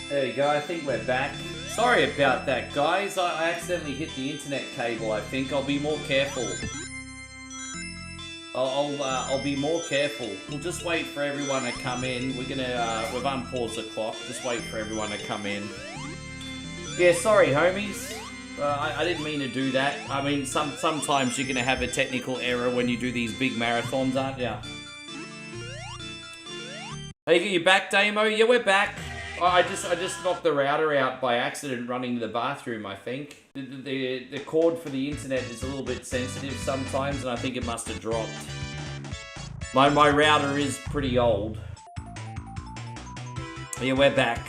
There we go, I think we're back. Sorry about that, guys. I accidentally hit the internet cable, I think. I'll be more careful. I'll be more careful. We'll just wait for everyone to come in. We've unpaused the clock. Just wait for everyone to come in. Yeah, sorry, homies. I didn't mean to do that. I mean, sometimes you're gonna have a technical error when you do these big marathons, aren't ya? Hey, you back, Damo? Yeah, we're back. I just knocked the router out by accident running to the bathroom, I think. The cord for the internet is a little bit sensitive sometimes, and I think it must have dropped. My router is pretty old. Yeah, we're back.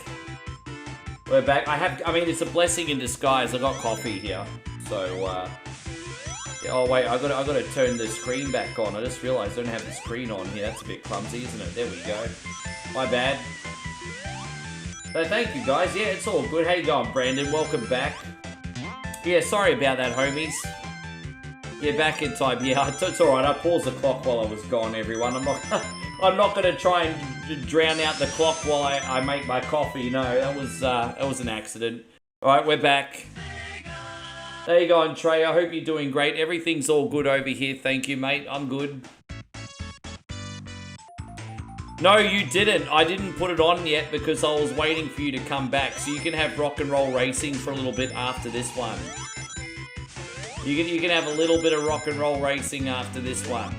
We're back. I mean, it's a blessing in disguise. I got coffee here. So, yeah, oh wait, I gotta turn the screen back on. I just realized I don't have the screen on here. That's a bit clumsy, isn't it? There we go. My bad. So thank you guys. Yeah, it's all good. How you going, Brandon? Welcome back. Yeah, sorry about that, homies. Yeah, back in time. Yeah, it's alright. I paused the clock while I was gone, everyone. I'm not gonna try and drown out the clock while I make my coffee. No, that was an accident. Alright, we're back. There you go, Trey. I hope you're doing great. Everything's all good over here. Thank you, mate. I'm good. No, you didn't. I didn't put it on yet because I was waiting for you to come back. So you can have rock and roll racing for a little bit after this one. You can have a little bit of rock and roll racing after this one.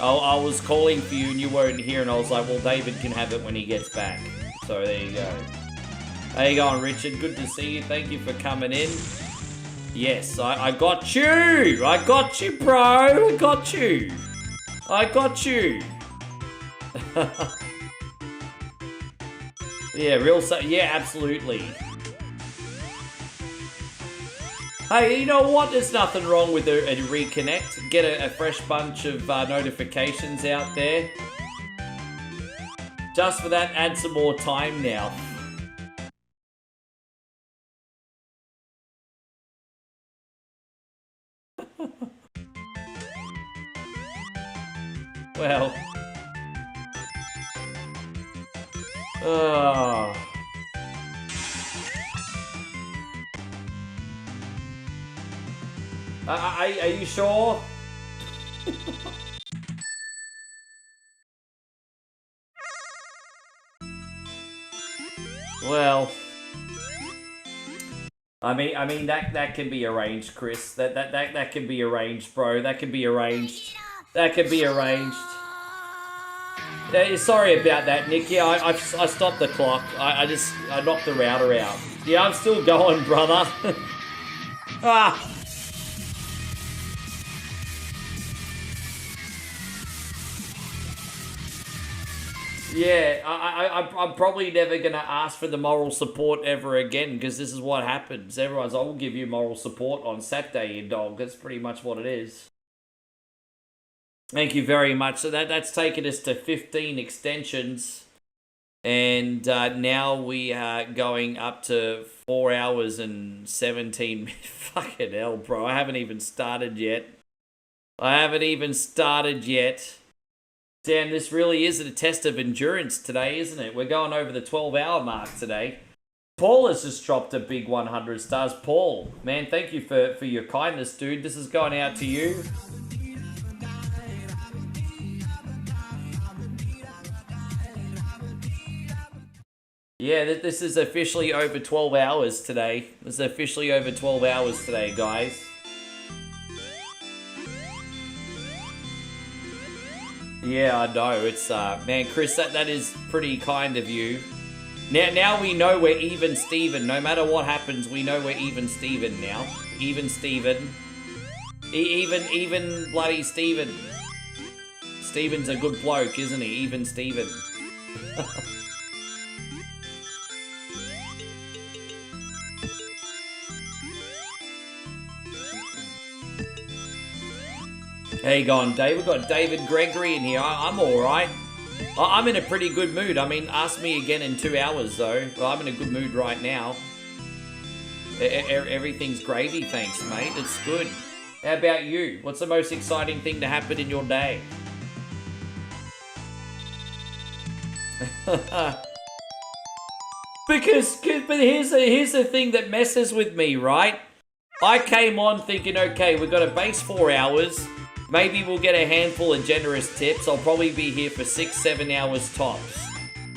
I was calling for you and you weren't here, and I was like, well, David can have it when he gets back. So there you go. How you going, Richard? Good to see you. Thank you for coming in. Yes, I got you. I got you, bro. I got you. I got you. Yeah, yeah, absolutely. Hey, you know what? There's nothing wrong with a reconnect. Get a fresh bunch of notifications out there. Just for that, add some more time now. Well. Are you sure? Well, I mean that can be arranged, Chris. That can be arranged, bro. That can be arranged. That can be arranged. Yeah, sorry about that, Nick. Yeah, I stopped the clock. I knocked the router out. Yeah, I'm still going, brother. Ah. Yeah, I'm probably never going to ask for the moral support ever again, because this is what happens. Everyone's, I will give you moral support on Saturday, you dog. That's pretty much what it is. Thank you very much. So that's taken us to 15 extensions. And now we are going up to 4 hours and 17 minutes. Fucking hell, bro. I haven't even started yet. Damn, this really is a test of endurance today, isn't it? We're going over the 12-hour mark today. Paul has just dropped a big 100 stars. Paul, man, thank you for your kindness, dude. This is going out to you. Yeah, this is officially over 12 hours today. This is officially over 12 hours today, guys. Yeah, I know. It's, man, Chris, that is pretty kind of you. Now we know we're even Steven. No matter what happens, we know we're even Steven now. Even Steven. Even bloody Steven. Steven's a good bloke, isn't he? Even Steven. How you going, Dave? We've got David Gregory in here. I'm alright. I'm in a pretty good mood. I mean, ask me again in 2 hours, though. Well, I'm in a good mood right now. Everything's gravy, thanks, mate. It's good. How about you? What's the most exciting thing to happen in your day? But here's the thing that messes with me, right? I came on thinking, okay, we've got a base 4 hours. Maybe we'll get a handful of generous tips. I'll probably be here for 6-7 hours tops.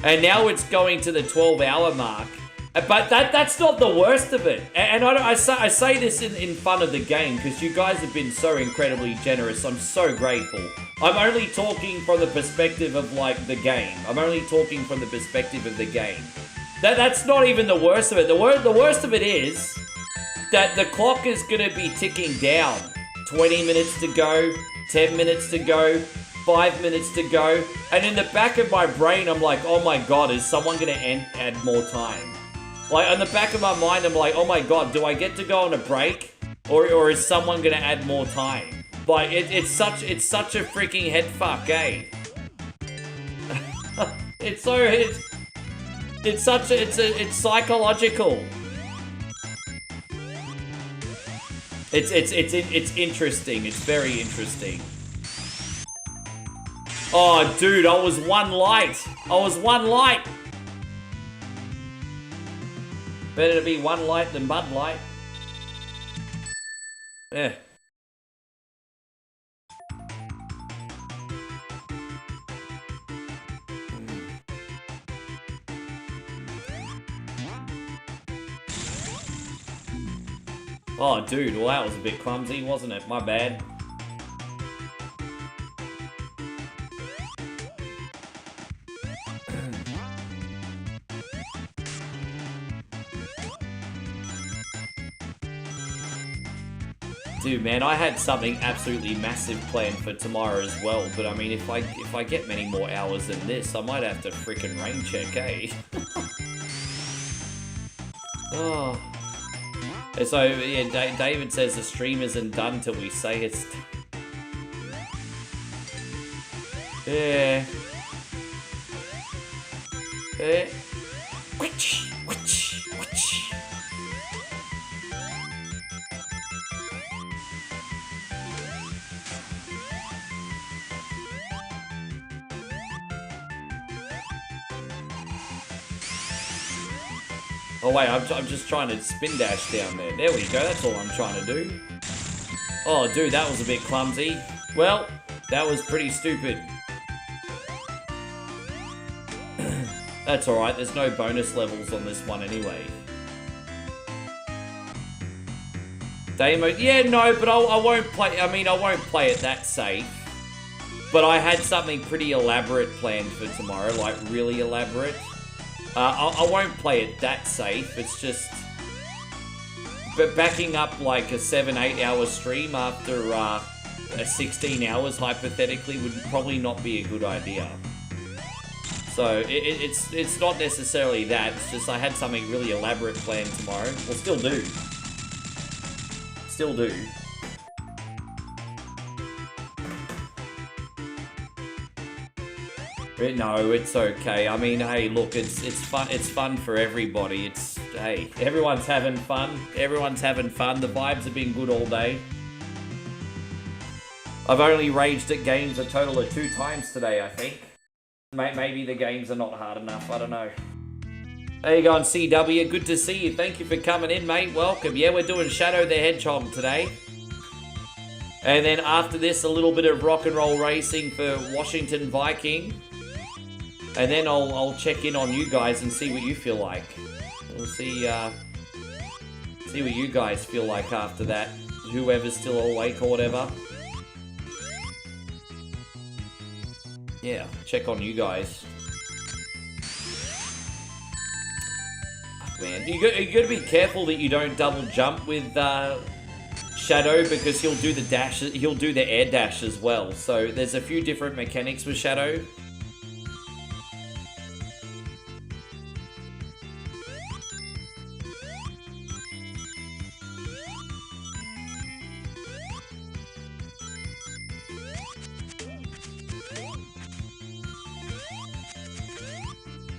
And now it's going to the 12-hour mark. But that's not the worst of it. And I say this in fun of the game because you guys have been so incredibly generous. I'm so grateful. I'm only talking from the perspective of, like, the game. I'm only talking from the perspective of the game. That's not even the worst of it. The worst of it is that the clock is going to be ticking down. 20 minutes to go, 10 minutes to go, 5 minutes to go. And in the back of my brain, I'm like, oh my God, is someone going to add more time? Like, on the back of my mind, I'm like, oh my God, do I get to go on a break? Or is someone going to add more time? Like, it's such a freaking head fuck, eh? It's psychological. It's interesting. It's very interesting. Oh, dude, I was one light. Better to be one light than Bud Light. Yeah. Oh, dude, well, that was a bit clumsy, wasn't it? My bad. Dude, man, I had something absolutely massive planned for tomorrow as well, but I mean, if I get many more hours than this, I might have to freaking rain check, eh? Oh. So, yeah, David says the stream isn't done till we say it's... Yeah. Yeah. Witch, witch, witch. Oh wait, I'm just trying to spin dash down there. There we go, that's all I'm trying to do. Oh dude, that was a bit clumsy. Well, that was pretty stupid. That's alright, there's no bonus levels on this one anyway. Day mode, yeah, no, but I won't play, I mean, I won't play it that safe. But I had something pretty elaborate planned for tomorrow, like really elaborate. I won't play it that safe, it's just... But backing up like a 7-8 hour stream after 16 hours, hypothetically, would probably not be a good idea. So, it's not necessarily that, it's just I had something really elaborate planned tomorrow. Well, still do. Still do. No, it's okay. I mean, hey, look, it's fun. It's fun for everybody. Hey, everyone's having fun. Everyone's having fun. The vibes have been good all day. I've only raged at games a total of 2 times today, I think. Maybe the games are not hard enough. I don't know. There you go, on CW. Good to see you. Thank you for coming in, mate. Welcome. Yeah, we're doing Shadow the Hedgehog today. And then after this, a little bit of rock and roll racing for Washington Viking. And then I'll check in on you guys and see what you feel like. We'll see what you guys feel like after that. Whoever's still awake or whatever. Yeah, check on you guys. Man, you got to be careful that you don't double jump with Shadow, because he'll do the dash. He'll do the air dash as well. So there's a few different mechanics with Shadow.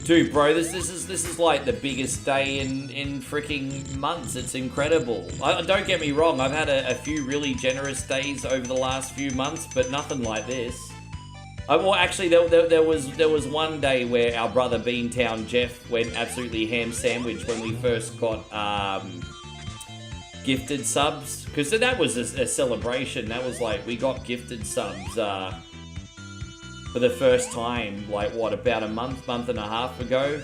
Dude, bro, this is like the biggest day in freaking months. It's incredible. Don't get me wrong, I've had a few really generous days over the last few months, but nothing like this. Well, actually, there was one day where our brother Beantown Jeff went absolutely ham sandwich when we first got gifted subs, because that was a celebration. That was like, we got gifted subs for the first time, like what, about a month and a half ago.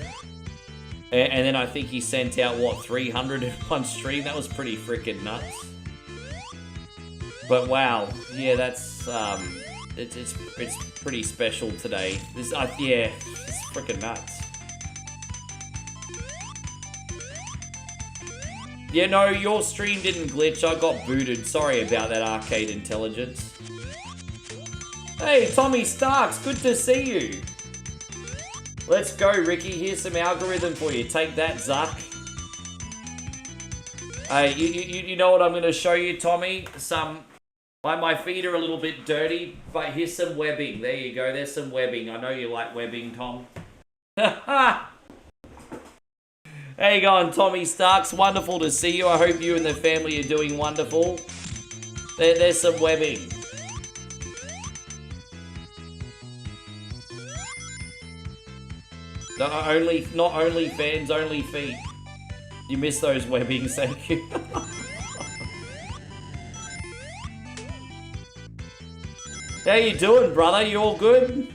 And then I think he sent out, what, 300 in one stream? That was pretty freaking nuts. But wow, yeah, that's, it's pretty special today. Yeah, it's freaking nuts. Yeah, no, your stream didn't glitch. I got booted. Sorry about that, Arcade Intelligence. Hey, Tommy Starks, good to see you. Let's go, Ricky. Here's some algorithm for you. Take that, Zuck. Hey, you know what I'm going to show you, Tommy? My feet are a little bit dirty, but here's some webbing. There you go. There's some webbing. I know you like webbing, Tom. How you going, Tommy Starks? Wonderful to see you. I hope you and the family are doing wonderful. There's some webbing. Not only fans, only feet. You missed those webbings, thank you. How you doing, brother? You all good?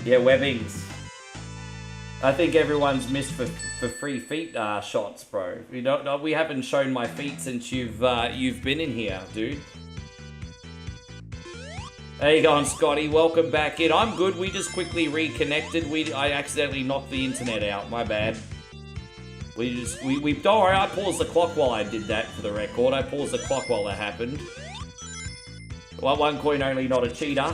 Yeah, webbings. I think everyone's missed for free feet shots, bro. We haven't shown my feet since you've been in here, dude. How you going, Scotty? Welcome back in. I'm good. We just quickly reconnected. I accidentally knocked the internet out. My bad. Don't worry, I paused the clock while I did that, for the record. I paused the clock while that happened. One coin only, not a cheater.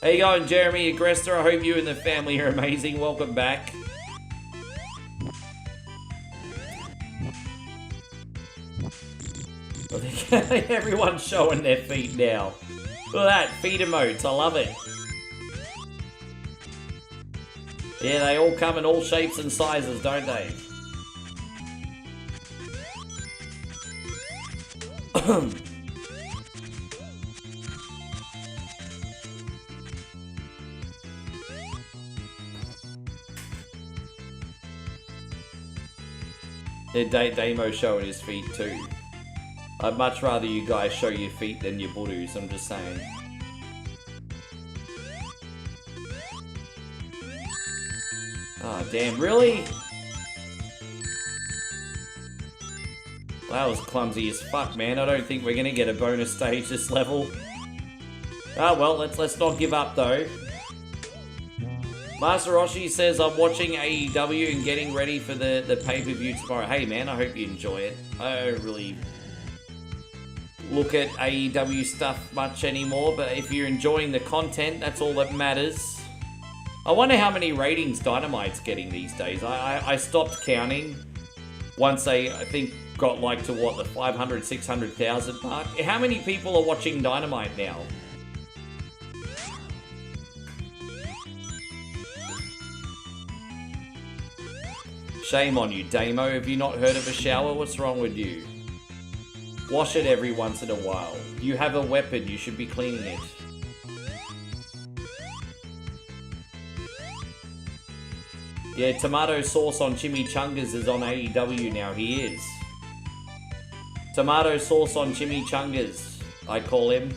How you going, Jeremy Agresta? I hope you and the family are amazing. Welcome back. Everyone's showing their feet now. Look at that, feet emotes, I love it. Yeah, they all come in all shapes and sizes, don't they? Yeah, Damo showing his feet too. I'd much rather you guys show your feet than your boodoos, I'm just saying. Oh, damn, really? Well, that was clumsy as fuck, man. I don't think we're gonna get a bonus stage this level. Oh, well, let's not give up, though. Master Roshi says, I'm watching AEW and getting ready for the pay-per-view tomorrow. Hey, man, I hope you enjoy it. I don't really look at AEW stuff much anymore, but if you're enjoying the content, that's all that matters. I wonder how many ratings Dynamite's getting these days. I stopped counting once they, I think, got like to what, the 500, 600,000 mark. How many people are watching Dynamite now? Shame on you, Damo. Have you not heard of a shower? What's wrong with you? Wash it every once in a while. You have a weapon, you should be cleaning it. Yeah, tomato sauce on chimichangas is on AEW now, he is. Tomato sauce on chimichangas, I call him.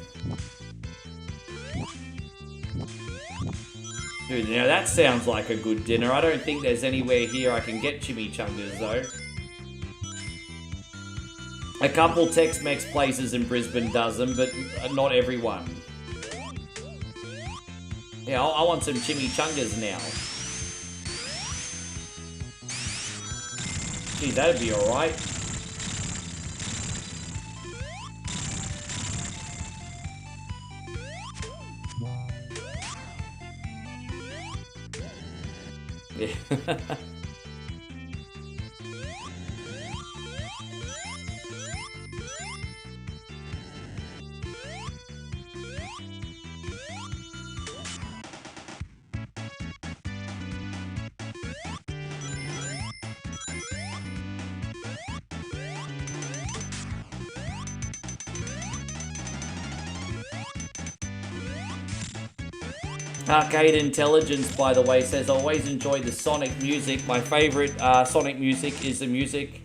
Dude, now that sounds like a good dinner. I don't think there's anywhere here I can get chimichangas though. A couple Tex-Mex places in Brisbane does them, but not everyone. Yeah, I want some chimichangas now. Gee, that'd be alright. Yeah. Arcade Intelligence, by the way, says, always enjoy the Sonic music. My favorite Sonic music is the music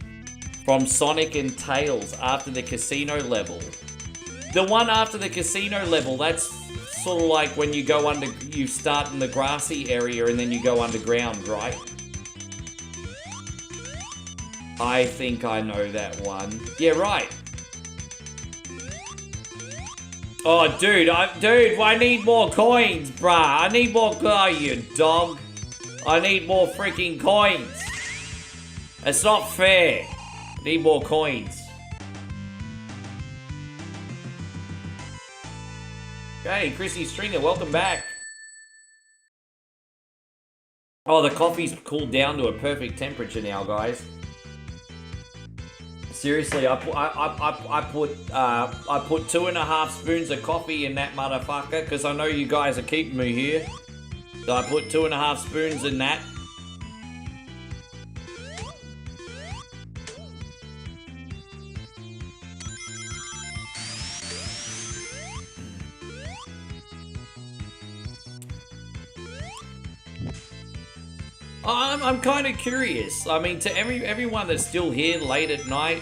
from Sonic and Tails after the casino level. The one after the casino level, that's sort of like when you go under, you start in the grassy area and then you go underground, right? I think I know that one. Yeah, right. Oh, dude, I need more coins, bruh. I need more, oh, you dog. I need more freaking coins. It's not fair. I need more coins. Hey, Chrissy Stringer, welcome back. Oh, the coffee's cooled down to a perfect temperature now, guys. Seriously, I put 2.5 spoons of coffee in that motherfucker because I know you guys are keeping me here. So I put 2.5 spoons in that. I'm kind of curious. I mean, to everyone that's still here late at night,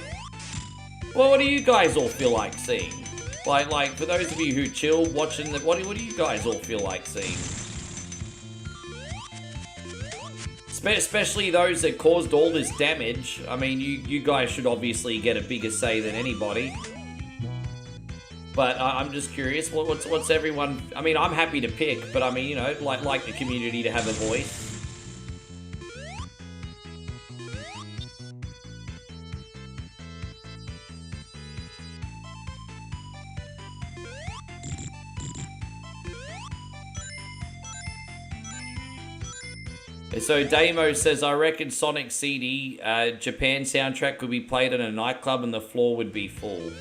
well, what do you guys all feel like seeing? Like for those of you who chill watching the, what do you guys all feel like seeing? Especially those that caused all this damage. I mean, you guys should obviously get a bigger say than anybody. But I'm just curious, what's everyone? I mean, I'm happy to pick, but I mean, you know, like the community to have a voice. So Damo says, I reckon Sonic CD Japan soundtrack could be played in a nightclub and the floor would be full.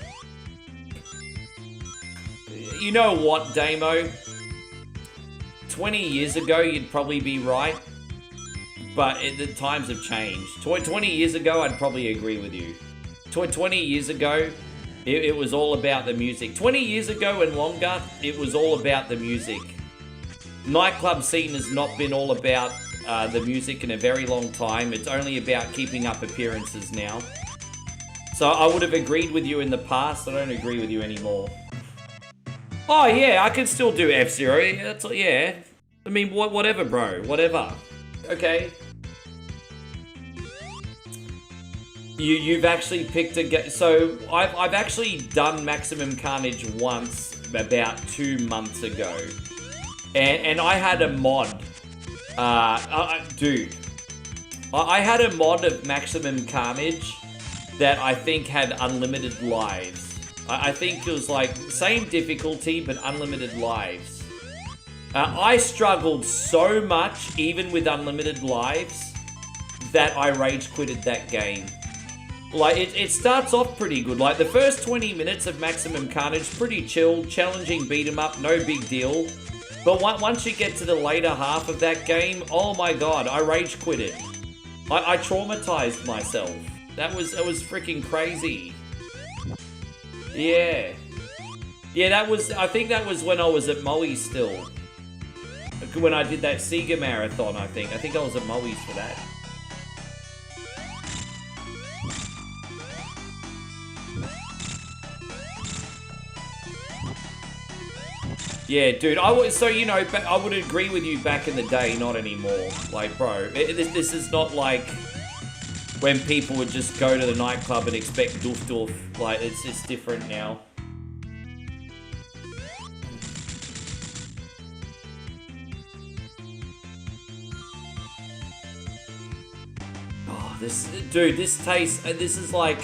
You know what, Damo? 20 years ago, you'd probably be right. But the times have changed. 20 years ago, I'd probably agree with you. 20 years ago, it was all about the music. 20 years ago and longer, it was all about the music. Nightclub scene has not been all about the music in a very long time. It's only about keeping up appearances now. So I would have agreed with you in the past. I don't agree with you anymore. Oh yeah, I can still do F-Zero. Yeah. I mean, whatever, bro. Whatever. Okay. You've actually picked a game. So I've actually done Maximum Carnage once about 2 months ago, and I had a mod. Dude, I had a mod of Maximum Carnage that I think had unlimited lives. I think it was like same difficulty but unlimited lives. I struggled so much even with unlimited lives that I rage quitted that game. Like it starts off pretty good. Like the first 20 minutes of Maximum Carnage, pretty chill, challenging beat 'em up, no big deal. But once you get to the later half of that game, oh my god, I rage quit it. I traumatized myself. That was freaking crazy. Yeah. Yeah, I think that was when I was at Moe's still. When I did that Sega marathon, I think. I think I was at Moe's for that. Yeah, dude, I would agree with you back in the day, not anymore. Like, bro, this is not like when people would just go to the nightclub and expect doof doof. Like, it's different now. Oh, this tastes, this is like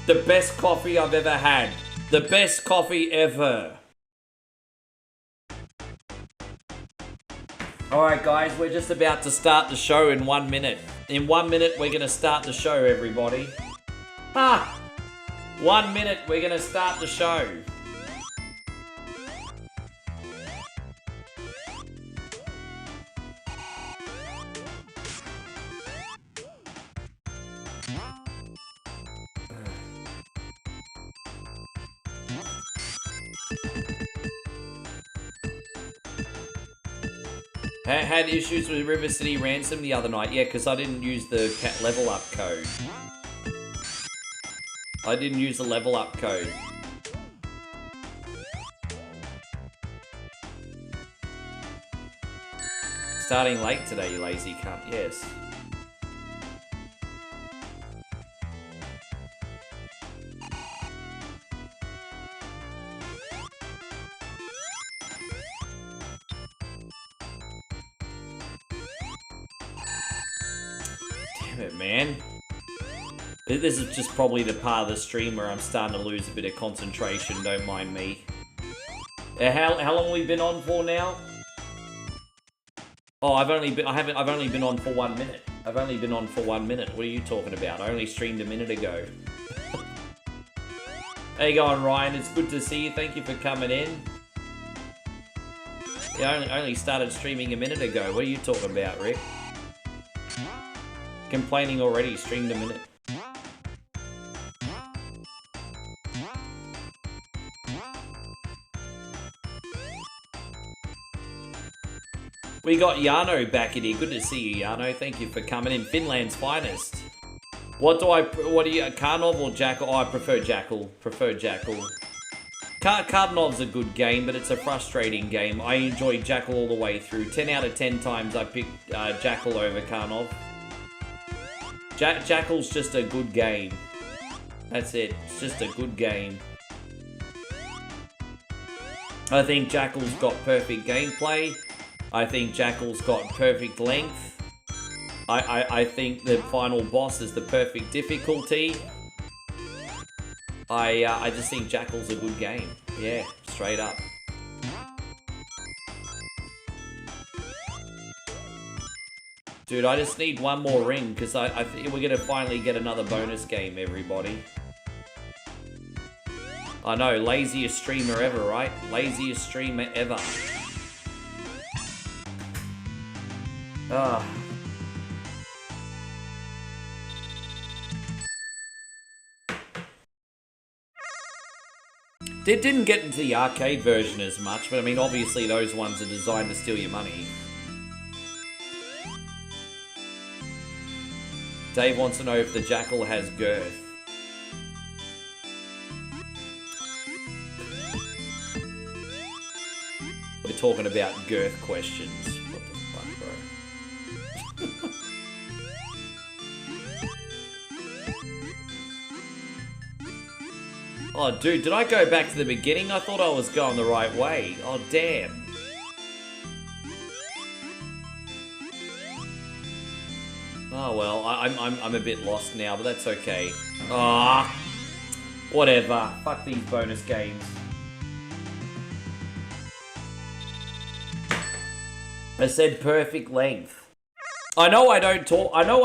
the best coffee I've ever had. The best coffee ever. Alright guys, we're just about to start the show in 1 minute. In 1 minute, we're gonna start the show, everybody. 1 minute, we're gonna start the show. Had issues with River City Ransom the other night. Yeah, because I didn't use the level up code. I didn't use the level up code. Starting late today, you lazy cunt. Yes. Damn it, man. This is just probably the part of the stream where I'm starting to lose a bit of concentration. Don't mind me. How long have we been on for now? Oh, I've only been on for 1 minute. I've only been on for 1 minute. What are you talking about? I only streamed a minute ago. How you going, Ryan? It's good to see you. Thank you for coming in. Yeah, I only started streaming a minute ago. What are you talking about, Rick? Complaining already. Streamed a minute. We got Yano back in here. Good to see you, Yano. Thank you for coming in. Finland's finest. What do you, Karnov or Jackal? Oh, I prefer Jackal. Karnov's a good game, but it's a frustrating game. I enjoyed Jackal all the way through. 10 out of 10 times I picked Jackal over Karnov. Jackal's just a good game. That's it. It's just a good game. I think Jackal's got perfect gameplay. I think Jackal's got perfect length. I think the final boss is the perfect difficulty. I just think Jackal's a good game. Yeah, straight up. Dude, I just need one more ring because I think we're gonna finally get another bonus game, everybody. I know, laziest streamer ever, right? Laziest streamer ever. Ah. Didn't get into the arcade version as much, but I mean, obviously those ones are designed to steal your money. Dave wants to know if the Jackal has girth. We're talking about girth questions. What the fuck, bro? Oh, dude, did I go back to the beginning? I thought I was going the right way. Oh, damn. Oh, well, I'm a bit lost now, but that's okay. Ah, whatever. Fuck these bonus games. I said perfect length. I know I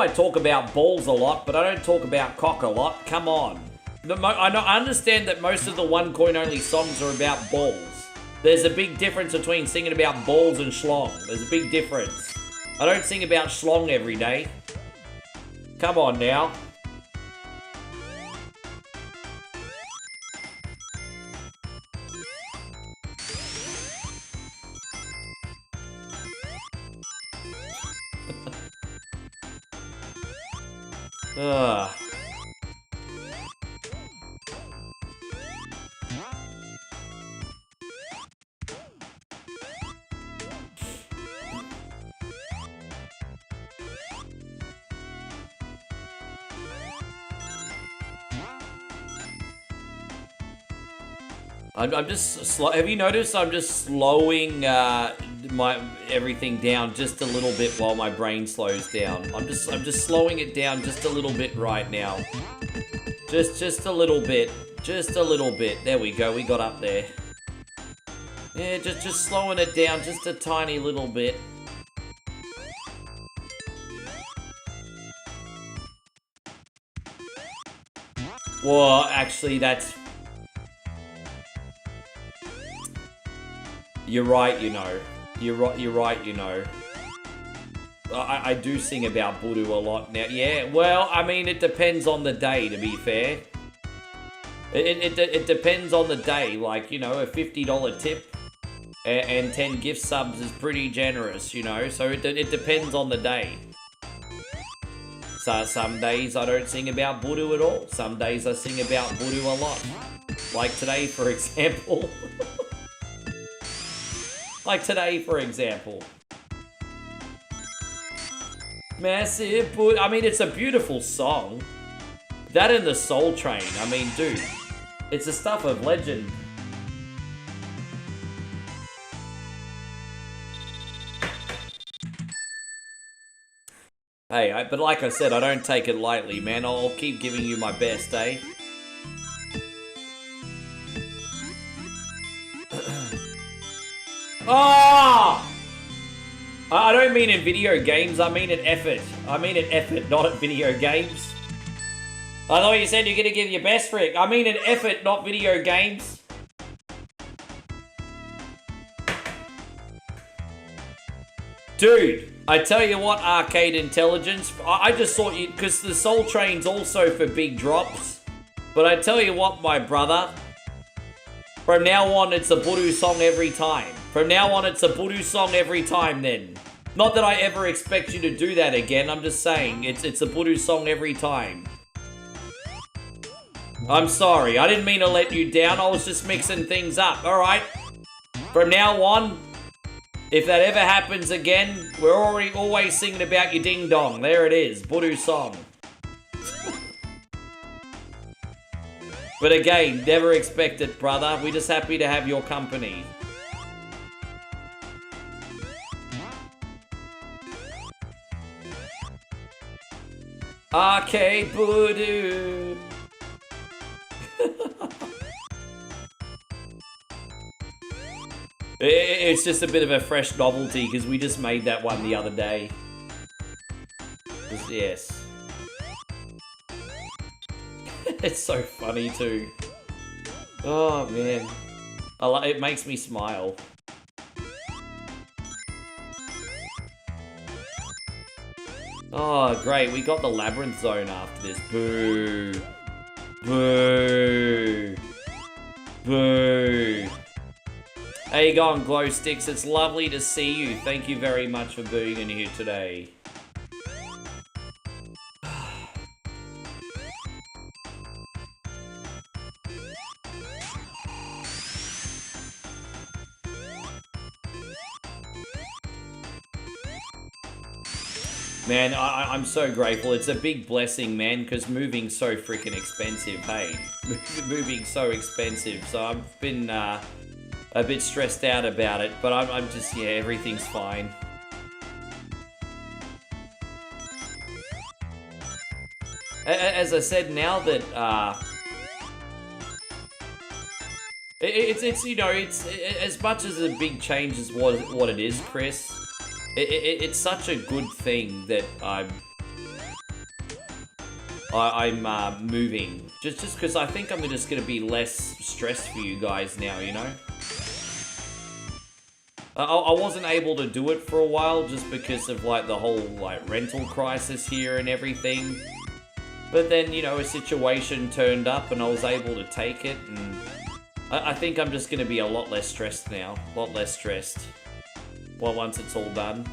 talk about balls a lot, but I don't talk about cock a lot. Come on. I understand that most of the one coin only songs are about balls. There's a big difference between singing about balls and schlong. There's a big difference. I don't sing about schlong every day. Come on now. Ugh. I'm just slow. Have you noticed I'm just slowing my everything down just a little bit while my brain slows down? I'm just slowing it down just a little bit right now. Just a little bit. Just a little bit. There we go. We got up there. Yeah, just slowing it down just a tiny little bit. Well, actually, that's... You're right, you know. You're right, you know. I do sing about Budu a lot now. Yeah, well, I mean, it depends on the day, to be fair. It depends on the day. Like, you know, a $50 tip And 10 gift subs is pretty generous, you know, so it depends on the day. So some days I don't sing about voodoo at all. Some days I sing about voodoo a lot. Like today, for example. Like today, for example. Massive voodoo. I mean, it's a beautiful song. That and the Soul Train. I mean, dude. It's the stuff of legend. Hey, but like I said, I don't take it lightly, man. I'll keep giving you my best, eh? Ah! I don't mean in video games, I mean in effort. I mean in effort, not at video games. I thought you said you're gonna give your best, Rick. I mean in effort, not video games. Dude, I tell you what, Arcade Intelligence, I just thought you, because the Soul Train's also for big drops. But I tell you what, my brother, from now on, it's a voodoo song every time. From now on, it's a voodoo song every time then. Not that I ever expect you to do that again, I'm just saying, it's a voodoo song every time. I'm sorry, I didn't mean to let you down, I was just mixing things up, alright? From now on, if that ever happens again, we're always singing about your ding dong. There it is, voodoo song. But again, never expect it, brother. We're just happy to have your company. Arcade voodoo. It's just a bit of a fresh novelty because we just made that one the other day. Yes. It's so funny too. Oh man. It makes me smile. Oh great, we got the Labyrinth Zone after this. Boo. Boo. Boo. How you going, Glow Sticks? It's lovely to see you. Thank you very much for being in here today. Man, I'm so grateful. It's a big blessing, man, because moving's so freaking expensive, hey? Moving's so expensive, so I've been a bit stressed out about it, but I'm just, yeah, everything's fine. As I said, now that, it's you know, it's as much as a big change as what it is, Chris, it's such a good thing that I'm moving. Just because I think I'm just going to be less stressed for you guys now, you know? I wasn't able to do it for a while just because of like the whole like rental crisis here and everything. But then, you know, a situation turned up and I was able to take it, and I think I'm just going to be a lot less stressed now. A lot less stressed. Well, once it's all done.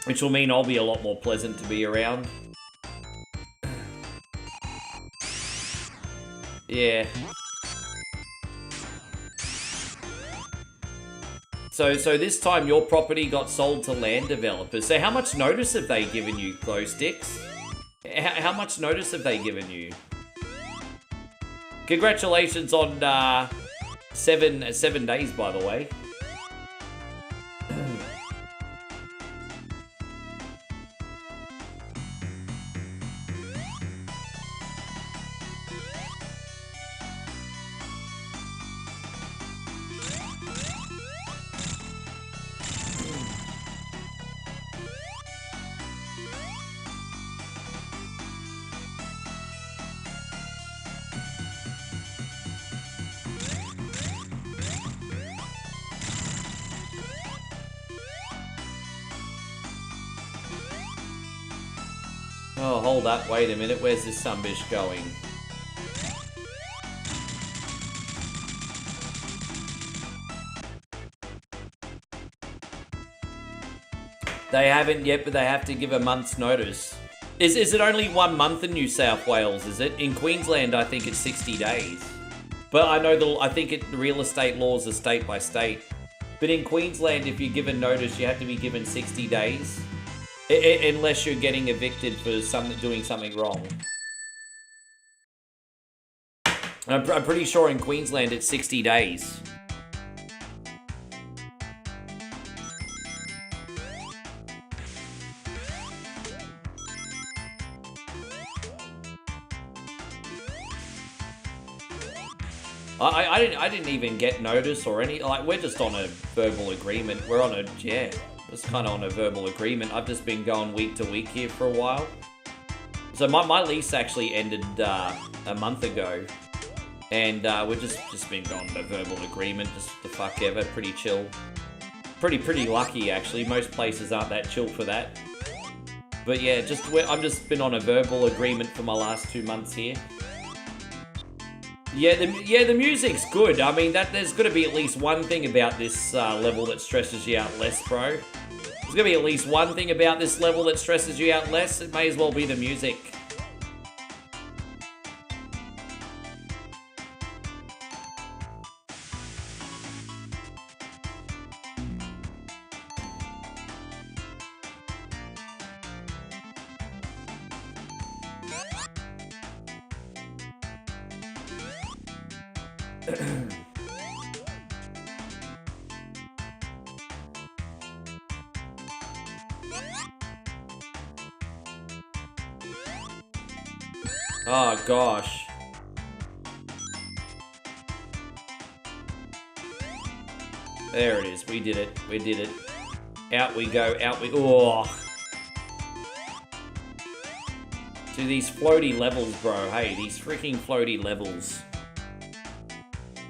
Which will mean I'll be a lot more pleasant to be around. Yeah. So this time your property got sold to land developers. So how much notice have they given you, Glow Sticks? How much notice have they given you? Congratulations on 7 days, by the way. Oh, hold up, wait a minute, where's this sunbish going? They haven't yet, but they have to give a month's notice. Is it only 1 month in New South Wales, is it? In Queensland, I think it's 60 days. But I know I think the real estate laws are state by state. But in Queensland, if you're given notice, you have to be given 60 days. Unless you're getting evicted for doing something wrong. I'm pretty sure in Queensland it's 60 days. I didn't even get notice or any, like, we're just on a verbal agreement. We're on a, yeah, just kind of on a verbal agreement. I've just been going week to week here for a while. So my lease actually ended a month ago. And we've just been going on a verbal agreement, just the fuck ever, pretty chill. Pretty lucky, actually. Most places aren't that chill for that. But yeah, I've just been on a verbal agreement for my last 2 months here. Yeah, the music's good. I mean, there's got to be at least one thing about this level that stresses you out less, bro. There's got to be at least one thing about this level that stresses you out less. It may as well be the music. Oh, gosh. There it is. We did it. We did it. Out we go. Out we... Oh. To these floaty levels, bro. Hey, these freaking floaty levels.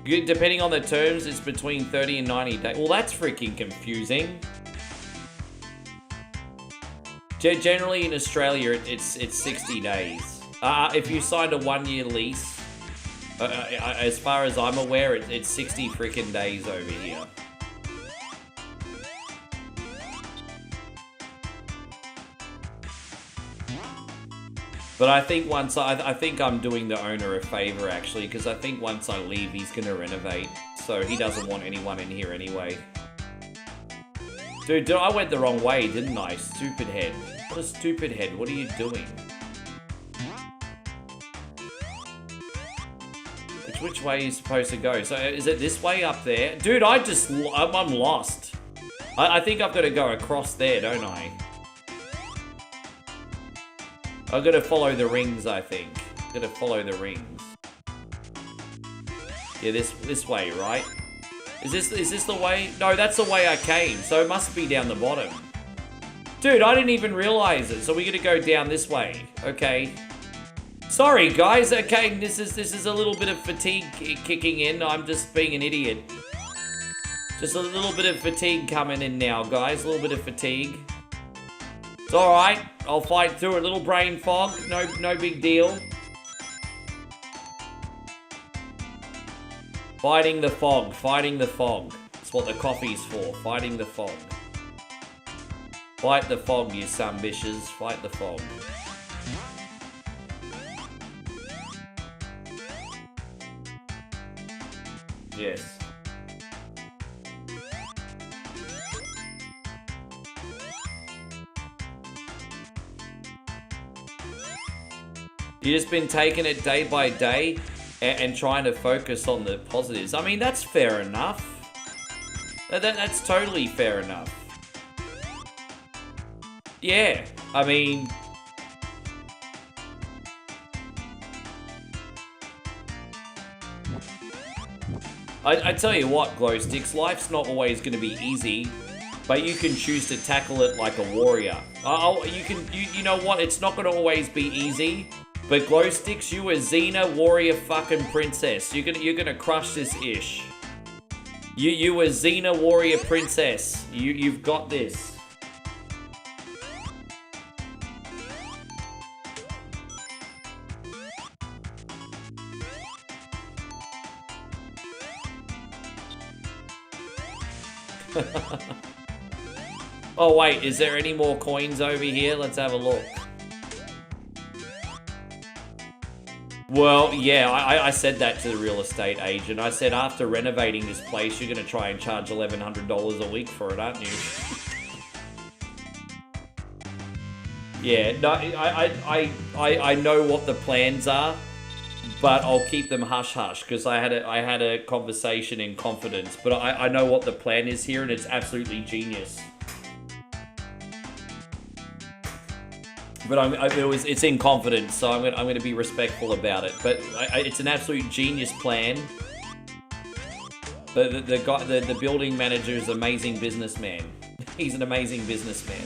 Depending on the terms, it's between 30 and 90 days. Well, that's freaking confusing. Generally in Australia, it's 60 days. If you signed a 1-year lease, as far as I'm aware, it's 60 freaking days over here. But I think I think I'm doing the owner a favor, actually, because I think once I leave, he's going to renovate. So he doesn't want anyone in here anyway. Dude, I went the wrong way, didn't I? Stupid head. What a stupid head. What are you doing? Which way are you supposed to go? So is it this way up there? Dude, I'm lost. I think I've got to go across there, don't I? I've got to follow the rings, I think. I've got to follow the rings. Yeah, this way, right? Is this the way? No, that's the way I came, so it must be down the bottom. Dude, I didn't even realize it, so we're gonna go down this way. Okay. Sorry, guys. Okay, this is a little bit of fatigue kicking in. I'm just being an idiot. Just a little bit of fatigue coming in now, guys. A little bit of fatigue. It's alright. I'll fight through it. Little brain fog. No big deal. Fighting the fog. Fighting the fog. That's what the coffee's for. Fighting the fog. Fight the fog, you some bitches. Fight the fog. Yes. You've just been taking it day by day and trying to focus on the positives. I mean, that's fair enough. That's totally fair enough. Yeah, I mean... I tell you what, Glow Sticks, life's not always going to be easy, but you can choose to tackle it like a warrior. You know what? It's not going to always be easy, but Glow Sticks, you a Xena warrior fucking princess. You're gonna crush this ish. You a Xena warrior princess. You've got this. Oh, wait, is there any more coins over here? Let's have a look. Well, yeah, I said that to the real estate agent. I said, after renovating this place, you're going to try and charge $1,100 a week for it, aren't you? Yeah, no, I know what the plans are, but I'll keep them hush-hush, because I had a conversation in confidence. But I know what the plan is here, and it's absolutely genius. But it's in confidence, so I'm gonna be respectful about it. But it's an absolute genius plan. The building manager is an amazing businessman. He's an amazing businessman.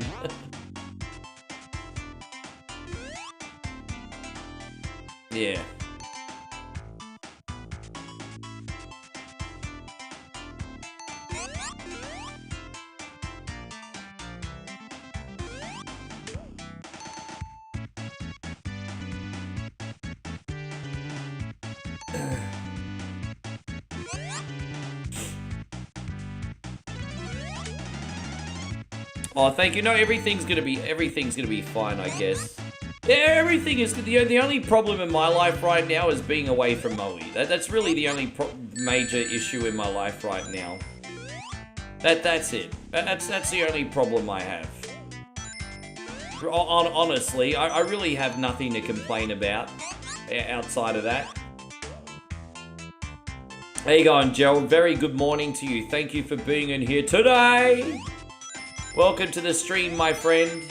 Yeah. Oh, thank you. No, everything's gonna be fine, I guess. Yeah, everything is. The only problem in my life right now is being away from Moe. That's really the only major issue in my life right now. That's it. That's the only problem I have. Honestly, I really have nothing to complain about outside of that. How you going, Joe? Very good morning to you. Thank you for being in here today. Welcome to the stream, my friend.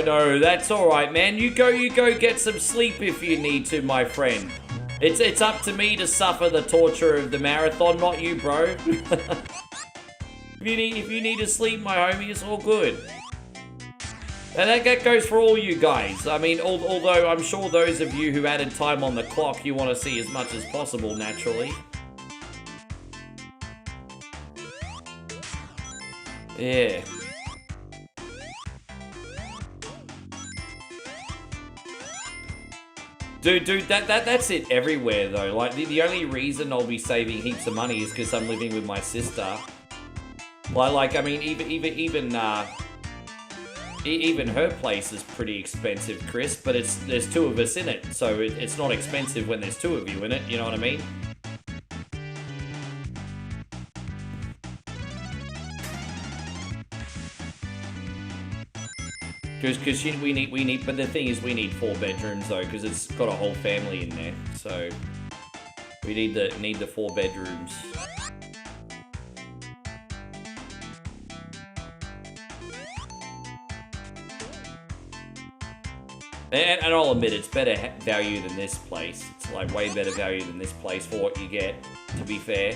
No, that's all right, man. You go get some sleep if you need to, my friend. It's up to me to suffer the torture of the marathon, not you, bro. If you need to sleep, my homie, it's all good. And that goes for all you guys. I mean, although I'm sure those of you who added time on the clock, you want to see as much as possible, naturally. Yeah. Dude, that's it everywhere though. Like the only reason I'll be saving heaps of money is because I'm living with my sister. Like I mean, even her place is pretty expensive, Chris. But there's two of us in it, so it's not expensive when there's two of you in it. You know what I mean? Because we need, but the thing is, we need 4 bedrooms though, because it's got a whole family in there. So we need the 4 bedrooms. And I'll admit, it's better value than this place. It's like way better value than this place for what you get, to be fair.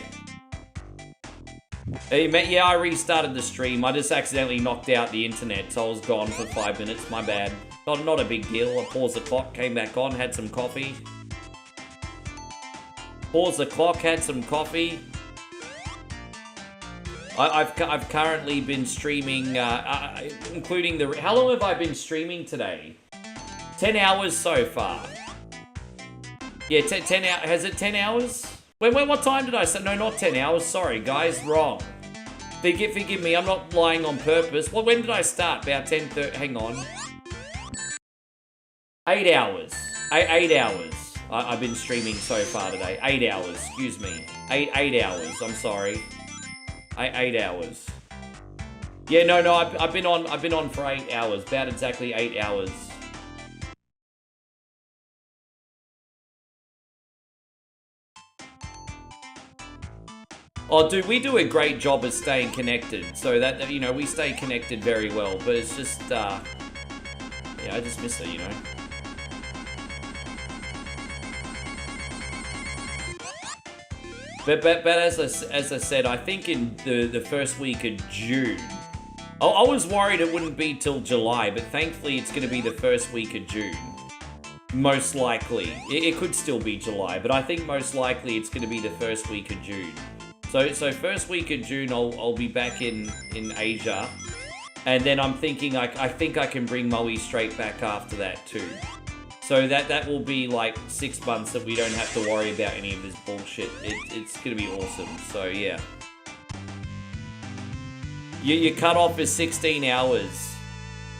Hey, yeah, I restarted the stream. I just accidentally knocked out the internet, so I was gone for 5 minutes. My bad. Not a big deal. I paused the clock, came back on, had some coffee. Paused the clock, had some coffee. I've currently been streaming, including the... How long have I been streaming today? 10 hours so far. Yeah, 10 hours. Has it 10 hours? Wait, what time did I say? No, not 10 hours. Sorry, guys, wrong. Forgive me, I'm not lying on purpose. Well, when did I start? About 10:30. Hang on. 8 hours. 8 hours. I've been streaming so far today. 8 hours. Excuse me. 8 hours. I'm sorry. 8 hours. Yeah, no. I've been on for 8 hours. About exactly 8 hours. Oh, dude, we do a great job of staying connected, so that, you know, we stay connected very well, but it's just, yeah, I just miss her, you know. But as I said, I think in the first week of June, I was worried it wouldn't be till July, but thankfully it's going to be the first week of June. Most likely. It could still be July, but I think most likely it's going to be the first week of June. So first week of June, I'll be back in Asia. And then I'm thinking, I think I can bring Moe straight back after that too. So that will be like 6 months that we don't have to worry about any of this bullshit. It's going to be awesome, so yeah. Your cutoff is 16 hours.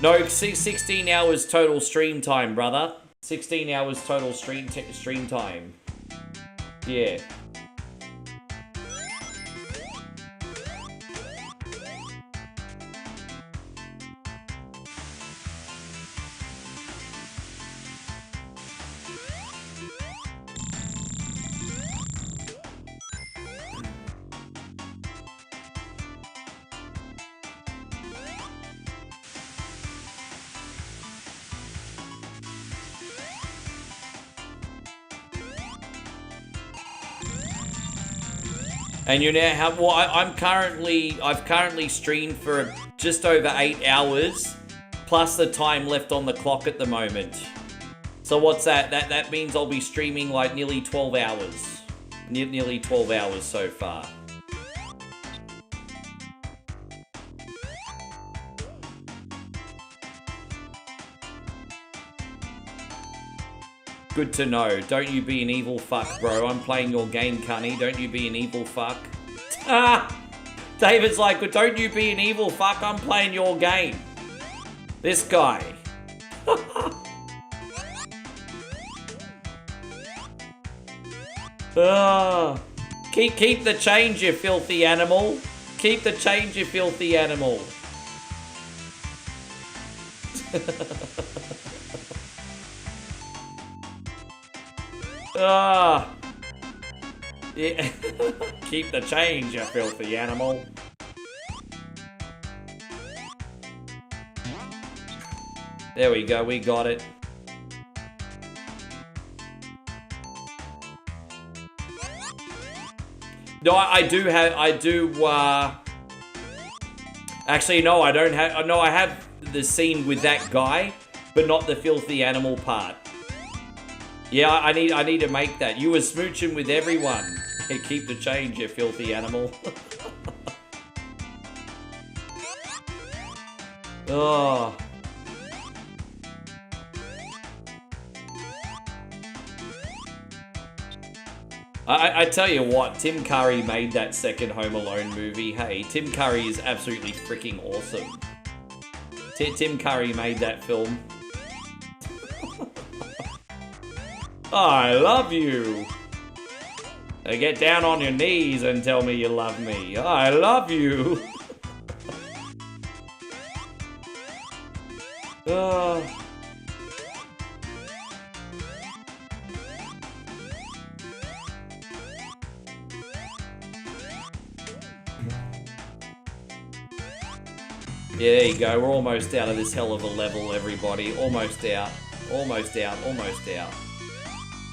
No, 16 hours total stream time, brother. 16 hours total stream time. Yeah. And you now have, well, I've currently streamed for just over 8 hours, plus the time left on the clock at the moment. So what's that? That means I'll be streaming like nearly 12 hours. Nearly 12 hours so far. Good to know. Don't you be an evil fuck, bro. I'm playing your game, cunny. Don't you be an evil fuck. Ah! David's like, don't you be an evil fuck. I'm playing your game. This guy. Keep the change, you filthy animal. Keep the change, you filthy animal. Yeah. Keep the change, you filthy animal. There we go, we got it. No, actually, no, I don't have, no, I have the scene with that guy, but not the filthy animal part. Yeah, I need to make that. You were smooching with everyone. Hey, keep the change, you filthy animal. Oh. I tell you what, Tim Curry made that second Home Alone movie. Hey, Tim Curry is absolutely freaking awesome. Tim Curry made that film. I love you. Now get down on your knees and tell me you love me. I love you. Oh. Yeah, there you go. We're almost out of this hell of a level, everybody. Almost out. Almost out. Almost out.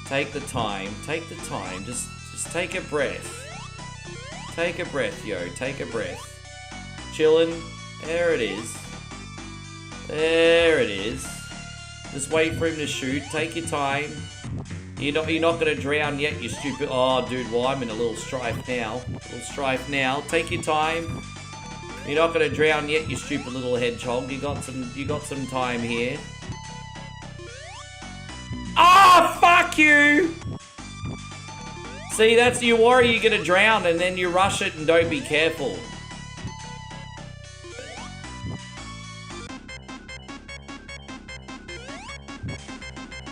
Take the time. Take the time. Just take a breath. Take a breath, yo. Take a breath. Chillin'. There it is. There it is. Just wait for him to shoot. Take your time. You're not gonna drown yet, you stupid. Oh, dude. Well, I'm in a little strife now. Take your time. You're not gonna drown yet, you stupid little hedgehog. You got some time here. Ah, oh, fuck you! See, that's you worry you're gonna drown and then you rush it and don't be careful.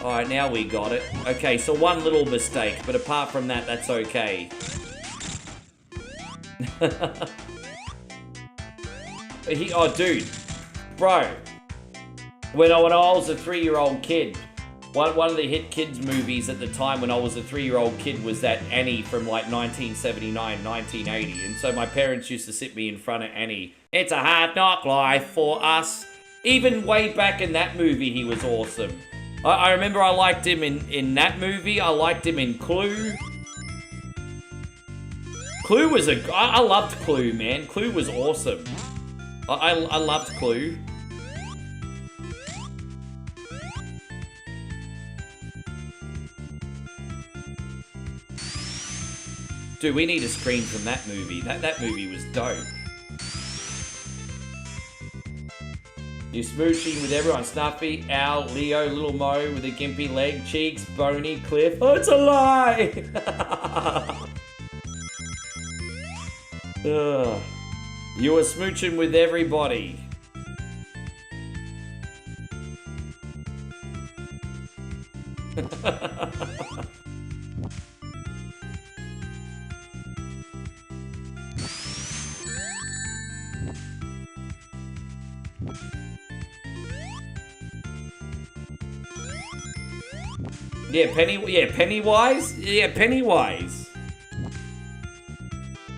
Alright, now we got it. Okay, so one little mistake, but apart from that, that's okay. Oh, dude. Bro. When I was a 3-year-old kid, one of the hit kids movies at the time when I was a 3-year-old kid was that Annie from like 1979, 1980. And so my parents used to sit me in front of Annie. It's a hard knock life for us. Even way back in that movie, he was awesome. I remember I liked him in that movie. I liked him in Clue. Clue was I loved Clue, man. Clue was awesome. I loved Clue. Dude, we need a screen from that movie. That movie was dope. You're smooching with everyone. Snuffy, Al, Leo, Little Mo with a gimpy leg, Cheeks, Boney, Cliff. Oh, it's a lie! Ugh. You were smooching with everybody. Pennywise? Yeah, Pennywise.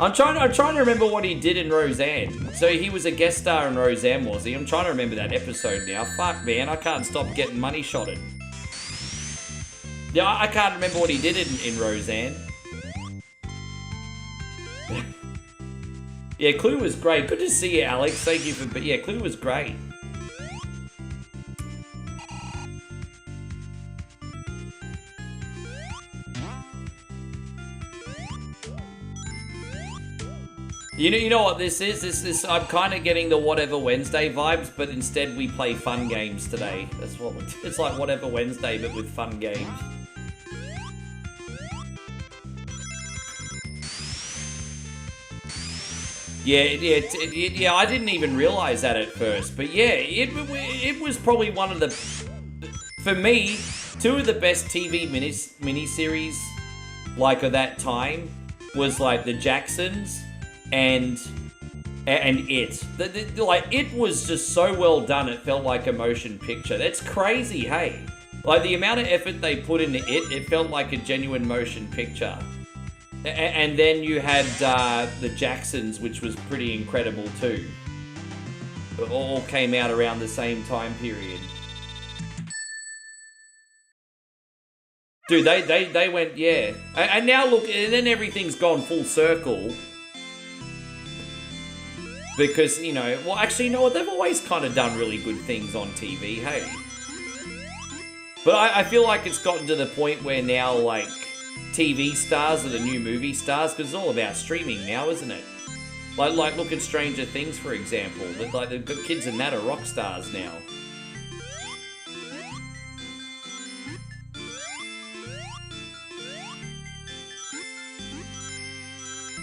I'm trying to remember what he did in Roseanne. So he was a guest star in Roseanne, was he? I'm trying to remember that episode now. Fuck, man, I can't stop getting money shotted. Yeah, I can't remember what he did in Roseanne. Yeah, Clue was great. Good to see you, Alex. Thank you for... But yeah, Clue was great. You know what this is? This I'm kind of getting the Whatever Wednesday vibes, but instead we play fun games today. That's what it's like, Whatever Wednesday, but with fun games. Yeah. I didn't even realize that at first, but yeah, it was probably one of the, for me, two of the best TV miniseries like of that time was like the Jacksons. And it. Like, it was just so well done, it felt like a motion picture. That's crazy, hey? Like, the amount of effort they put into it felt like a genuine motion picture. And then you had the Jacksons, which was pretty incredible too. It all came out around the same time period. Dude, they went, yeah. And now look, and then everything's gone full circle. Because, you know, well, actually, you know what? They've always kind of done really good things on TV, hey? But I feel like it's gotten to the point where now, like, TV stars are the new movie stars, because it's all about streaming now, isn't it? Like look at Stranger Things, for example. Like, the kids in that are rock stars now.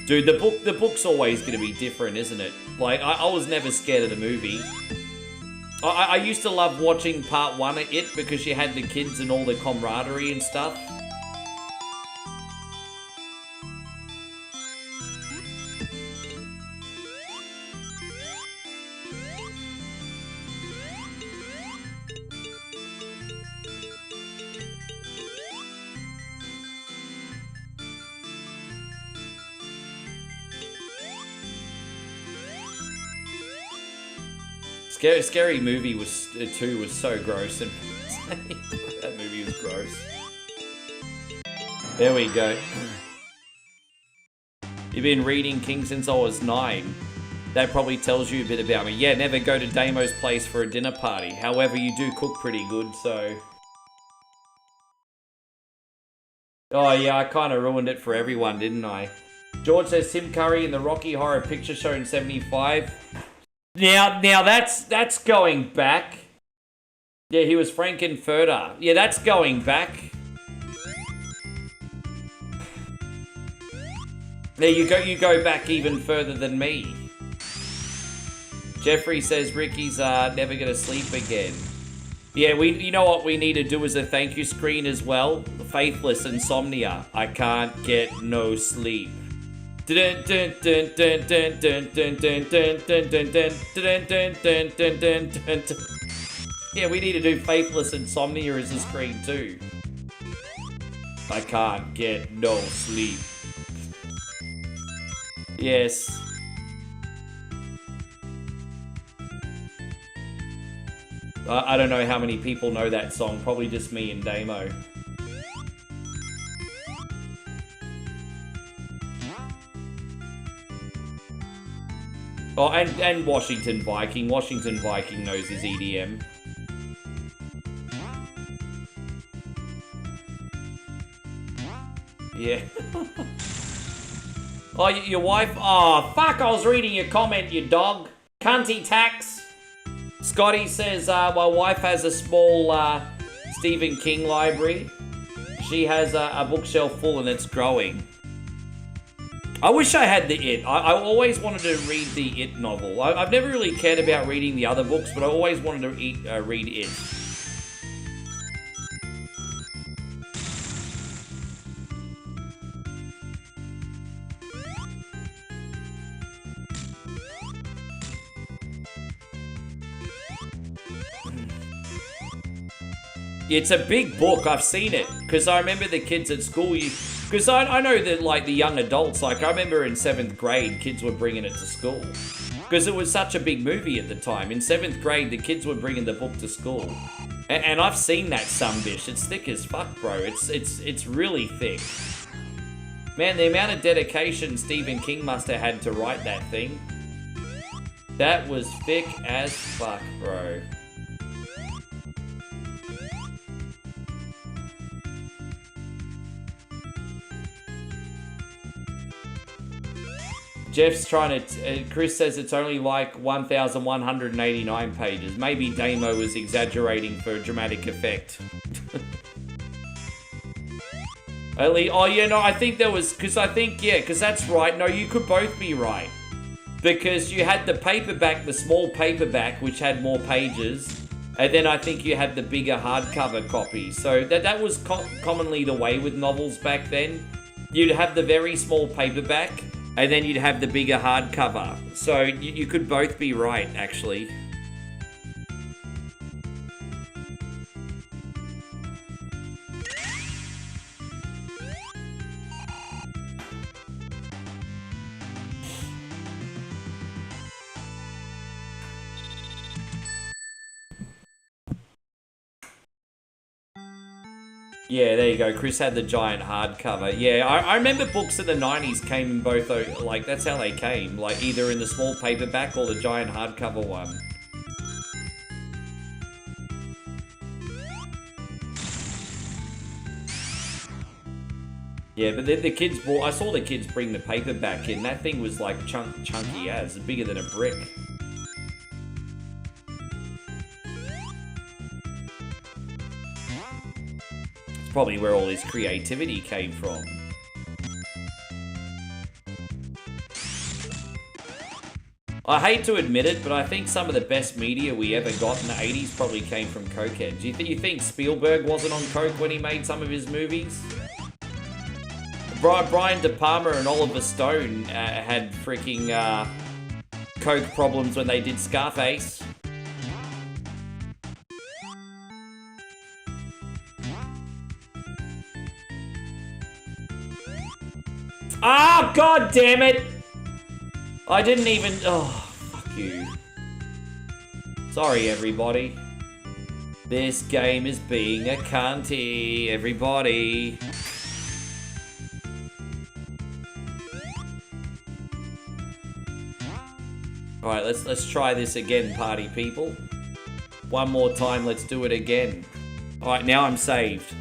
Dude, the book's always going to be different, isn't it? Like, I was never scared of the movie. I used to love watching part one of it because you had the kids and all the camaraderie and stuff. Scary Movie was 2 was so gross, and that movie was gross. There we go. You've been reading King since I was 9. That probably tells you a bit about me. Yeah, never go to Damo's place for a dinner party. However, you do cook pretty good, so... Oh yeah, I kind of ruined it for everyone, didn't I? George says Tim Curry in the Rocky Horror Picture Show in 75. Now that's going back. Yeah, he was Frankenfurter. Yeah, that's going back. There you go. You go back even further than me. Jeffrey says Ricky's never gonna sleep again. Yeah, you know what we need to do as a thank you screen as well? Faithless Insomnia. I can't get no sleep. Yeah, we need to do Faithless Insomnia as a screen too. I can't get no sleep. Yes. I don't know how many people know that song. Probably just me and Damo. Oh, and Washington Viking. Washington Viking knows his EDM. Yeah. Oh, your wife? Oh, fuck, I was reading your comment, you dog. Cunty tax. Scotty says, my wife has a small Stephen King library. She has a bookshelf full and it's growing. I wish I had the It. I always wanted to read the It novel. I've never really cared about reading the other books, but I always wanted to read It. It's a big book. I've seen it because I remember the kids at school. Because I know that like the young adults, like I remember in 7th grade, kids were bringing it to school because it was such a big movie at the time. In 7th grade, the kids were bringing the book to school, and I've seen that sumbitch. It's thick as fuck, bro. It's really thick. Man, the amount of dedication Stephen King must have had to write that thing. That was thick as fuck, bro. Jeff's trying to... Chris says it's only like 1,189 pages. Maybe Damo was exaggerating for dramatic effect. Oh, yeah, no, I think there was... Because I think, yeah, because that's right. No, you could both be right. Because you had the paperback, the small paperback, which had more pages. And then I think you had the bigger hardcover copy. So that was commonly the way with novels back then. You'd have the very small paperback... And then you'd have the bigger hardcover. So you could both be right, actually. Yeah, there you go. Chris had the giant hardcover. Yeah, I remember books in the 90s came in both, like, that's how they came. Like, either in the small paperback or the giant hardcover one. Yeah, but the kids bought... I saw the kids bring the paperback in. That thing was, like, chunky as. Bigger than a brick. Probably where all his creativity came from. I hate to admit it, but I think some of the best media we ever got in the 80s probably came from cokeheads. You think Spielberg wasn't on coke when he made some of his movies? Brian De Palma and Oliver Stone had freaking coke problems when they did Scarface. Ah, god damn it! I didn't even... Oh, fuck you. Sorry, everybody. This game is being a cunty, everybody. Alright, let's try this again, party people. One more time, let's do it again. Alright, now I'm saved.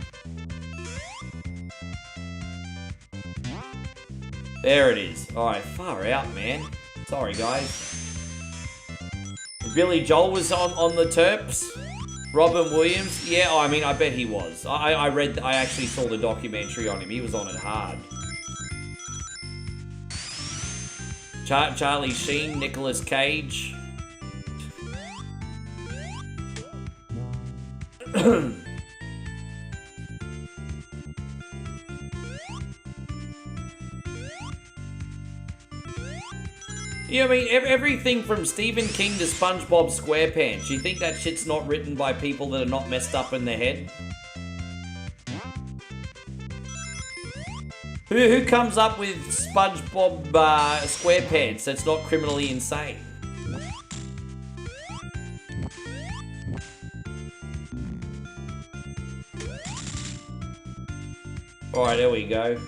There it is. Alright, far out, man. Sorry, guys. Billy Joel was on the Terps. Robin Williams. Yeah, I mean, I bet he was. I actually saw the documentary on him. He was on it hard. Charlie Sheen, Nicolas Cage. Yeah, I mean, everything from Stephen King to SpongeBob SquarePants. You think that shit's not written by people that are not messed up in their head? Who comes up with SpongeBob SquarePants that's not criminally insane? Alright, there we go.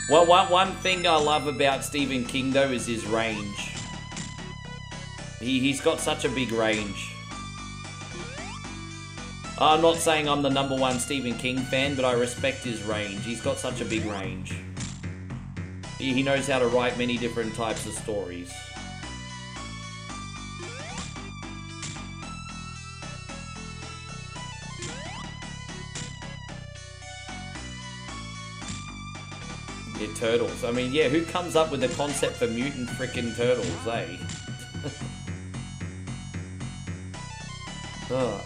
Well, one thing I love about Stephen King, though, is his range. He's got such a big range. I'm not saying I'm the #1 Stephen King fan, but I respect his range. He's got such a big range. He knows how to write many different types of stories. Yeah, turtles. I mean, yeah, who comes up with the concept for mutant frickin' turtles, eh? Ugh.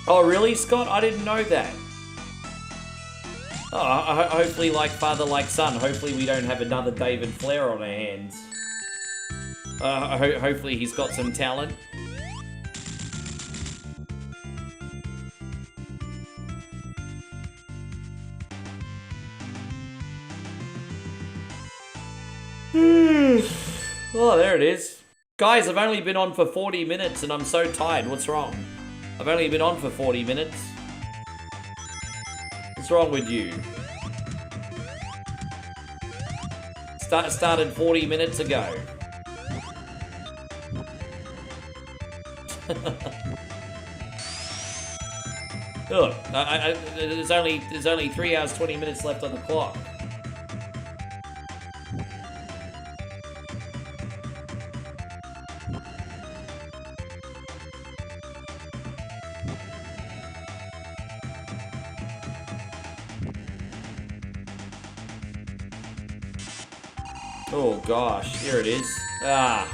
Oh, really, Scott? I didn't know that. Oh, hopefully like father, like son. Hopefully we don't have another David Flair on our hands. Hopefully he's got some talent. Oh, there it is. Guys, I've only been on for 40 minutes and I'm so tired. What's wrong? I've only been on for 40 minutes. What's wrong with you? Started 40 minutes ago. Look, there's only 3 hours 20 minutes left on the clock. Oh gosh, here it is. Ah.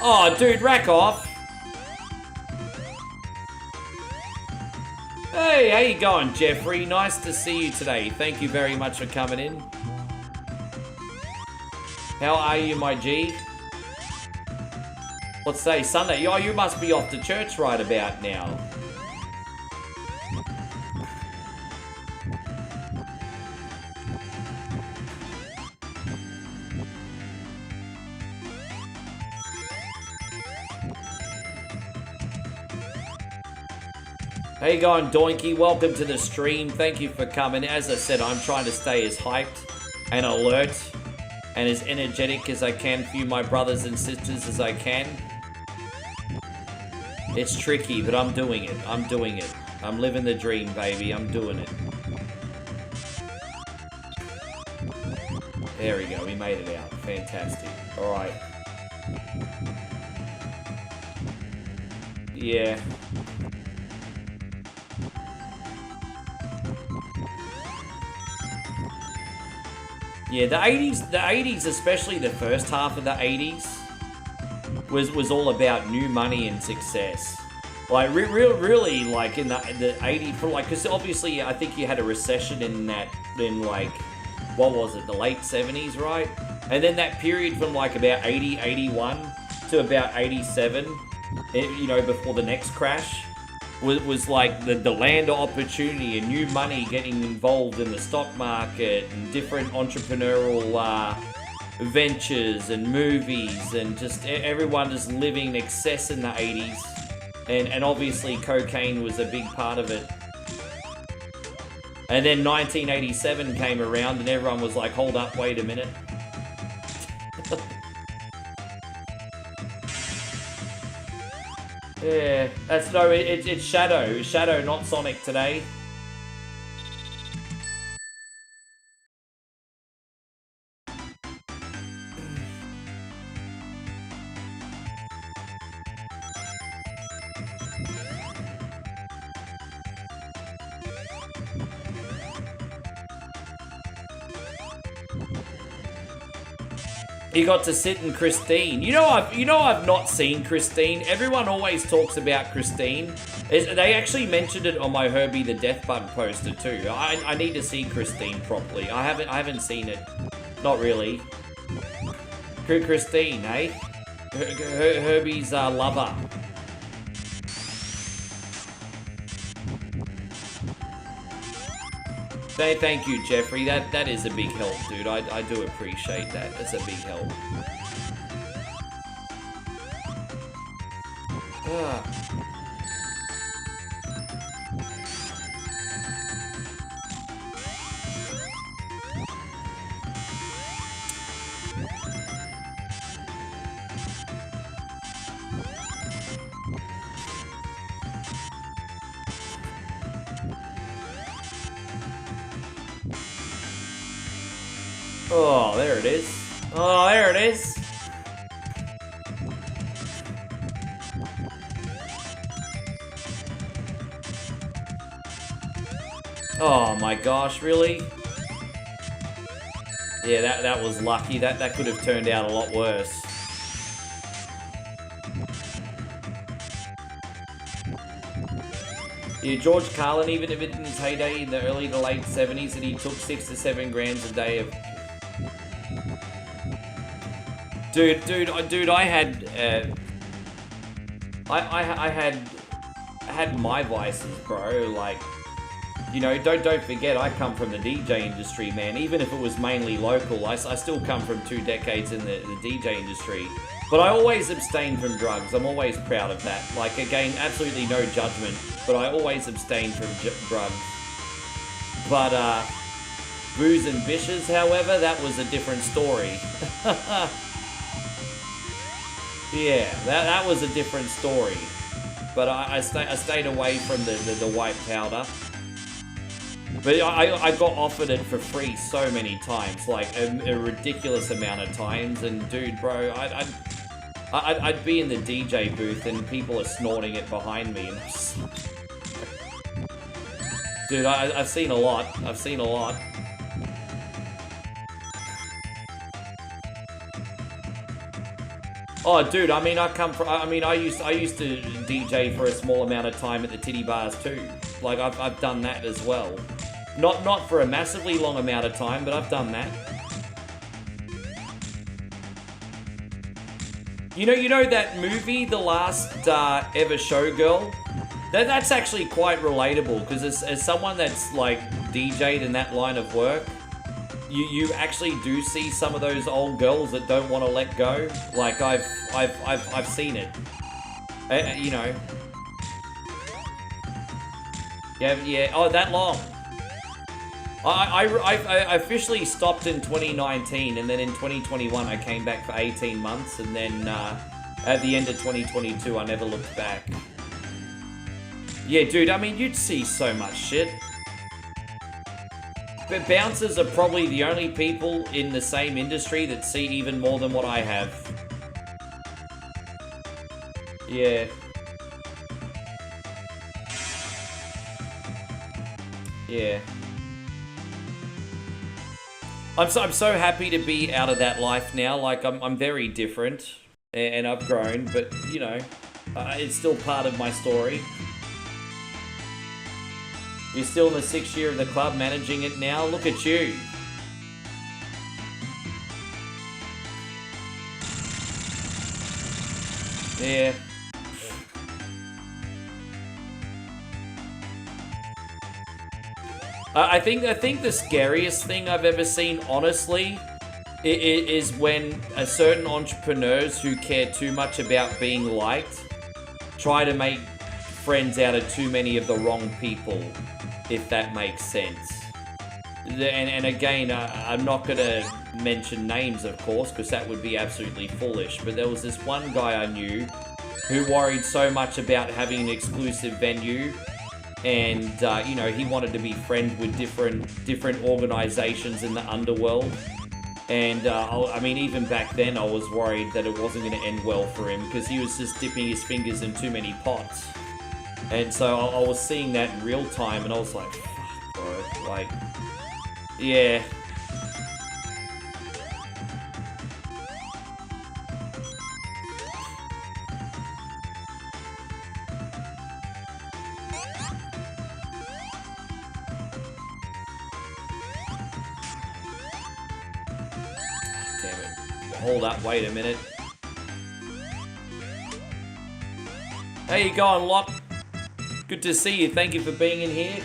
Oh, dude, rack off. Hey, how you going, Jeffrey? Nice to see you today. Thank you very much for coming in. How are you, my G? What's today, Sunday? Oh, you must be off to church right about now. How you going, Doinky? Welcome to the stream. Thank you for coming. As I said, I'm trying to stay as hyped and alert and as energetic as I can for you, my brothers and sisters, as I can. It's tricky, but I'm doing it. I'm doing it. I'm living the dream, baby. I'm doing it. There we go. We made it out. Fantastic. All right. Yeah. Yeah, the 80s, especially the first half of the 80s, was all about new money and success. Like, really, like, in the 80s, like, because obviously, I think you had a recession in like, what was it, the late 70s, right? And then that period from, like, about 80, 81 to about 87, you know, before the next crash, was like the land of opportunity and new money getting involved in the stock market and different entrepreneurial ventures and movies and just everyone just living excess in the 80s. And obviously cocaine was a big part of it. And then 1987 came around and everyone was like, hold up, wait a minute. Yeah, that's no, it's Shadow. Shadow, not Sonic today. He got to sit in Christine. You know I've not seen Christine. Everyone always talks about Christine. They actually mentioned it on my Herbie the Death Bug poster too. I need to see Christine properly. I haven't seen it. Not really. Christine, eh? Herbie's lover. Thank you, Jeffrey. That is a big help, dude. I do appreciate that. That's a big help. Oh, there it is. Oh, there it is. Oh my gosh, really? Yeah, that was lucky. That could have turned out a lot worse. Yeah, George Carlin, even if it in his heyday in the early to late 70s, and he took 6 to 7 grams a day of... Dude, I had... I had my vices, bro. Like, you know, don't forget, I come from the DJ industry, man. Even if it was mainly local, I still come from 2 decades in the DJ industry. But I always abstain from drugs. I'm always proud of that. Like, again, absolutely no judgment, but I always abstain from drugs. But, booze and bishes, however, that was a different story. Yeah, that was a different story. But I stayed away from the white powder. But I got offered it for free so many times, like a ridiculous amount of times. And dude, bro, I'd be in the DJ booth and people are snorting it behind me. And dude, I've seen a lot. I've seen a lot. Oh, dude, I mean, I used to DJ for a small amount of time at the titty bars too. Like, I've done that as well. Not for a massively long amount of time, but I've done that. You know that movie, The Last Ever Showgirl? That's actually quite relatable, because as someone that's like DJ'd in that line of work, you actually do see some of those old girls that don't want to let go. Like, I've seen it. You know. Yeah. Oh, that long. I officially stopped in 2019, and then in 2021 I came back for 18 months, and then at the end of 2022 I never looked back. Yeah, dude, I mean, you'd see so much shit. But bouncers are probably the only people in the same industry that see even more than what I have. Yeah. Yeah. I'm so happy to be out of that life now. Like, I'm very different, and I've grown, but, you know, it's still part of my story. You're still in the 6th year of the club, managing it now. Look at you. Yeah. I think the scariest thing I've ever seen, honestly, is when certain entrepreneurs who care too much about being liked try to make friends out of too many of the wrong people, if that makes sense. And again, I'm not going to mention names, of course, because that would be absolutely foolish, but there was this one guy I knew who worried so much about having an exclusive venue, and you know, he wanted to be friends with different organizations in the underworld. And I mean, even back then I was worried that it wasn't going to end well for him, because he was just dipping his fingers in too many pots. And so I was seeing that in real time, and I was like, fuck, bro, like, yeah. Damn it. Hold up, wait a minute. How you going, Locke? Good to see you. Thank you for being in here.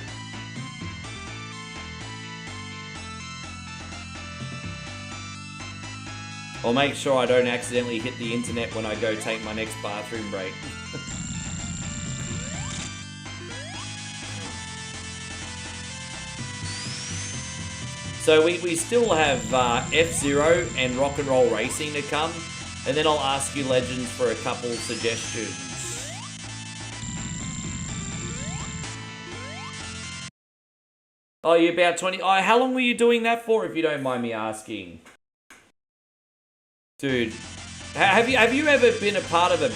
I'll make sure I don't accidentally hit the internet when I go take my next bathroom break. So we still have F-Zero and Rock and Roll Racing to come, and then I'll ask you legends for a couple suggestions. Oh, you're about 20. Oh, how long were you doing that for, if you don't mind me asking? Dude, have you ever been a part of a...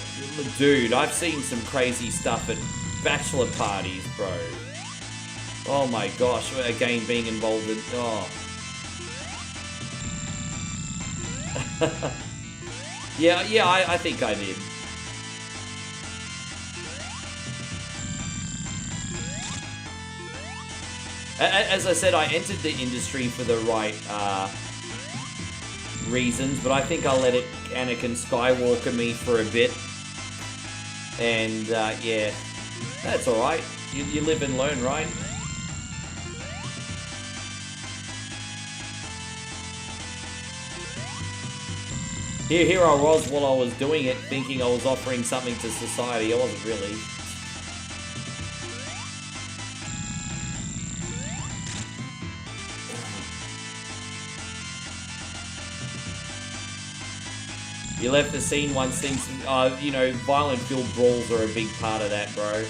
Dude, I've seen some crazy stuff at bachelor parties, bro. Oh my gosh, again, being involved in... Oh. yeah, I think I did. As I said, I entered the industry for the right reasons, but I think I'll let it Anakin Skywalker me for a bit. And yeah, that's alright. You live and learn, right? Here I was while I was doing it, thinking I was offering something to society. I wasn't really. You left the scene once things, you know, violent filled brawls are a big part of that, bro.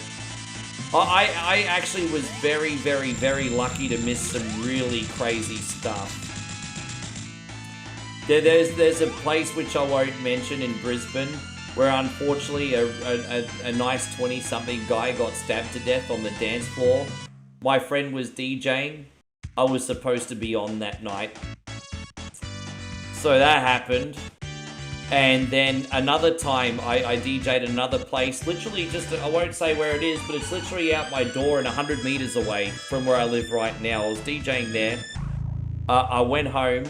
I actually was very, very, very lucky to miss some really crazy stuff. There's a place which I won't mention in Brisbane where unfortunately a nice 20-something guy got stabbed to death on the dance floor. My friend was DJing. I was supposed to be on that night. So that happened. And then another time, I DJ'd another place, literally just, I won't say where it is, but it's literally out my door and 100 meters away from where I live right now. I was DJing there. I went home.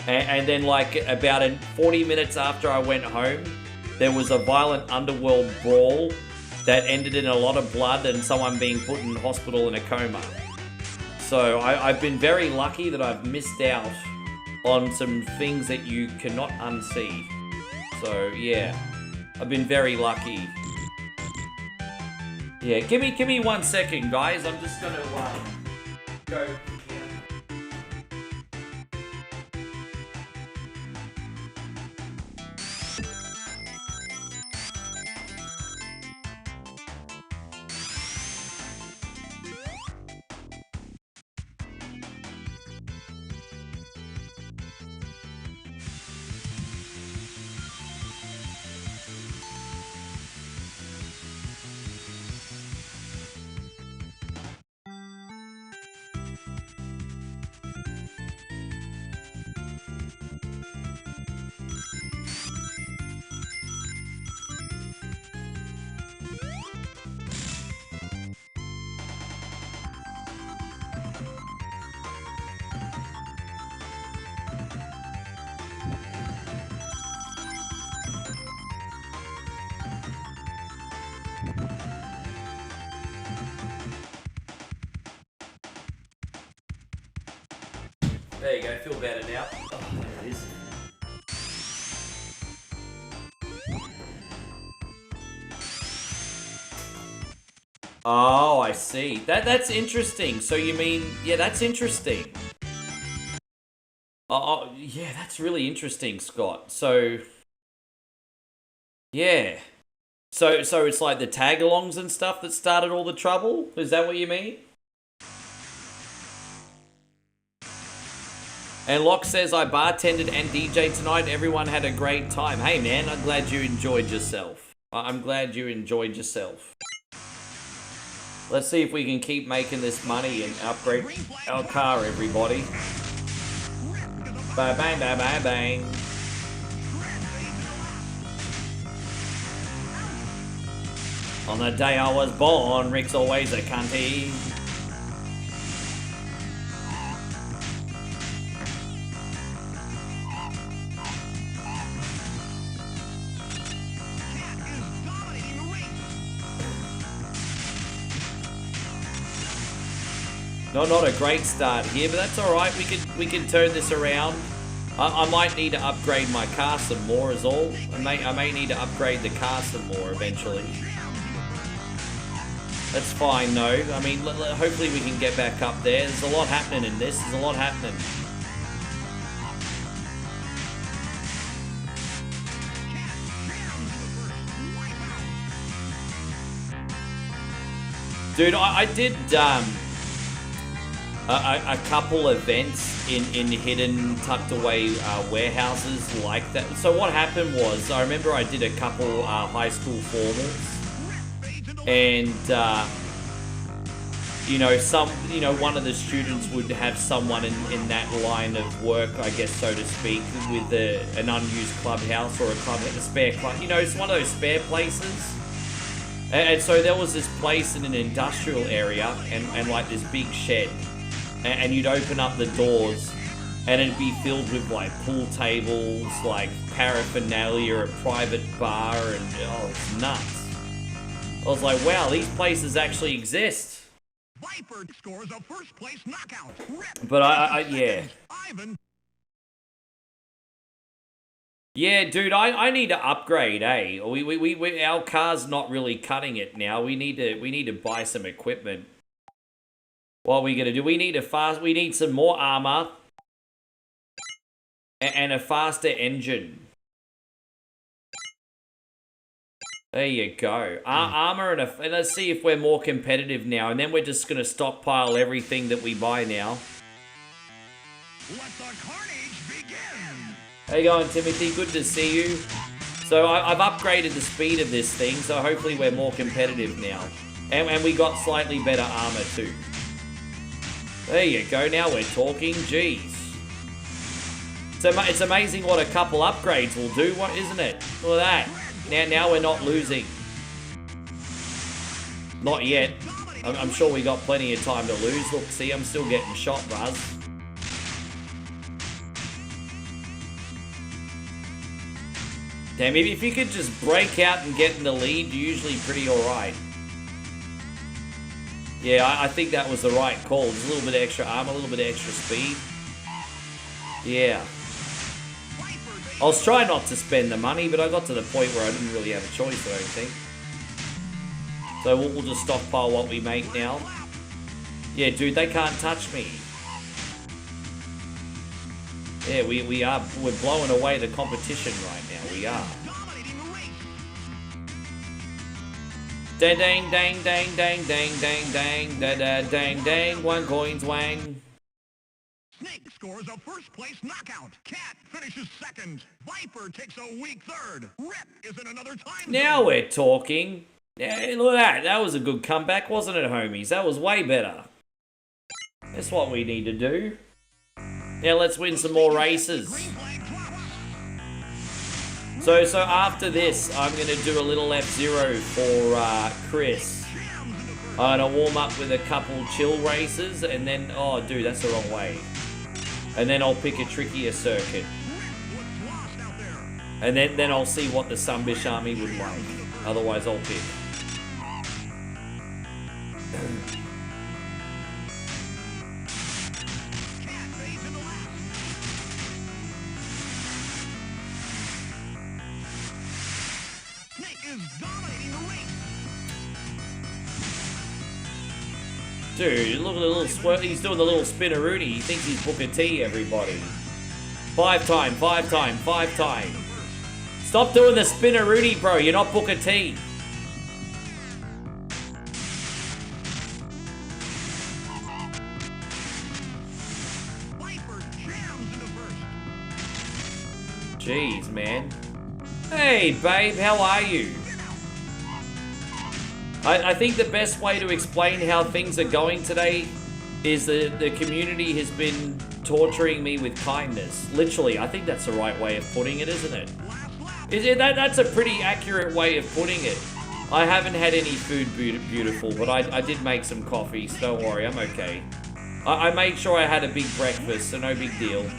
And then like about 40 minutes after I went home, there was a violent underworld brawl that ended in a lot of blood and someone being put in hospital in a coma. So I've been very lucky that I've missed out on some things that you cannot unsee. So yeah, I've been very lucky. Yeah, give me 1 second, guys. I'm just gonna go. There you go, feel better now. Oh, there it is. Oh, I see. That's interesting. So you mean, yeah, that's interesting. Oh, yeah, that's really interesting, Scott. So, yeah. So it's like the tag-alongs and stuff that started all the trouble? Is that what you mean? And Locke says, I bartended and DJed tonight. Everyone had a great time. Hey, man, I'm glad you enjoyed yourself. I'm glad you enjoyed yourself. Let's see if we can keep making this money and upgrade our car, everybody. Bang, bang, bang, bang, bang. On the day I was born, Rick's always a cunty. Not a great start here, but that's all right. We can turn this around. I might need to upgrade my car some more, is all. I may need to upgrade the car some more eventually. That's fine, though. I mean, hopefully we can get back up there. There's a lot happening in this. There's a lot happening. Dude, I did a couple events in hidden, tucked away warehouses like that. So what happened was, I remember I did a couple high school formals, and you know, one of the students would have someone in that line of work, I guess, so to speak, with an unused clubhouse or a spare club. You know, it's one of those spare places. And so there was this place in an industrial area and like this big shed. And you'd open up the doors and it'd be filled with like pool tables, like paraphernalia, a private bar, and oh, it's nuts. I was like, wow, these places actually exist. Viper scores a first place knockout. But yeah. Yeah, dude, I need to upgrade, eh? Our car's not really cutting it now. We need to buy some equipment. What are we gonna do? We need some more armor and a faster engine. There you go. Armor and let's see if we're more competitive now, and then we're just gonna stockpile everything that we buy now. Let the carnage begin. How you going, Timothy? Good to see you. So I've upgraded the speed of this thing, so hopefully we're more competitive now. And we got slightly better armor too. There you go, now we're talking, jeez. So it's amazing what a couple upgrades will do, isn't it? Look at that. Now we're not losing. Not yet. I'm sure we got plenty of time to lose. Look, see, I'm still getting shot, Buzz. Damn, if you could just break out and get in the lead, you're usually pretty alright. Yeah, I think that was the right call. Just a little bit of extra armor, a little bit of extra speed. Yeah. I was trying not to spend the money, but I got to the point where I didn't really have a choice, I don't think. So we'll just stockpile what we make now. Yeah, dude, they can't touch me. Yeah, we're blowing away the competition right now. We are. Dang, dang, dang, dang, dang, dang, dang, dang, da da dang, dang, one coins wang. Snake scores a first place knockout. Cat finishes second. Viper takes a weak third. Rip is in another time now zone. We're talking. Yeah, look at that. That was a good comeback, wasn't it, homies? That was way better. That's what we need to do. Now let's win some more races. So after this, I'm going to do a little F-Zero for Chris. I'm going to warm up with a couple chill races, and then... Oh, dude, that's the wrong way. And then I'll pick a trickier circuit. And then I'll see what the Sunbish army would like. Otherwise, I'll pick. Dude, look at the little squirt. He's doing the little spinneroonie. He thinks he's Booker T, everybody. Five time. Stop doing the spinneroonie, bro. You're not Booker T. Jeez, man. Hey, babe, how are you? I think the best way to explain how things are going today is the community has been torturing me with kindness. Literally, I think that's the right way of putting it, isn't it? That's a pretty accurate way of putting it. I haven't had any food beautiful, but I did make some coffee, so don't worry, I'm okay. I made sure I had a big breakfast, so no big deal.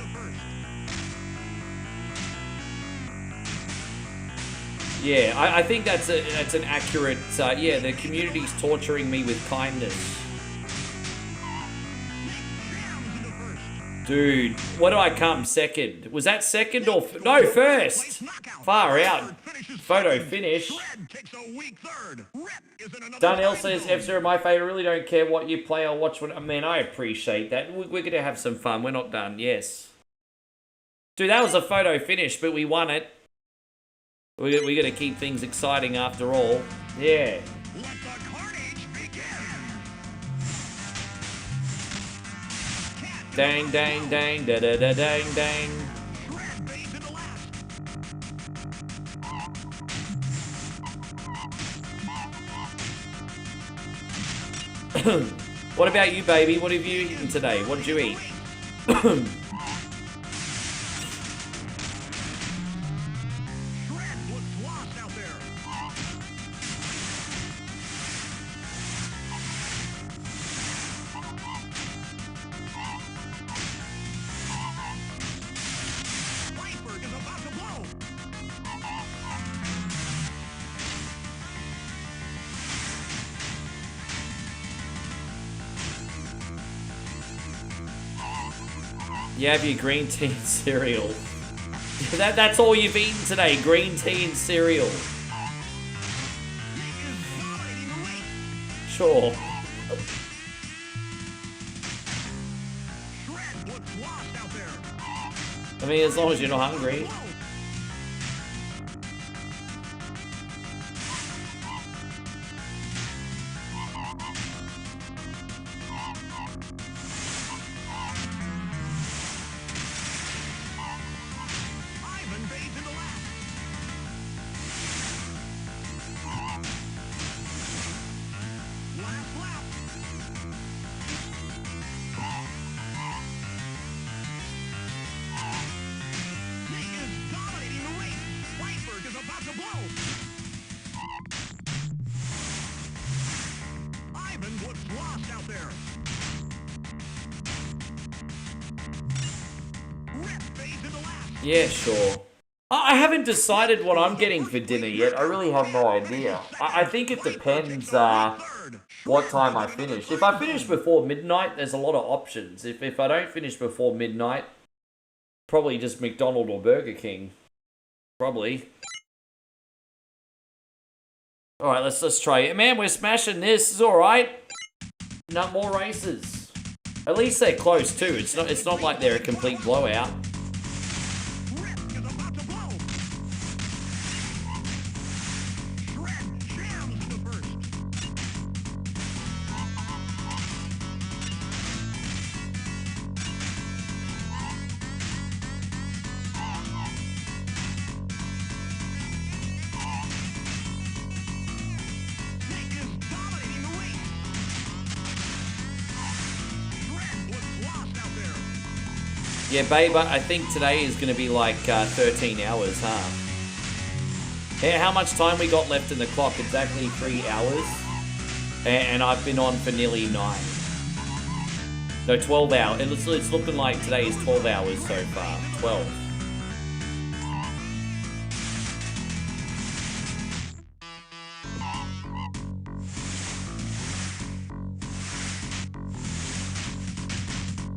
Yeah, I think that's an accurate, yeah, the community's torturing me with kindness. Dude, what do I come second? Was that second or... No, first! Far out. Photo finish. Darnell says, F-Zero, my favourite, really don't care what you play or watch. I mean, I appreciate that. We're going to have some fun. We're not done, yes. Dude, that was a photo finish, but we won it. We're going to keep things exciting after all. Yeah. Let the carnage begin. Dang, dang, dang, da da da dang, dang. Red fades into last. What about you, baby? What have you eaten today? What did you eat? Shred looks lost out there. Viper is about to blow. You have your green tea and cereal. That's all you've eaten today, green tea and cereal. Nick is dominating the race. Sure. Shred looks lost out there. I mean, as long as you're not hungry. Blow. Ivan fades into last. Last lap. Nick is dominating the race. Viper is about to blow. Ivan looks lost out there. Rip fades into last. Yeah, sure. I haven't decided what I'm getting for dinner yet. I really have no idea. I think it depends what time I finish. If I finish before midnight, there's a lot of options. If I don't finish before midnight, probably just McDonald's or Burger King. Probably. Alright, let's try it. Man, we're smashing this. It's alright. No more races. At least they're close too. It's not like they're a complete blowout. Rip is about to blow. Shred jams into first. Nick is dominating the race. Shred looks lost out there. Yeah, babe, I think today is going to be like 13 hours, huh? Yeah, how much time we got left in the clock? Exactly 3 hours. And I've been on for nearly 9. No, 12 hours. It's looking like today is 12 hours so far. 12.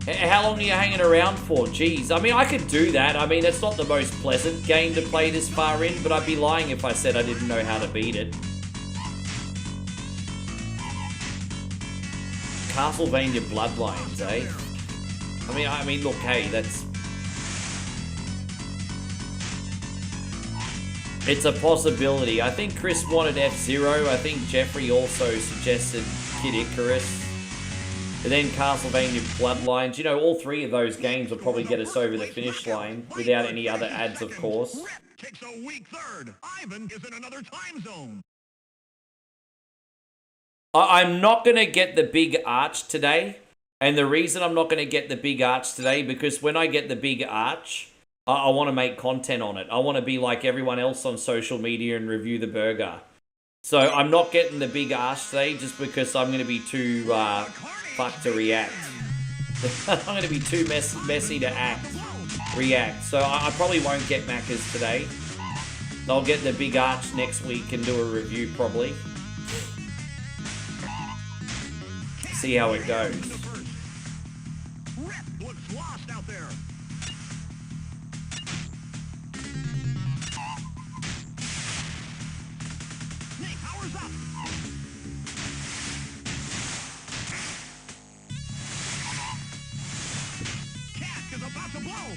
How long are you hanging around for? Jeez, I mean, I could do that. I mean, it's not the most pleasant game to play this far in, but I'd be lying if I said I didn't know how to beat it. Castlevania Bloodlines, eh? I mean, look, hey, that's... It's a possibility. I think Chris wanted F-Zero. I think Jeffrey also suggested Kid Icarus. And then Castlevania Bloodlines. You know, all 3 of those games will probably get us over the finish line without any other ads, of course. Rip takes a weak third. Ivan is in another time zone. I'm not going to get the big arch today. And the reason I'm not going to get the big arch today, because when I get the big arch, I want to make content on it. I want to be like everyone else on social media and review the burger. So I'm not getting the big arch today just because I'm going to be too fucked to react. I'm going to be too messy to react. So I probably won't get Macca's today. I'll get the big arch next week and do a review probably. See how it goes. Rip looks lost out there. Nick powers up. Cat is about to blow.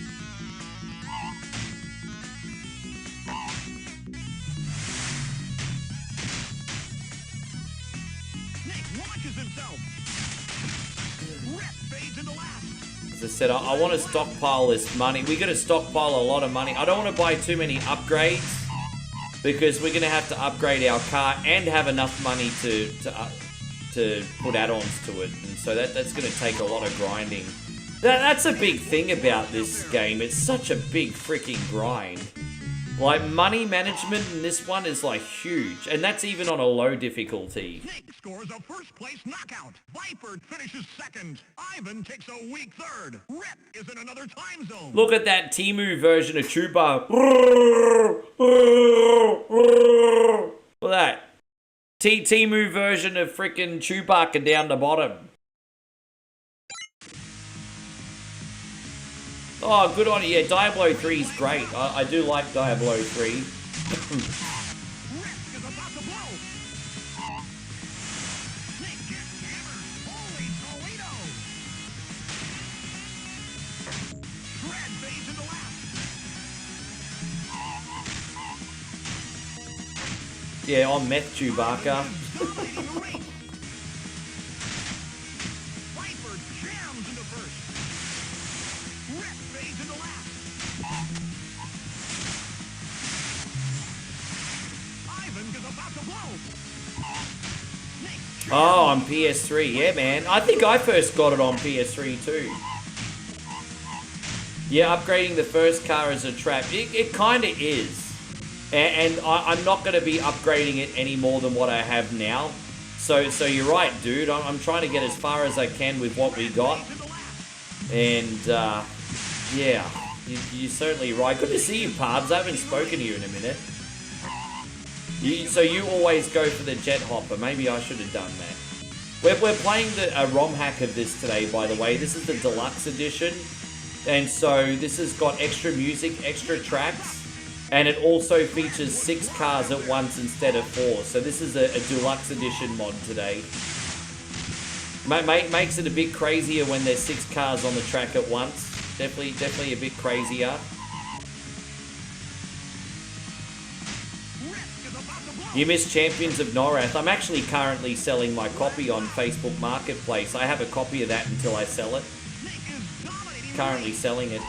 Nick launches himself. Rip fades into last. As I said, I want to stockpile this money. We're going to stockpile a lot of money. I don't want to buy too many upgrades because we're going to have to upgrade our car and have enough money to put add-ons to it. And so that's going to take a lot of grinding. That's a big thing about this game. It's such a big freaking grind. Like, money management in this one is, like, huge. And that's even on a low difficulty. Nick scores a first-place knockout. Viper finishes second. Ivan takes a weak third. Rip is in another time zone. Look at that Temu version of Chuba. Look at that. Temu version of freaking Chewbacca down the bottom. Oh, good on you. Yeah, Diablo 3 is great. I do like Diablo 3. Rip is about to blow. Nick gets hammered. Holy Toledo. Shred fades into last. Yeah, I'm Meth Chewbacca. Dominating the race. Viper jams into first. Rip fades into last. Ivan is about to blow. Nick Oh, on PS3. Yeah, man. I think I first got it on PS3 too. Yeah, upgrading the first car is a trap. It kind of is. And I'm not going to be upgrading it any more than what I have now. So you're right, dude. I'm trying to get as far as I can with what we got. And, yeah, you're certainly right. Good to see you, Parbs. I haven't spoken to you in a minute. So you always go for the jet hopper. Maybe I should have done that. We're playing a ROM hack of this today, by the way. This is the deluxe edition. And so this has got extra music, extra tracks. And it also features 6 cars at once instead of 4. So this is a deluxe edition mod today. Makes it a bit crazier when there's 6 cars on the track at once. Definitely a bit crazier. You missed Champions of Norath. I'm actually currently selling my copy on Facebook Marketplace. I have a copy of that until I sell it. Currently selling it.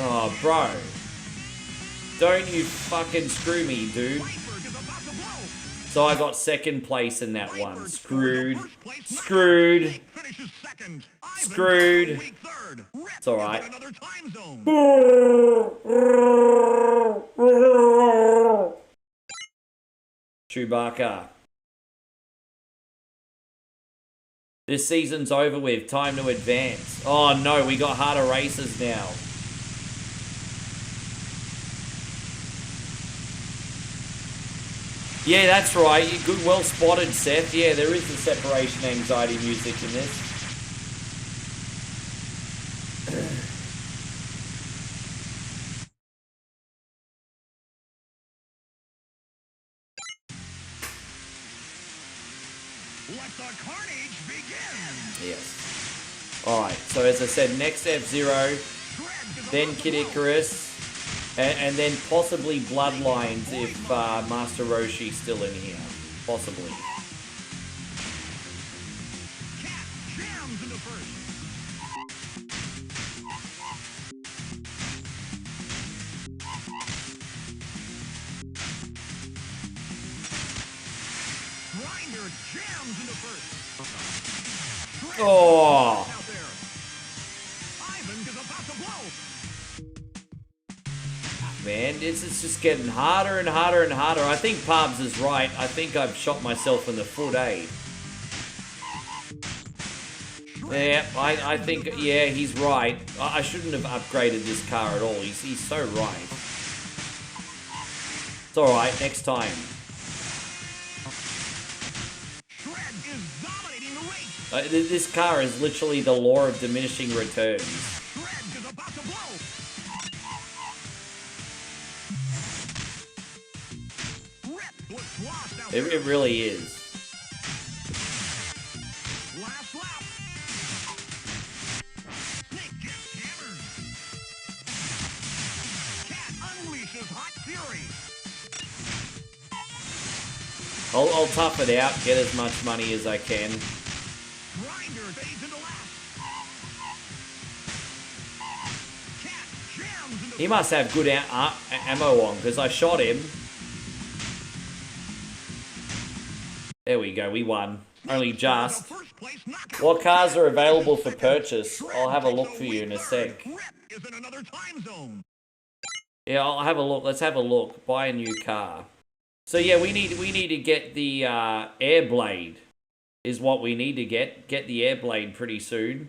Oh, bro. Don't you fucking screw me, dude. So I got second place in that one. Screwed. Screwed. Screwed. It's alright. Chewbacca. This season's over with. Time to advance. Oh no, we got harder races now. Yeah, that's right. Good, well spotted, Seth. Yeah, there is the separation anxiety music in this. Let the carnage begin. Yes. Alright, so as I said, next F-Zero, then Kid Icarus, and then possibly Bloodlines if Master Roshi's still in here. Possibly. Cat jams into first. Grinder jams into first. Oh! Out there. Ivan is about to blow. Man, it's just getting harder and harder and harder. I think Parbs is right. I think I've shot myself in the foot, eh? Yeah, I think, yeah, he's right. I shouldn't have upgraded this car at all. He's so right. It's alright, next time. Shred is dominating the race. This car is literally the law of diminishing returns. Shred is about to blow. Rip looks lost out there. It really is. Last lap. Snake victory. I'll tough it out, get as much money as I can. Grinder fades into last. Cat jams into He must have good ammo on, because I shot him. There we go, we won. Only just. first place knockout. What cars are available for purchase? I'll have a look for you in a sec. Rip is in another time zone. Yeah, I'll have a look. Let's have a look. Buy a new car. So yeah, we need to get the Airblade. Is what we need to get. Get the Airblade pretty soon.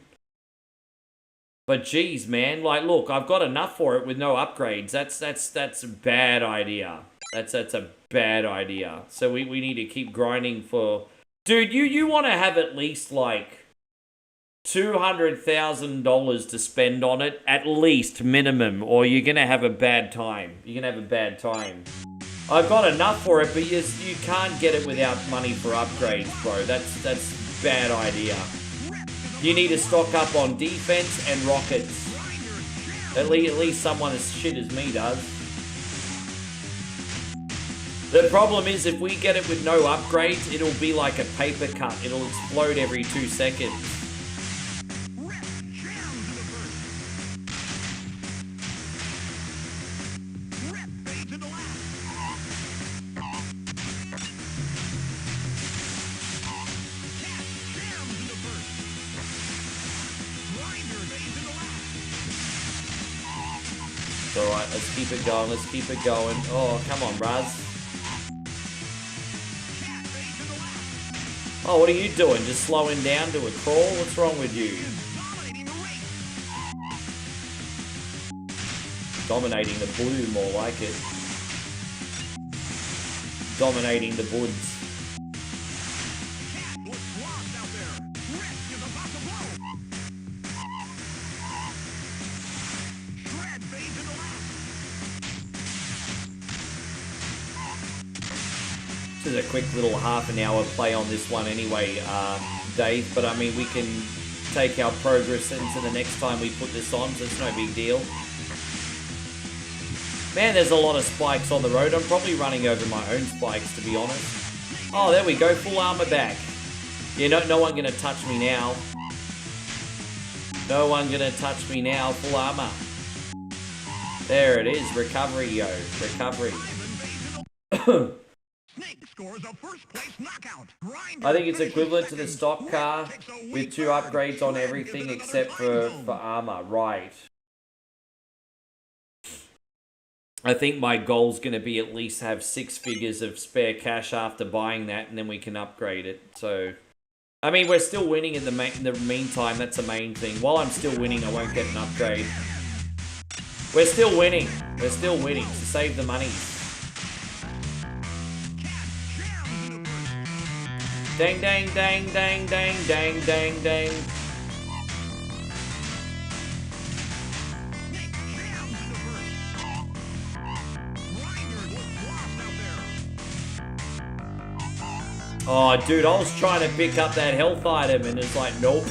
But geez, man, like, look, I've got enough for it with no upgrades. That's a bad idea. That's a bad idea. So we need to keep grinding for. Dude, you want to have at least like $200,000 to spend on it, at least minimum, or you're gonna have a bad time. You're gonna have a bad time. I've got enough for it, but you can't get it without money for upgrades, bro. That's bad idea. You need to stock up on defense and rockets. At least someone as shit as me does. The problem is, if we get it with no upgrades, it'll be like a paper cut. It'll explode every 2 seconds. Alright, let's keep it going, let's keep it going. Oh, come on, Raz. Oh, what are you doing? Just slowing down to a crawl? What's wrong with you? Dominating the blue, more like it. Dominating the woods. This is a quick little half an hour play on this one anyway, Dave, but I mean, we can take our progress into the next time we put this on, so it's no big deal. Man, there's a lot of spikes on the road. I'm probably running over my own spikes, to be honest. Oh, there we go, full armor back. Yeah, no one gonna touch me now. No one gonna touch me now, full armor. There it is, recovery, yo, recovery. I think it's equivalent to the stock car with 2 upgrades on everything except for armor, right. I think my goal's going to be at least have 6 figures of spare cash after buying that, and then we can upgrade it. So, I mean, we're still winning in the meantime, that's the main thing. While I'm still winning, I won't get an upgrade. We're still winning, so save the money. Dang, dang, dang, dang, dang, dang, dang, dang. Oh, dude, I was trying to pick up that health item and it's like, nope.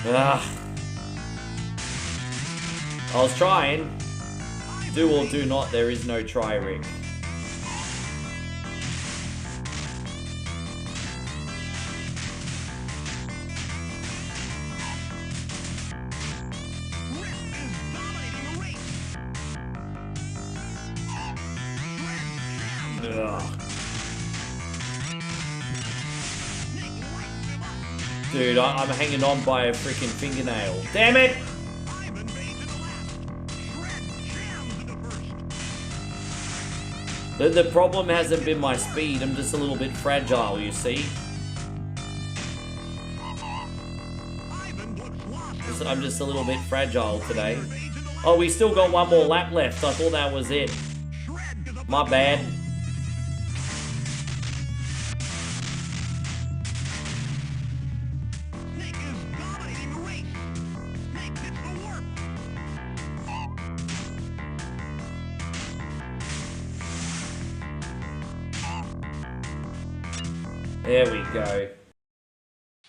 Ah. I was trying. Do or do not, there is no try, Rick. Dude, I'm hanging on by a freaking fingernail. Damn it! The problem hasn't been my speed, I'm just a little bit fragile, you see? I'm just a little bit fragile today. Oh, we still got one more lap left. I thought that was it. My bad. There we go.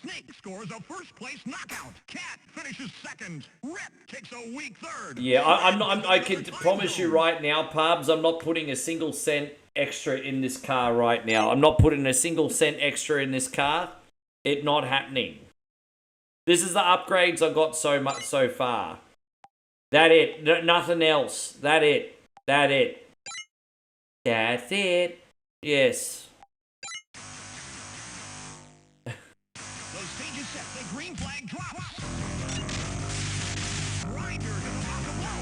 Snake scores a first place knockout. Cat finishes finishes second. Rip takes a weak third. Yeah, I can promise you right now, Pubs, I'm not putting a single cent extra in this car right now. I'm not putting a single cent extra in this car. It not happening. This is the upgrades I got so far. That it. Nothing else. That it. That it. That's it. Yes. The stage is set. The green flag drops. Grinder is about to blow.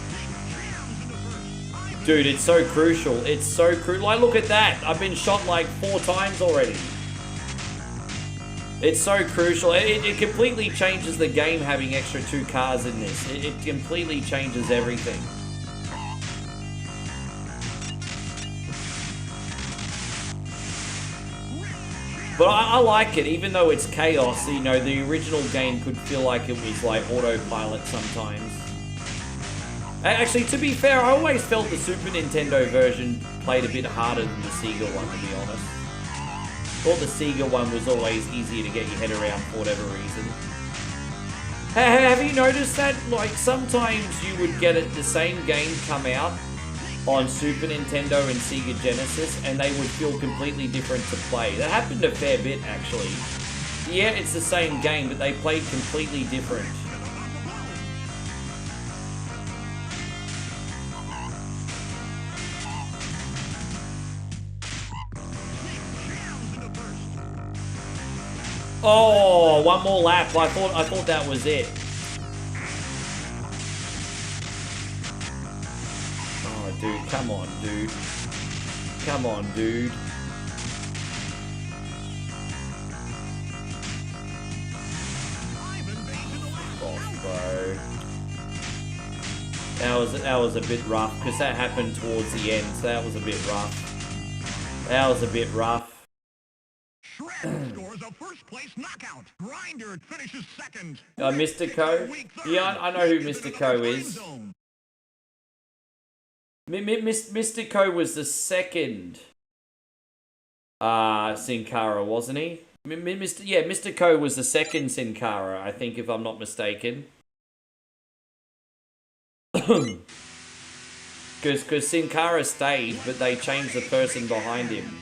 Big jams into first. Dude, it's so crucial. It's so crucial. Like, look at that. I've been shot like 4 times already. It's so crucial. It completely changes the game having extra 2 cars in this. It completely changes everything. But I like it, even though it's chaos. You know, the original game could feel like it was like autopilot sometimes. Actually, to be fair, I always felt the Super Nintendo version played a bit harder than the Sega one, to be honest. Thought the Sega one was always easier to get your head around for whatever reason. Have you noticed that? Like, sometimes you would get the same game come out on Super Nintendo and Sega Genesis, and they would feel completely different to play. That happened a fair bit, actually. Yeah, it's the same game, but they played completely different. Oh, one more lap. I thought that was it. Oh, dude, come on, dude. Come on, dude. Oh, bro. That was a bit rough because that happened towards the end, so that was a bit rough. That was a bit rough. Shred scores a first-place knockout. Grinder finishes second. Mr. Co? Yeah, I know who Mr. Co is. Mr. Co was the second Sin Cara, wasn't he? Mr. Co was the second Sin Cara, I think, if I'm not mistaken. Because Sin Cara stayed, but they changed the person behind him.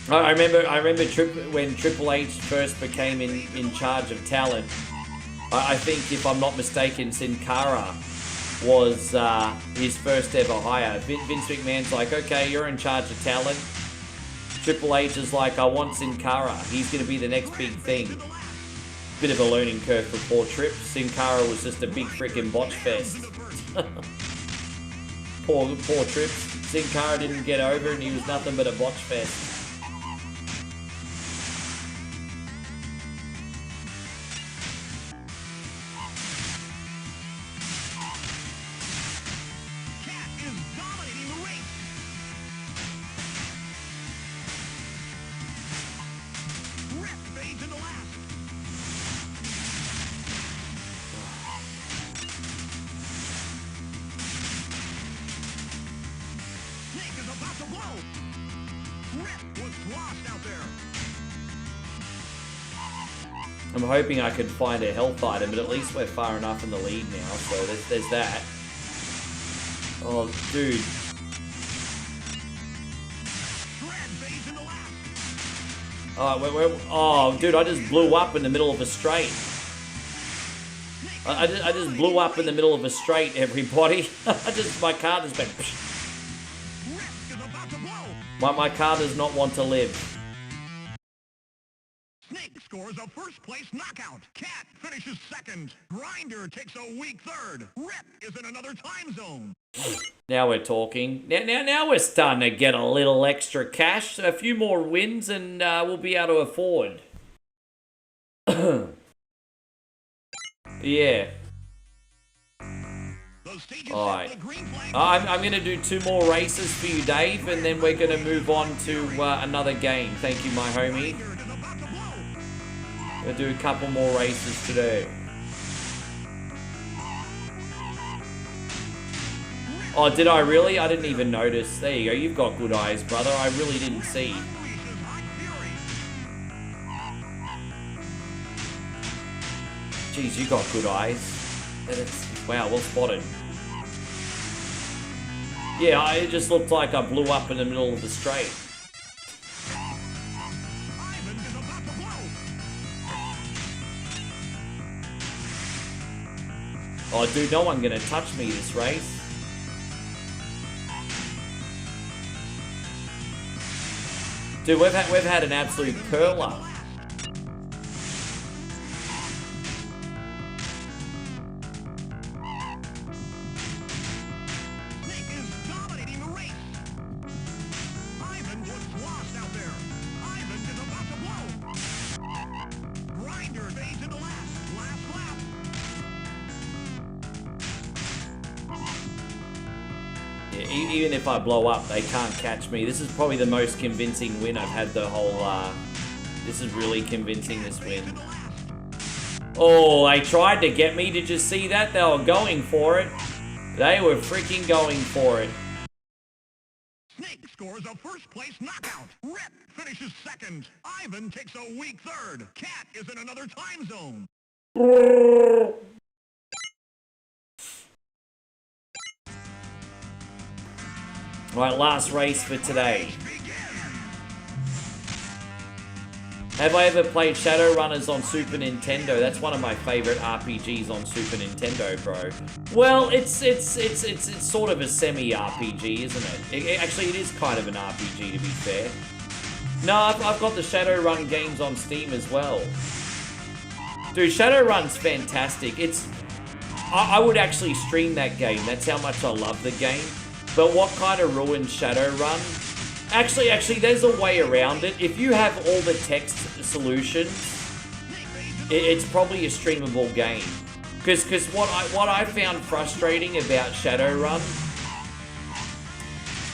I remember when Triple H first became in charge of talent. I think, if I'm not mistaken, Sin Cara was his first ever hire. Vince McMahon's like, okay, you're in charge of talent. Triple H is like, I want Sin Cara. He's going to be the next big thing. Bit of a learning curve for poor Tripp. Sin Cara was just a big freaking botch fest. poor Tripp. Sin Cara didn't get over and he was nothing but a botch fest. I'm hoping I can find a health item, but at least we're far enough in the lead now, so there's that. Oh, dude. Oh, dude, I just blew up in the middle of a straight. I just blew up in the middle of a straight, everybody. My car just went... My car does not want to live. Snake scores a first-place knockout. Cat finishes second. Grinder takes a weak third. Rip is in another time zone. Now we're talking. Now we're starting to get a little extra cash. A few more wins and we'll be able to afford. Yeah. Alright. I'm going to do 2 more races for you, Dave, and then we're going to move on to another game. Thank you, my homie. We'll do a couple more races today. Oh, did I really? I didn't even notice. There you go. You've got good eyes, brother. I really didn't see. Jeez, you got good eyes. Wow, well spotted. Yeah, it just looked like I blew up in the middle of the straight. Oh, dude, no one gonna touch me this race. Dude, we've had an absolute curler. Even if I blow up, they can't catch me. This is probably the most convincing win I've had the whole, this is really convincing, this win. Oh, they tried to get me. Did you see that? They were going for it. They were freaking going for it. Snake scores a first-place knockout. Rip finishes second. Ivan takes a weak third. Cat is in another time zone. Right, last race for today. Have I ever played Shadowrunners on Super Nintendo? That's one of my favorite RPGs on Super Nintendo, bro. Well, it's sort of a semi-RPG, isn't it? Actually, it is kind of an RPG, to be fair. No, I've got the Shadowrun games on Steam as well. Dude, Shadowrun's fantastic. I would actually stream that game. That's how much I love the game. But what kind of ruined Shadowrun? Actually, there's a way around it. If you have all the text solutions, it's probably a streamable game. Because what I found frustrating about Shadowrun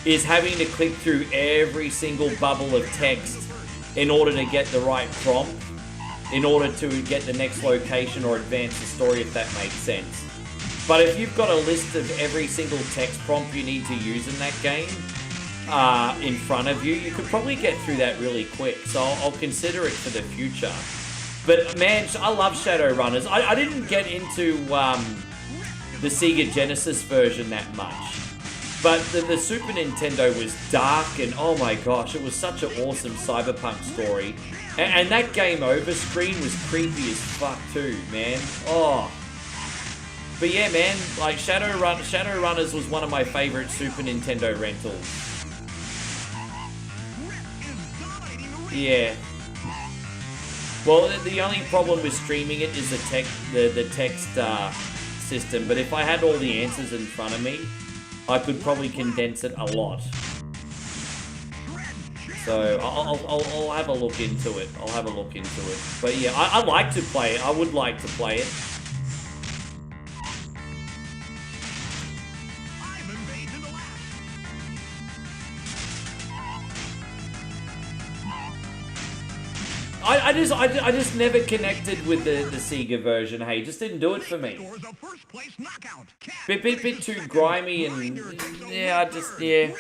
is having to click through every single bubble of text in order to get the right prompt, in order to get the next location or advance the story, if that makes sense. But if you've got a list of every single text prompt you need to use in that game in front of you, you could probably get through that really quick. So I'll consider it for the future. But man, I love Shadowrunners. I didn't get into the Sega Genesis version that much. But the Super Nintendo was dark and oh my gosh, it was such an awesome cyberpunk story. And that game over screen was creepy as fuck too, man. Oh. But yeah, man, like Shadowrunners was one of my favorite Super Nintendo rentals. Yeah. Well, the only problem with streaming it is the text system. But if I had all the answers in front of me, I could probably condense it a lot. So I'll have a look into it. But yeah, I like to play it. I would like to play it. I just never connected with the Sega version. Hey, just didn't do it for me. Bit too grimy and yeah, yeah.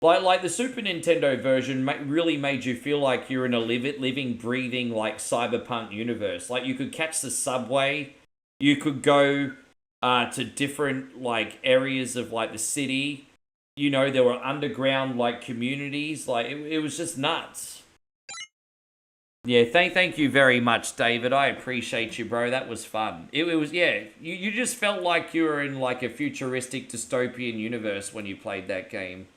Like the Super Nintendo version really made you feel like you're in a living, breathing like cyberpunk universe. Like you could catch the subway, you could go to different like areas of like the city. You know, there were underground like communities. Like it was just nuts. Yeah, thank you very much, David. I appreciate you, bro. That was fun. It was, yeah. You just felt like you were in like a futuristic dystopian universe when you played that game.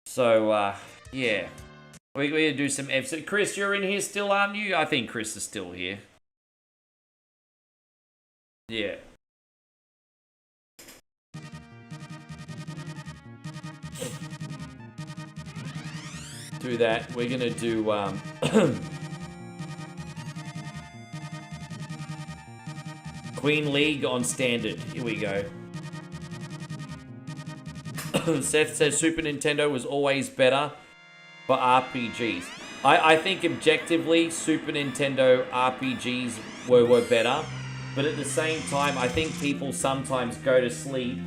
So, yeah. We're going to do some episodes. Chris, you're in here still, aren't you? I think Chris is still here. Yeah. Do that. We're gonna do Queen League on standard. Here we go. Seth says Super Nintendo was always better for RPGs. I think objectively Super Nintendo RPGs were better, but at the same time I think people sometimes go to sleep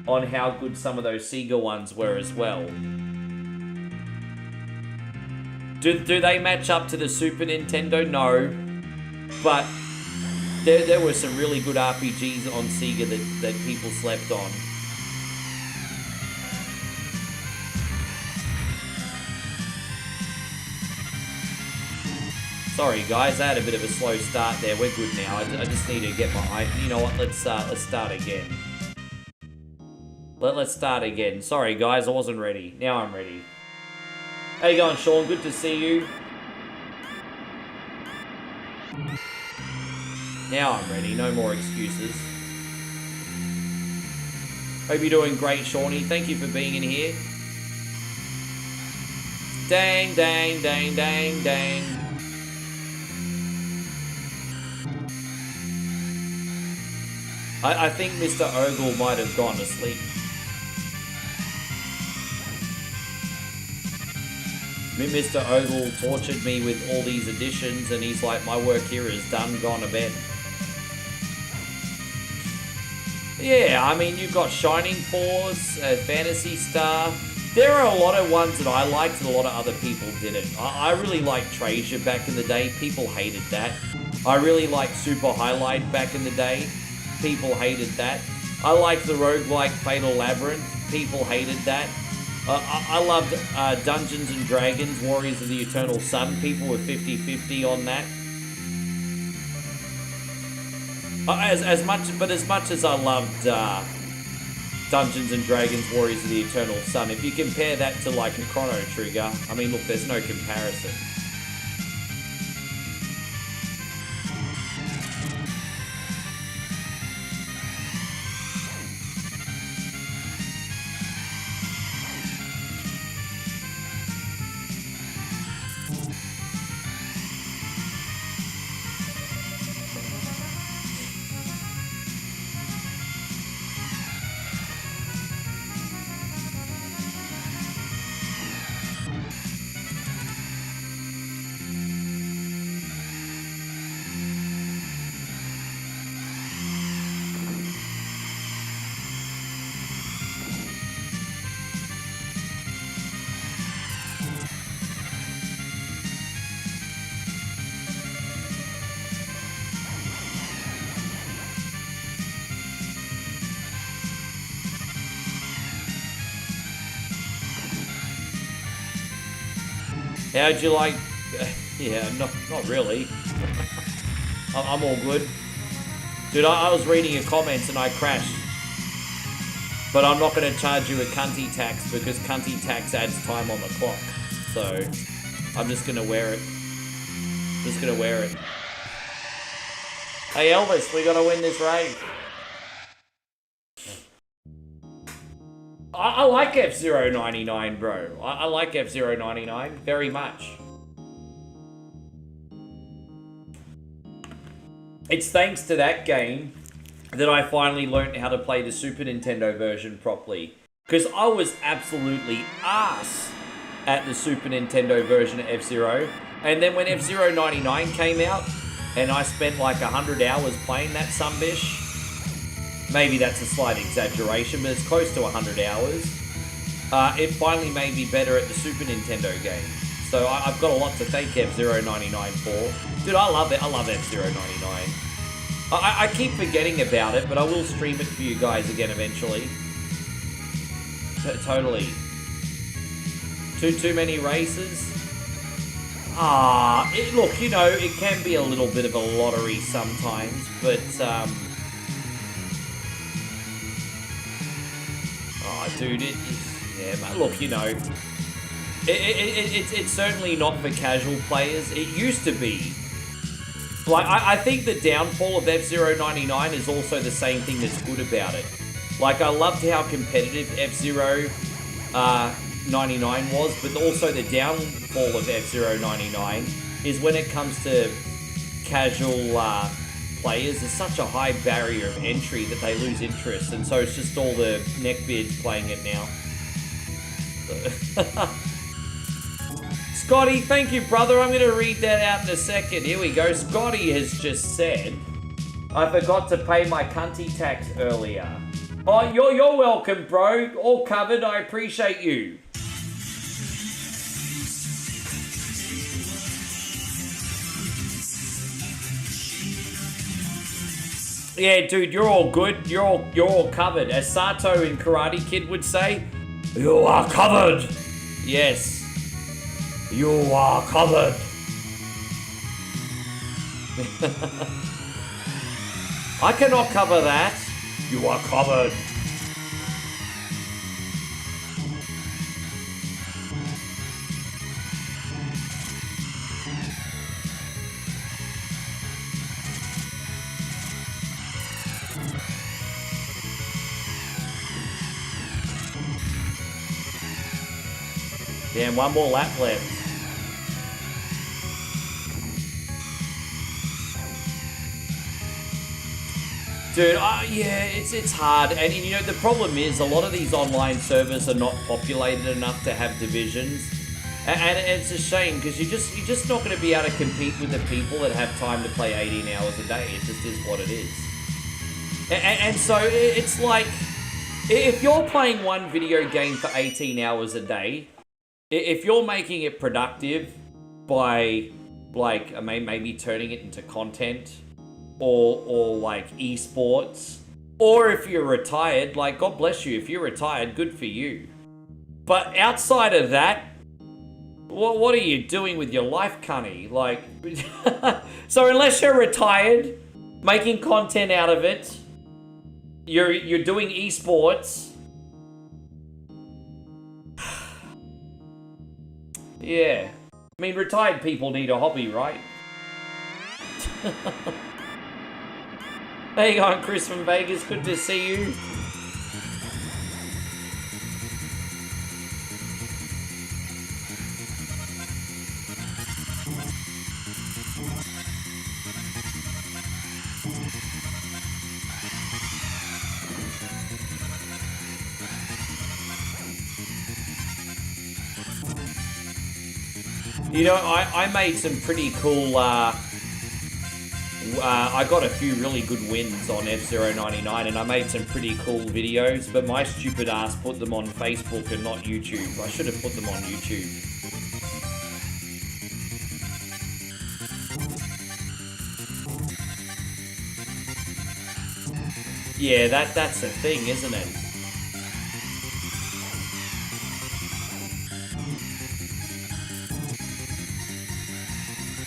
on how good some of those Sega ones were as well. Do they match up to the Super Nintendo? No. But there were some really good RPGs on Sega that people slept on. Sorry guys, I had a bit of a slow start there. We're good now. I just need to get my... You know what? Let's start again. Let's start again. Sorry guys, I wasn't ready. Now I'm ready. How you going, Sean? Good to see you. Now I'm ready. No more excuses. Hope you're doing great, Shawnee. Thank you for being in here. Dang, dang, dang, dang, dang. I think Mr. Ogle might have gone to sleep. Mr. Ogle tortured me with all these additions and he's like, my work here is done, gone to bed. Yeah, I mean, you've got Shining Force, Phantasy Star. There are a lot of ones that I liked and a lot of other people didn't. I really liked Treasure back in the day. People hated that. I really liked Super Highlight back in the day. People hated that. I liked the roguelike Fatal Labyrinth. People hated that. I loved Dungeons and Dragons, Warriors of the Eternal Sun. People were 50-50 on that. As much as I loved Dungeons and Dragons, Warriors of the Eternal Sun, if you compare that to like a Chrono Trigger, I mean, look, there's no comparison. How'd you like... yeah, not really. I'm all good. Dude, I was reading your comments and I crashed. But I'm not going to charge you a cunty tax because cunty tax adds time on the clock. So, I'm just going to wear it. Just going to wear it. Hey Elvis, we got to win this race. I like F-Zero 99, bro. I like F-Zero 99 very much. It's thanks to that game that I finally learned how to play the Super Nintendo version properly. Because I was absolutely arse at the Super Nintendo version of F-Zero. And then when F-Zero 99 came out, and I spent like 100 hours playing that sumbitch, maybe that's a slight exaggeration, but it's close to 100 hours. It finally made me better at the Super Nintendo game. So I've got a lot to thank F-Zero 99 for. Dude, I love it. I love F-Zero 99. I keep forgetting about it, but I will stream it for you guys again eventually. Totally. Too many races? Look, you know, it can be a little bit of a lottery sometimes, but... dude, yeah, man, look, you know, it's certainly not for casual players. It used to be. Like, I think the downfall of F-Zero 99 is also the same thing that's good about it. Like, I loved how competitive F-Zero 99 was, but also the downfall of F-Zero 99 is when it comes to casual players, there's such a high barrier of entry that they lose interest, and so it's just all the neckbeards playing it now. Scotty, thank you, brother. I'm going to read that out in a second. Here we go. Scotty has just said, I forgot to pay my cunty tax earlier. Oh, you're welcome, bro. All covered. I appreciate you. Yeah, dude, you're all good. You're all covered. As Sato in Karate Kid would say, you are covered. Yes, you are covered. I cannot cover that. You are covered. Damn, one more lap left. Dude, yeah, it's hard. And you know, the problem is a lot of these online servers are not populated enough to have divisions. And it's a shame because you're just not going to be able to compete with the people that have time to play 18 hours a day. It just is what it is. And so it's like, if you're playing one video game for 18 hours a day, if you're making it productive by, like, maybe turning it into content, or like esports, or if you're retired, like, God bless you. If you're retired, good for you. But outside of that, what are you doing with your life, cunny? Like, so unless you're retired, making content out of it, you're doing esports. Yeah. I mean, retired people need a hobby, right? Hey, on Chris from Vegas, good to see you. You know, I made some pretty cool, I got a few really good wins on F099 and I made some pretty cool videos, but my stupid ass put them on Facebook and not YouTube. I should have put them on YouTube. Yeah, that's the thing, isn't it?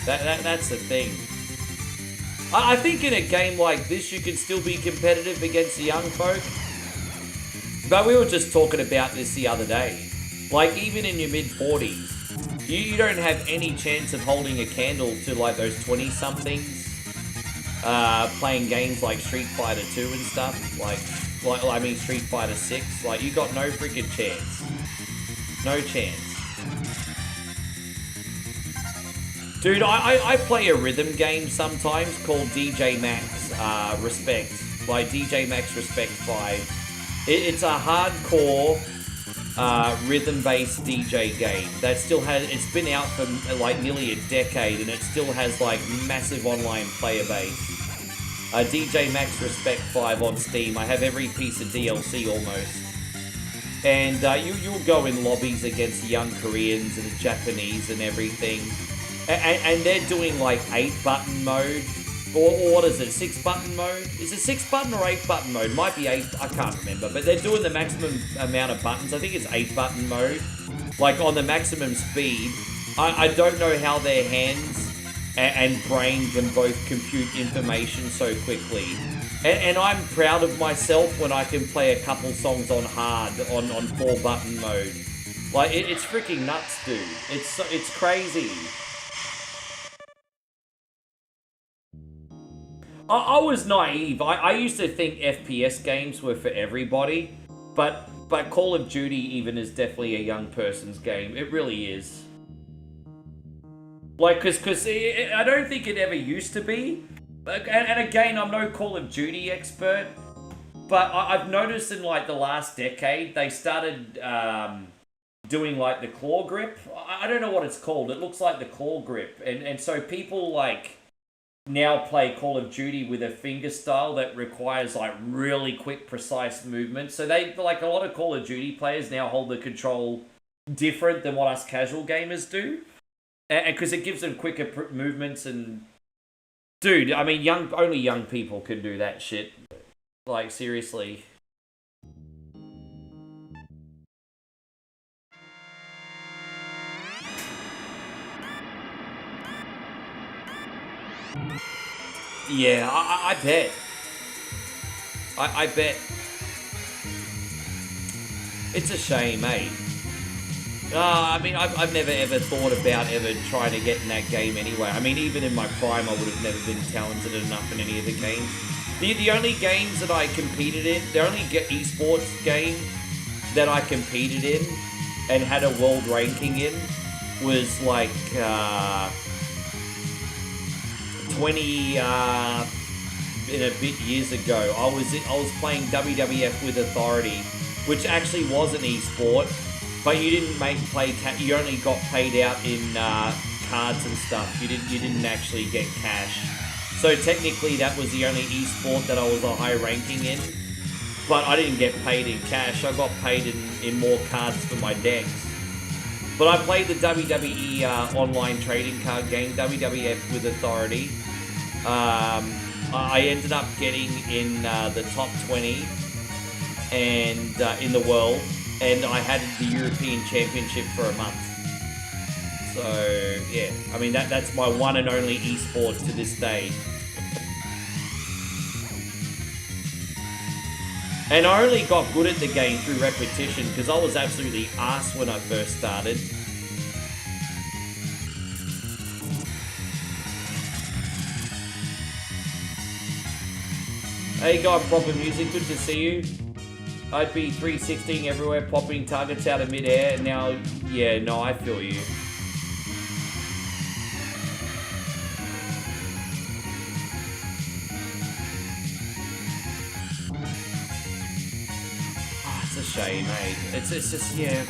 That's the thing. I think in a game like this, you can still be competitive against the young folk. But we were just talking about this the other day. Like, even in your mid-40s, you don't have any chance of holding a candle to, like, those 20-somethings playing games like Street Fighter 2 and stuff. Like I mean, Street Fighter 6. Like, you got no freaking chance. No chance. Dude, I play a rhythm game sometimes called DJ Max Respect. Like DJ Max Respect 5. It's a hardcore rhythm-based DJ game that still has, it's been out for like nearly a decade and it still has like massive online player base. DJ Max Respect 5 on Steam. I have every piece of DLC almost. And you'll go in lobbies against the young Koreans and the Japanese and everything. And they're doing like 8-button mode. Or what is it, 6-button mode? Is it 6-button or 8-button mode? Might be 8, I can't remember. But they're doing the maximum amount of buttons. I think it's 8-button mode. Like on the maximum speed. I don't know how their hands and brain can both compute information so quickly. And I'm proud of myself when I can play a couple songs on hard on 4-button mode. Like, it's freaking nuts, dude. It's crazy. I was naive. I used to think FPS games were for everybody, but Call of Duty even is definitely a young person's game. It really is. Like, cause I don't think it ever used to be. And again, I'm no Call of Duty expert, but I've noticed in like the last decade they started doing like the claw grip. I don't know what it's called. It looks like the claw grip, and so people like now play Call of Duty with a finger style that requires like really quick, precise movement. So they, like a lot of Call of Duty players now hold the control different than what us casual gamers do. And because it gives them quicker movements and Dude, I mean, only young people can do that shit. Like, seriously. Yeah, I bet. I bet. It's a shame, eh? I mean, I've never ever thought about ever trying to get in that game anyway. I mean, even in my prime, I would have never been talented enough in any of the games. The only games that I competed in, the only esports game that I competed in and had a world ranking in was like 20 in a bit years ago. I was playing WWF with Authority, which actually was an esport, but you didn't you only got paid out in cards and stuff. You didn't actually get cash. So technically that was the only esport that I was a high ranking in, but I didn't get paid in cash. I got paid in more cards for my decks. But I played the WWE online trading card game, WWF with Authority. I ended up getting in the top 20 and in the world, and I had the European Championship for a month. So yeah, I mean that's my one and only esport to this day. And I only got good at the game through repetition because I was absolutely arse when I first started. Hey, God, proper music, good to see you. I'd be 360ing everywhere, popping targets out of midair. Now, yeah, no, I feel you. Oh, it's a shame, mate. It's just, yeah.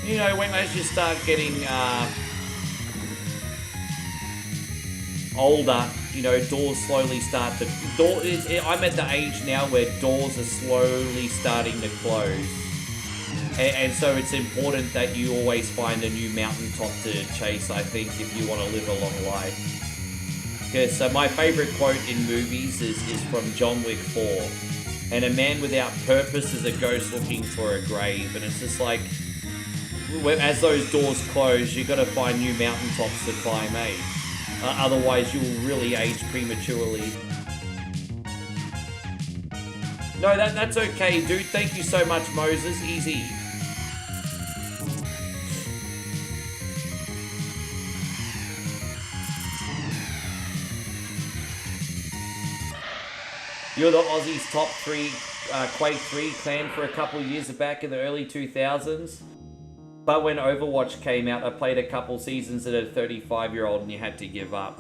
You know, as you start getting older, you know, doors slowly start to... I'm at the age now where doors are slowly starting to close. And so it's important that you always find a new mountaintop to chase, I think, if you want to live a long life. Okay, so my favorite quote in movies is from John Wick 4. And a man without purpose is a ghost looking for a grave. And it's just like, as those doors close, you got to find new mountaintops to climb, eh? Otherwise, you will really age prematurely. No, that's okay, dude. Thank you so much, Moses. Easy. You're the Aussies' top 3 Quake 3 clan for a couple of years back in the early 2000s. But when Overwatch came out, I played a couple seasons at a 35-year-old and you had to give up.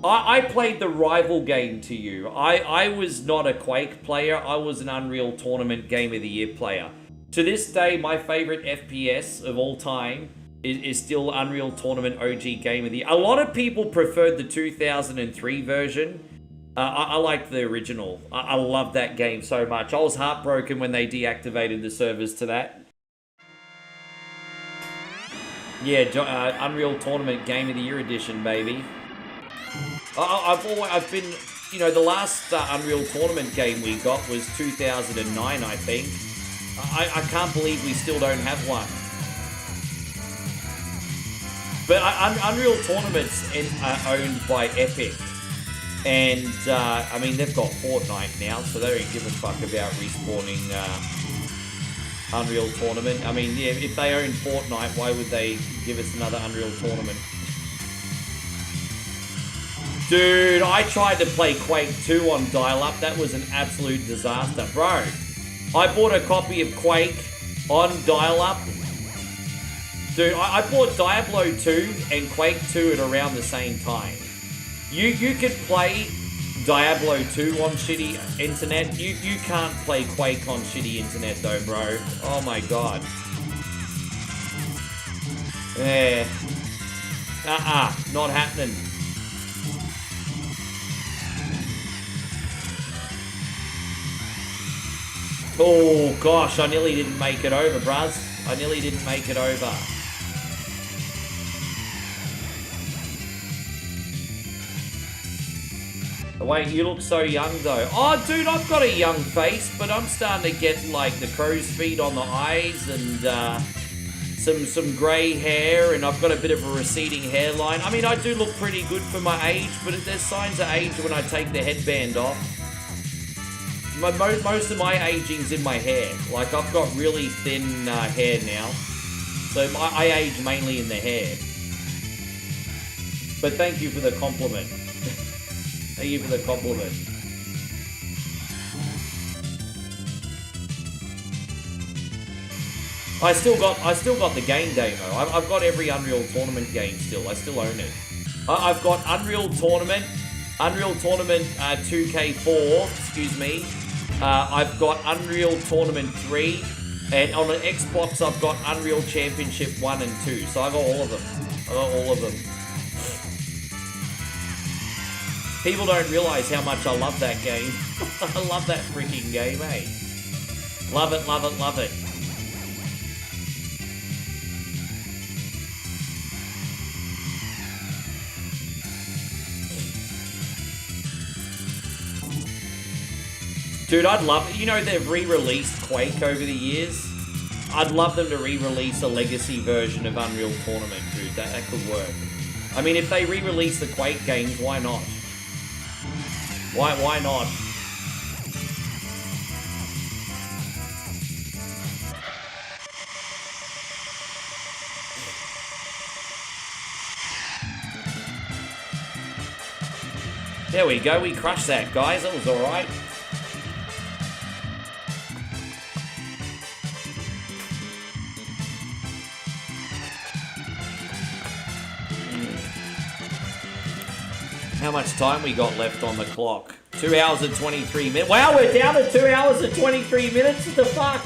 I played the rival game to you. I was not a Quake player. I was an Unreal Tournament Game of the Year player. To this day, my favorite FPS of all time is still Unreal Tournament OG Game of the Year. A lot of people preferred the 2003 version. I liked the original. I loved that game so much. I was heartbroken when they deactivated the servers to that. Yeah, Unreal Tournament Game of the Year edition, baby. I've been, you know, the last Unreal Tournament game we got was 2009, I think. I can't believe we still don't have one. But Unreal Tournament's owned by Epic. And, I mean, they've got Fortnite now, so they don't give a fuck about respawning Unreal Tournament. I mean, yeah, if they own Fortnite, why would they give us another Unreal Tournament? Dude, I tried to play Quake 2 on dial-up. That was an absolute disaster. Bro, I bought a copy of Quake on dial-up. Dude, I bought Diablo 2 and Quake 2 at around the same time. You could play Diablo 2 on shitty internet. You can't play Quake on shitty internet though, bro. Oh my god. Yeah. Not happening. Oh gosh, I nearly didn't make it over, bruz. I nearly didn't make it over. Wait, you look so young though. Oh, dude, I've got a young face, but I'm starting to get like the crow's feet on the eyes and some grey hair, and I've got a bit of a receding hairline. I mean, I do look pretty good for my age, but there's signs of age when I take the headband off. Most of my aging's in my hair. Like, I've got really thin hair now. So I age mainly in the hair. But thank you for the compliment. Thank you for the compliment. I still got the game demo. I've got every Unreal Tournament game still. I still own it. I've got Unreal Tournament 2K4, excuse me. I've got Unreal Tournament 3, and on an Xbox I've got Unreal Championship 1 and 2. So I got all of them. People don't realize how much I love that game. I love that freaking game, eh? Love it, love it, love it. Dude, I'd love it. You know, they've re-released Quake over the years. I'd love them to re-release a legacy version of Unreal Tournament, dude. That could work. I mean, if they re-release the Quake games, why not? Why not? There we go. We crushed that, guys. That was all right. How much time we got left on the clock? 2 hours and 23 minutes. Wow, we're down to 2 hours and 23 minutes? What the fuck?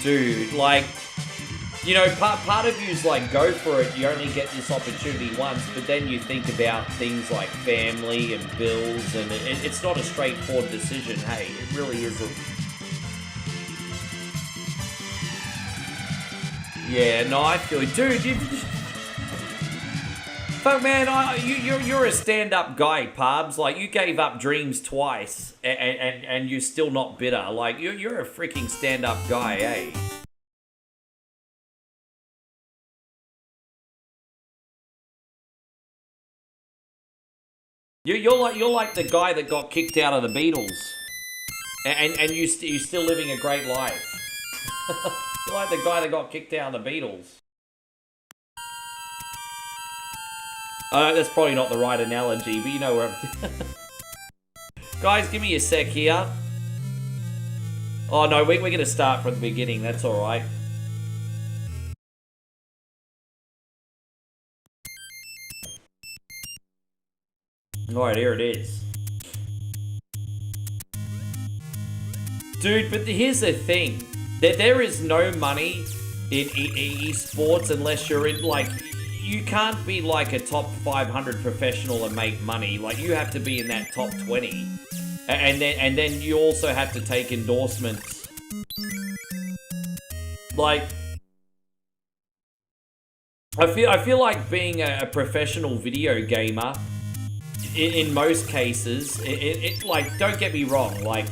Dude, like, you know, part of you's like, go for it. You only get this opportunity once, but then you think about things like family and bills, and it's not a straightforward decision. Hey, it really isn't. Yeah, no, I feel it. Dude, fuck, man, you're a stand-up guy, Parbs. Like, you gave up dreams twice, and you're still not bitter. Like, you're a freaking stand-up guy, eh? You're like the guy that got kicked out of the Beatles, and you're still living a great life. You're like the guy that got kicked out of the Beatles. That's probably not the right analogy, but you know where I'm... Guys, give me a sec here. Oh no, we're going to start from the beginning, that's alright. Alright, here it is. Dude, but here's the thing. There is no money in esports unless you're in, like, you can't be like a top 500 professional and make money. Like, you have to be in that top 20. And then you also have to take endorsements. Like, I feel like being a professional video gamer, in most cases, like, don't get me wrong, like,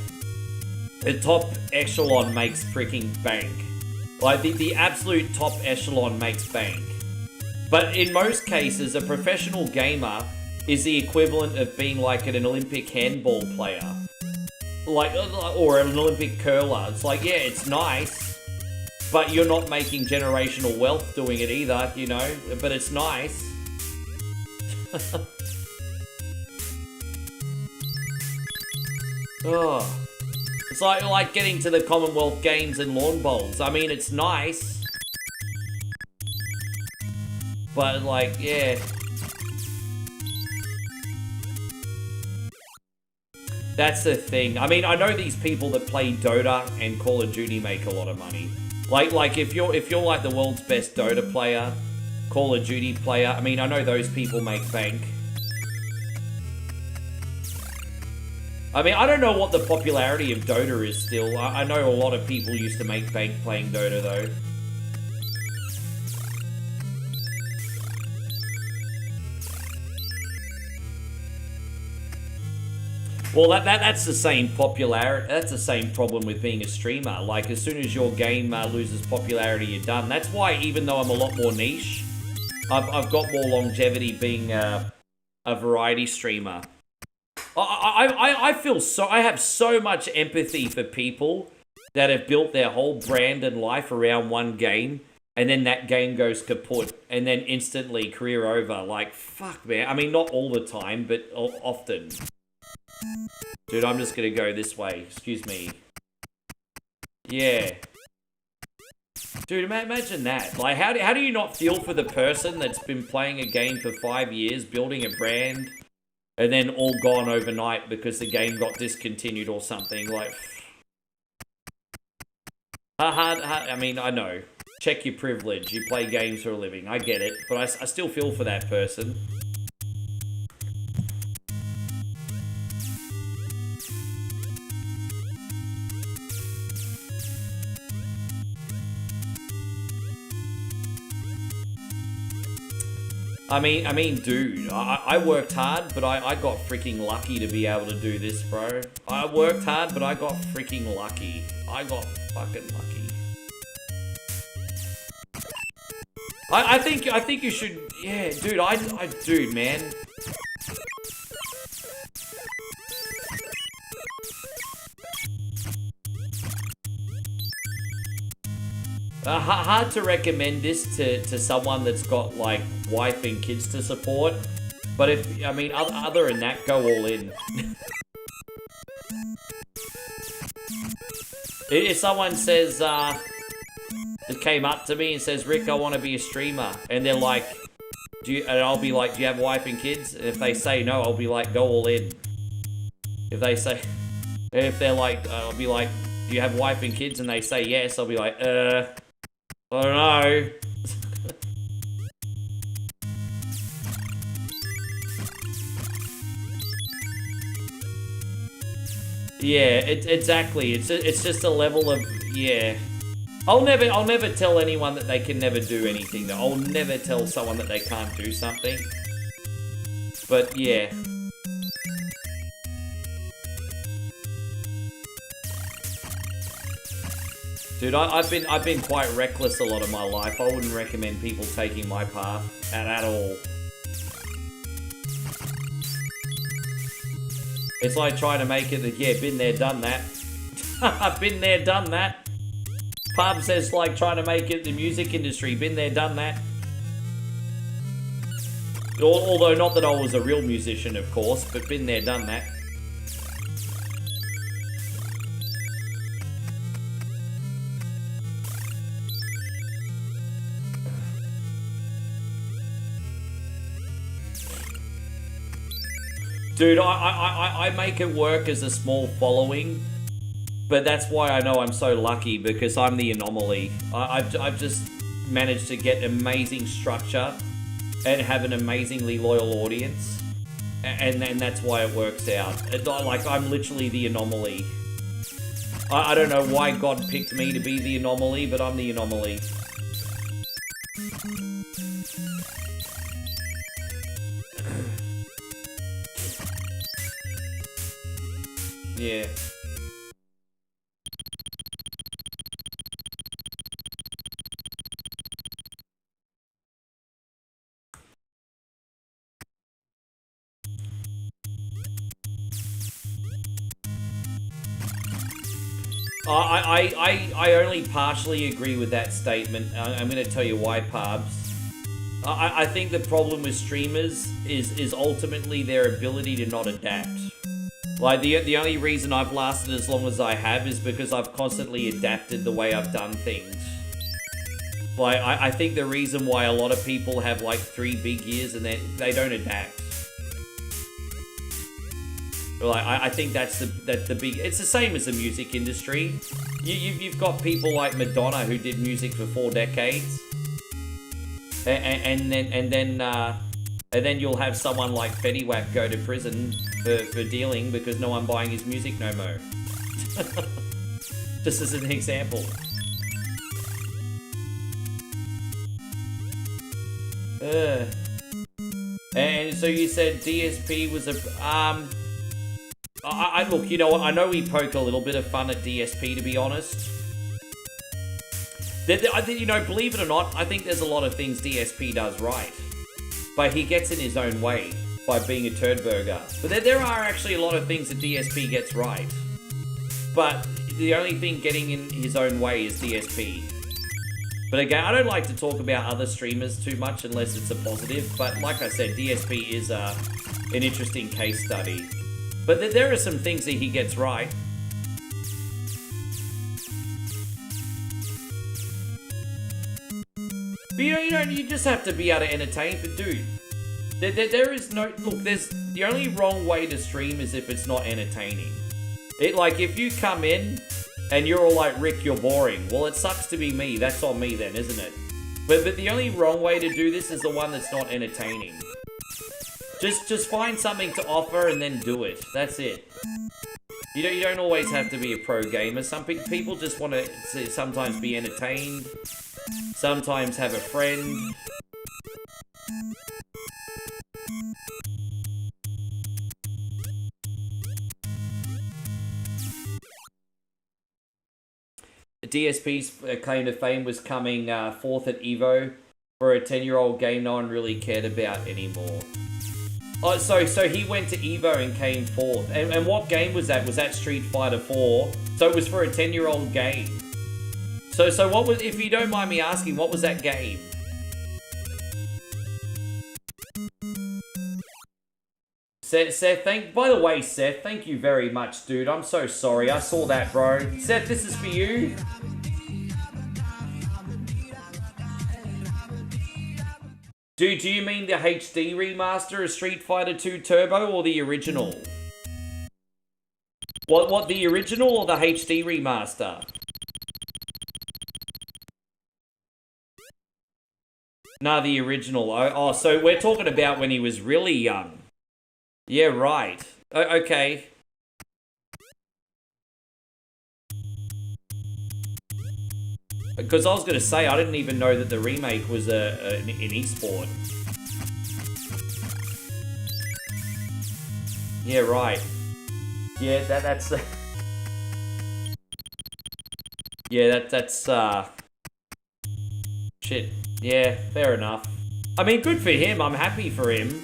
the top echelon makes freaking bank. Like, the absolute top echelon makes bank. But in most cases, a professional gamer is the equivalent of being like an Olympic handball player. Like, or an Olympic curler. It's like, yeah, it's nice, but you're not making generational wealth doing it either, you know? But it's nice. Oh. It's like getting to the Commonwealth Games and lawn bowls. I mean, it's nice. But, like, yeah. That's the thing. I mean, I know these people that play Dota and Call of Duty make a lot of money. Like if you're like the world's best Dota player, Call of Duty player, I mean, I know those people make bank. I mean, I don't know what the popularity of Dota is still. I know a lot of people used to make bank playing Dota, though. Well, that's the same popularity. That's the same problem with being a streamer. Like, as soon as your game loses popularity, you're done. That's why, even though I'm a lot more niche, I've got more longevity being a variety streamer. I have so much empathy for people that have built their whole brand and life around one game, and then that game goes kaput, and then instantly career over. Like, fuck, man. I mean, not all the time, but often. Dude, I'm just gonna go this way. Excuse me. Yeah. Dude, imagine that. Like, how do you not feel for the person that's been playing a game for 5 years, building a brand, and then all gone overnight because the game got discontinued or something? Like, I mean, I know. Check your privilege. You play games for a living. I get it. But I still feel for that person. I mean, dude, I worked hard, but I got freaking lucky to be able to do this, bro. I worked hard, but I got freaking lucky. I got fucking lucky. I think you should, yeah, dude, dude, man. Hard to recommend this to someone that's got, like, wife and kids to support. But if, I mean, other than that, go all in. If someone says, it came up to me and says, Rick, I want to be a streamer. And they're like, and I'll be like, do you have wife and kids? And if they say no, I'll be like, go all in. If they're like, I'll be like, do you have wife and kids? And they say yes, I'll be like, I don't know. Yeah, exactly. It's just a level of, yeah. I'll never tell anyone that they can never do anything. I'll never tell someone that they can't do something. But yeah. Dude, I've been quite reckless a lot of my life. I wouldn't recommend people taking my path at all. It's like trying to make it that, yeah, been there, done that. I've been there, done that. Pub says like trying to make it the music industry. Been there, done that. Although not that I was a real musician, of course, but been there, done that. Dude, I make it work as a small following, but that's why I know I'm so lucky, because I'm the anomaly. I've just managed to get amazing structure and have an amazingly loyal audience, and that's why it works out. Like, I'm literally the anomaly. I don't know why God picked me to be the anomaly, but I'm the anomaly. Yeah. I only partially agree with that statement. I'm going to tell you why, Parbs. I think the problem with streamers is ultimately their ability to not adapt. Like, the only reason I've lasted as long as I have is because I've constantly adapted the way I've done things. Like, I think the reason why a lot of people have, like, 3 big years and then they don't adapt. Like, I think that's the big... It's the same as the music industry. You've got people like Madonna who did music for 4 decades. And then you'll have someone like Fetty Wap go to prison for dealing because no one buying his music no more. Just as an example. And so you said DSP was a look, you know what? I know we poke a little bit of fun at DSP, to be honest. I think, you know, believe it or not, I think there's a lot of things DSP does right, but he gets in his own way by being a turd burger. But there are actually a lot of things that DSP gets right, but the only thing getting in his own way is DSP. But again, I don't like to talk about other streamers too much unless it's a positive, but like I said, DSP is an interesting case study. But there are some things that he gets right. But you just have to be able to entertain. But dude, there is no, look, the only wrong way to stream is if it's not entertaining. Like, if you come in and you're all like, Rick, you're boring. Well, it sucks to be me. That's on me then, isn't it? But the only wrong way to do this is the one that's not entertaining. Just find something to offer and then do it. That's it. You don't always have to be a pro gamer. Some people just want to sometimes be entertained. Sometimes have a friend. DSP's claim to fame was coming fourth at Evo for a 10-year-old game no one really cared about anymore. Oh, so he went to Evo and came fourth. And what game was that? Was that Street Fighter 4? So it was for a 10-year-old game. So what was, if you don't mind me asking, what was that game? Seth, by the way, Seth, thank you very much, dude. I'm so sorry. I saw that, bro. Seth, this is for you. Dude, do you mean the HD remaster of Street Fighter 2 Turbo or the original? What, the original or the HD remaster? Nah, the original. Oh, so we're talking about when he was really young. Yeah, right. Okay. Because I was going to say, I didn't even know that the remake was an esport. Yeah, right. Yeah, that's... yeah, that's... Shit. Yeah, fair enough. I mean, good for him. I'm happy for him.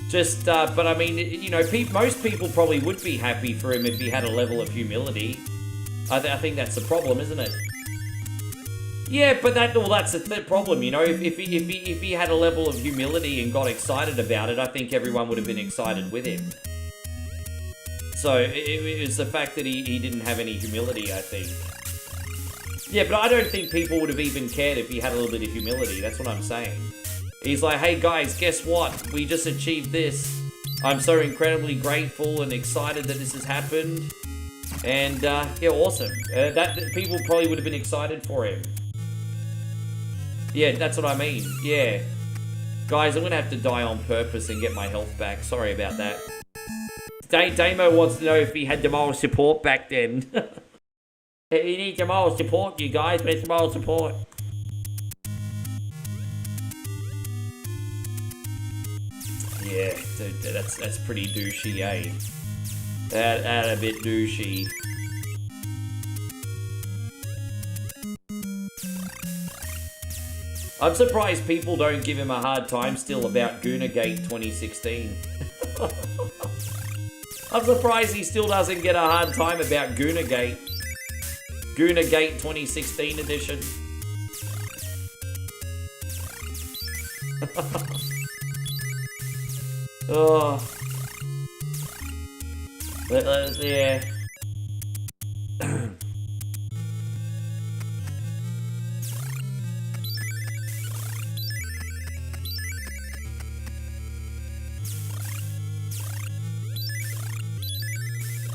Just, but I mean, you know, most people probably would be happy for him if he had a level of humility. I think that's the problem, isn't it? Yeah, but that's the problem, you know. If he had a level of humility and got excited about it, I think everyone would have been excited with him. So it was the fact that he didn't have any humility, I think. Yeah, but I don't think people would have even cared if he had a little bit of humility. That's what I'm saying. He's like, hey guys, guess what? We just achieved this. I'm so incredibly grateful and excited that this has happened. And yeah, awesome. That people probably would have been excited for him. Yeah, that's what I mean. Yeah. Guys, I'm going to have to die on purpose and get my health back. Sorry about that. Damo wants to know if he had the moral support back then. He needs the moral support, you guys. Where's the moral support? Yeah, that's pretty douchey, eh? That a bit douchey. I'm surprised people don't give him a hard time still about Goonagate 2016. I'm surprised he still doesn't get a hard time about Goonagate. Goonagate 2016 edition. Oh. Yeah.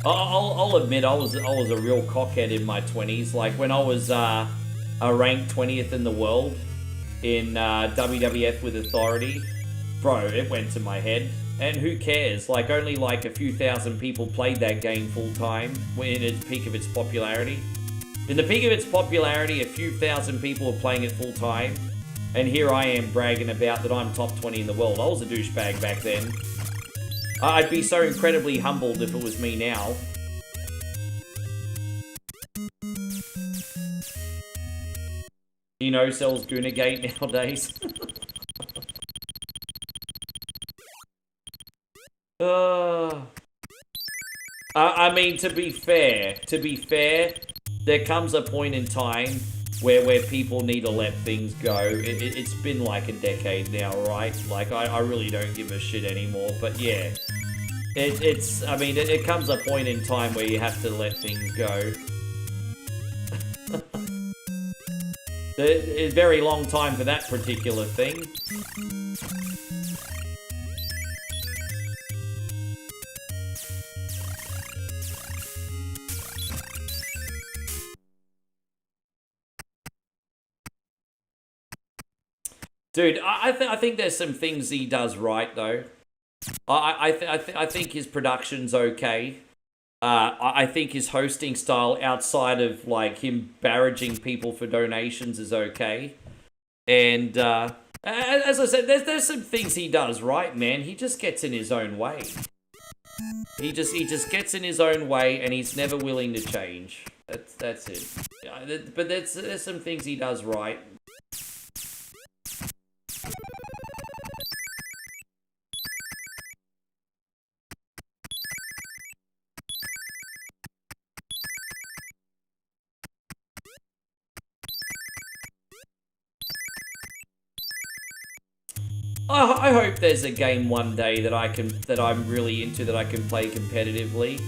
I'll admit I was a real cockhead in my 20s. Like when I was a ranked 20th in the world in WWF with Authority, bro, it went to my head. And who cares? Like, only like a few thousand people played that game full-time in its peak of its popularity. In the peak of its popularity, a few thousand people were playing it full-time. And here I am bragging about that I'm top 20 in the world. I was a douchebag back then. I'd be so incredibly humbled if it was me now. You know, sells Goonagate nowadays. I mean, to be fair, there comes a point in time where people need to let things go. It's been like a decade now, right? Like, I really don't give a shit anymore. But yeah, I mean, it comes a point in time where you have to let things go. A very long time for that particular thing. Dude, I think there's some things he does right, though. I think his production's okay. I think his hosting style, outside of like him barraging people for donations, is okay. And as I said, there's some things he does right, man. He just gets in his own way. He just gets in his own way, and he's never willing to change. That's it. But there's some things he does right. I hope there's a game one day that I'm really into, that I can play competitively.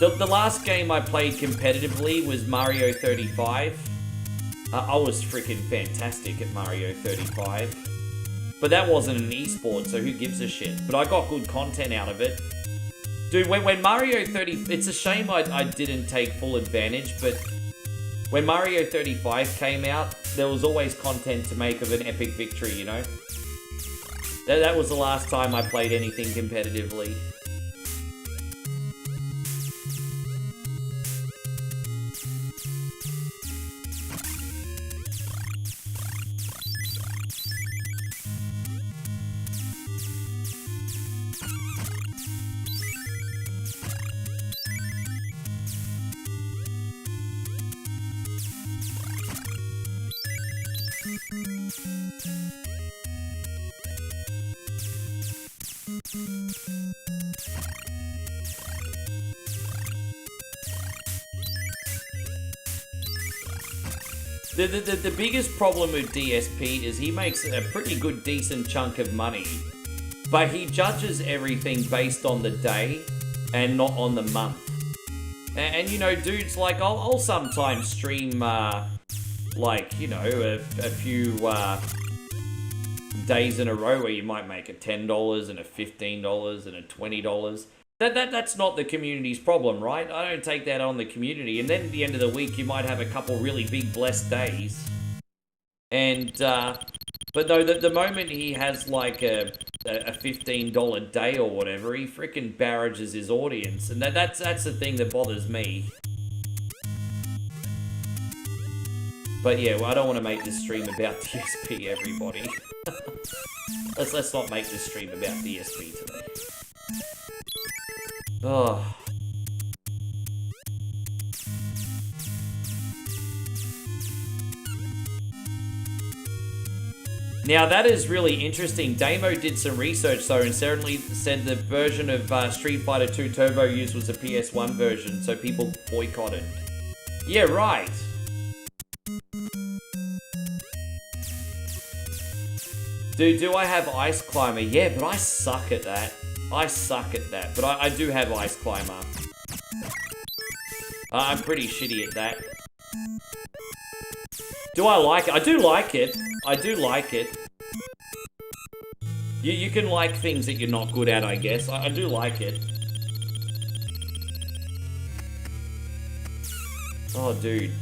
The last game I played competitively was Mario 35. I was freaking fantastic at Mario 35. But that wasn't an esport, so who gives a shit? But I got good content out of it. Dude, when Mario 30... It's a shame I didn't take full advantage, but when Mario 35 came out, there was always content to make of an epic victory, you know? That was the last time I played anything competitively. The biggest problem with DSP is he makes a pretty good decent chunk of money, but he judges everything based on the day and not on the month. And you know, dudes, like, I'll sometimes stream like, you know, a few days in a row where you might make a $10 and a $15 and a $20. That's not the community's problem, right? I don't take that on the community. And then at the end of the week, you might have a couple really big blessed days. And, but no, the moment he has like a $15 day or whatever, he freaking barrages his audience. And that's the thing that bothers me. But yeah, well, I don't want to make this stream about DSP, everybody. Let's not make this stream about DSP today. Oh. Now that is really interesting. Damo did some research though, and certainly said the version of Street Fighter 2 Turbo used was a PS1 version, so people boycotted. Yeah, right. Do I have Ice Climber? Yeah, but I suck at that. I suck at that, but I do have Ice Climber. I'm pretty shitty at that. Do I like it? I do like it. I do like it. You can like things that you're not good at, I guess. I do like it. Oh, dude.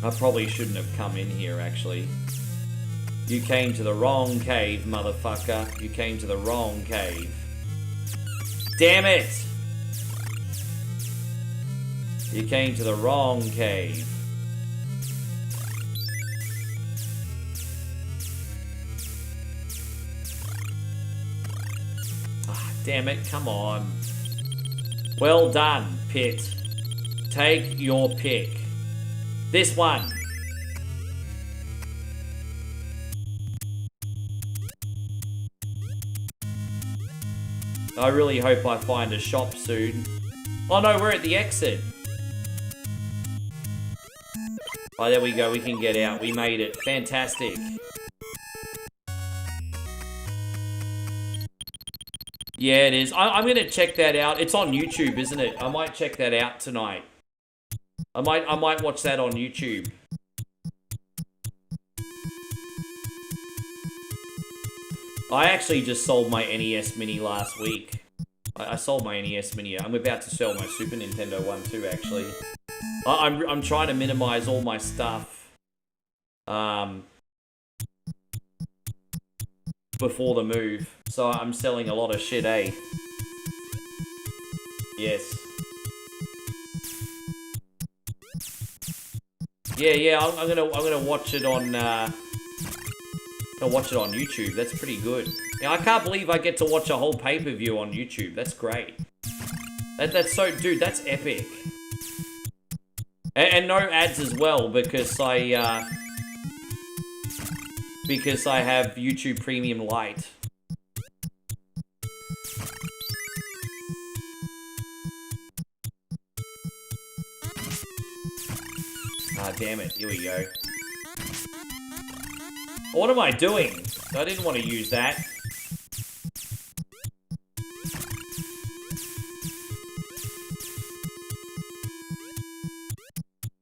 I probably shouldn't have come in here, actually. You came to the wrong cave, motherfucker. You came to the wrong cave. Damn it! You came to the wrong cave. Ah, damn it, come on. Well done, Pit. Take your pick. This one. I really hope I find a shop soon. Oh no, we're at the exit. Oh, there we go. We can get out. We made it. Fantastic. Yeah, it is. I'm going to check that out. It's on YouTube, isn't it? I might check that out tonight. I might watch that on YouTube. I actually just sold my NES Mini last week. I sold my NES Mini. I'm about to sell my Super Nintendo one too, actually. I'm trying to minimize all my stuff before the move. So I'm selling a lot of shit, eh? Yes. Yeah, I'm gonna watch it on YouTube. That's pretty good. Yeah, I can't believe I get to watch a whole pay-per-view on YouTube. That's great. That's so, dude, that's epic. And no ads as well, because I have YouTube Premium Lite. Ah, damn it. Here we go. What am I doing? I didn't want to use that.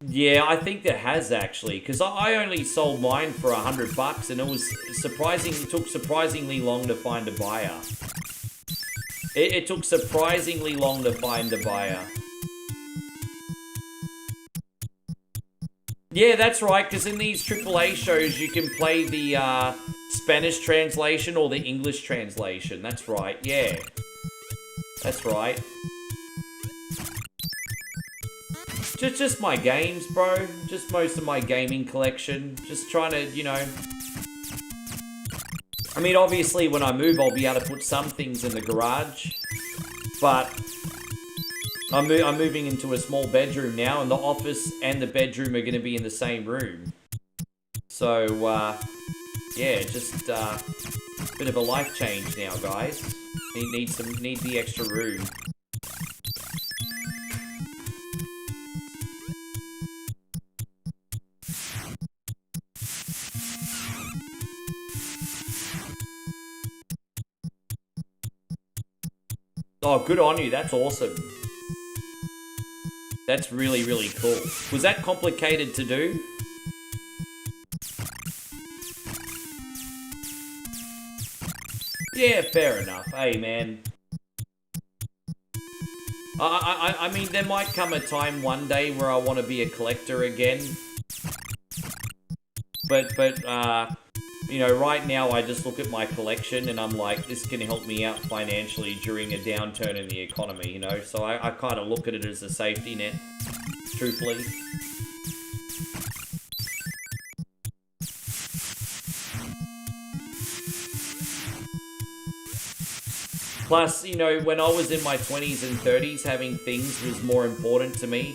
Yeah, I think there has actually, because I only sold mine for $100 and it was it took surprisingly long to find a buyer. It took surprisingly long to find a buyer. Yeah, that's right, because in these AAA shows you can play the Spanish translation or the English translation. That's right, yeah. That's right. Just my games, bro. Just most of my gaming collection. Just trying to, you know... I mean, obviously, when I move, I'll be able to put some things in the garage. But... I'm moving into a small bedroom now, and the office and the bedroom are going to be in the same room. So, yeah, just a bit of a life change now, guys. Need the extra room. Oh, good on you. That's awesome. That's really, really cool. Was that complicated to do? Yeah, fair enough. Hey, man. I mean, there might come a time one day where I want to be a collector again. But, you know, right now I just look at my collection and I'm like, this can help me out financially during a downturn in the economy, you know? So I kind of look at it as a safety net, truthfully. Plus, you know, when I was in my 20s and 30s, having things was more important to me.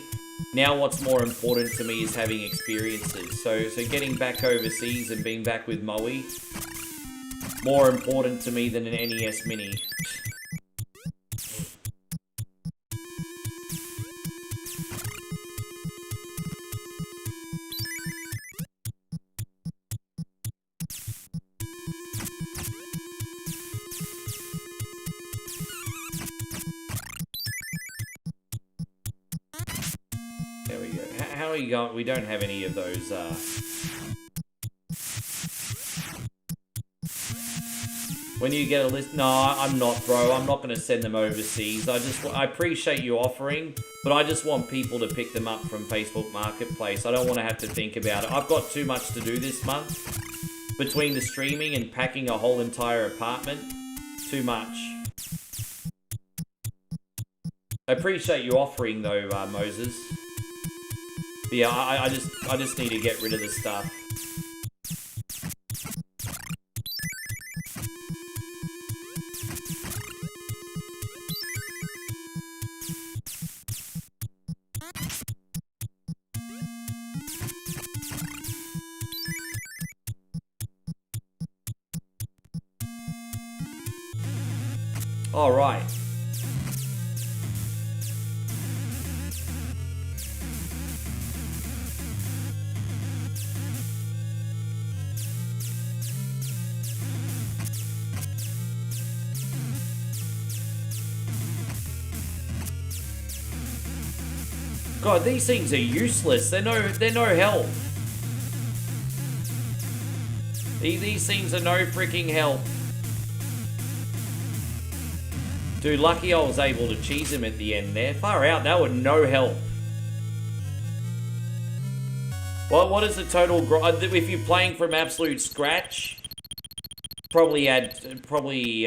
Now what's more important to me is having experiences. So getting back overseas and being back with Moe, more important to me than an NES Mini. We don't have any of those, when you get a list... No, I'm not, bro. I'm not going to send them overseas. I appreciate you offering, but I just want people to pick them up from Facebook Marketplace. I don't want to have to think about it. I've got too much to do this month. between the streaming and packing a whole entire apartment. Too much. I appreciate you offering though, Moses. But yeah, I just need to get rid of this stuff. All right. God, these things are useless. They're no help. These things are no freaking help. Dude, lucky I was able to cheese him at the end there. Far out, that would no help. What is the total grind? If you're playing from absolute scratch, probably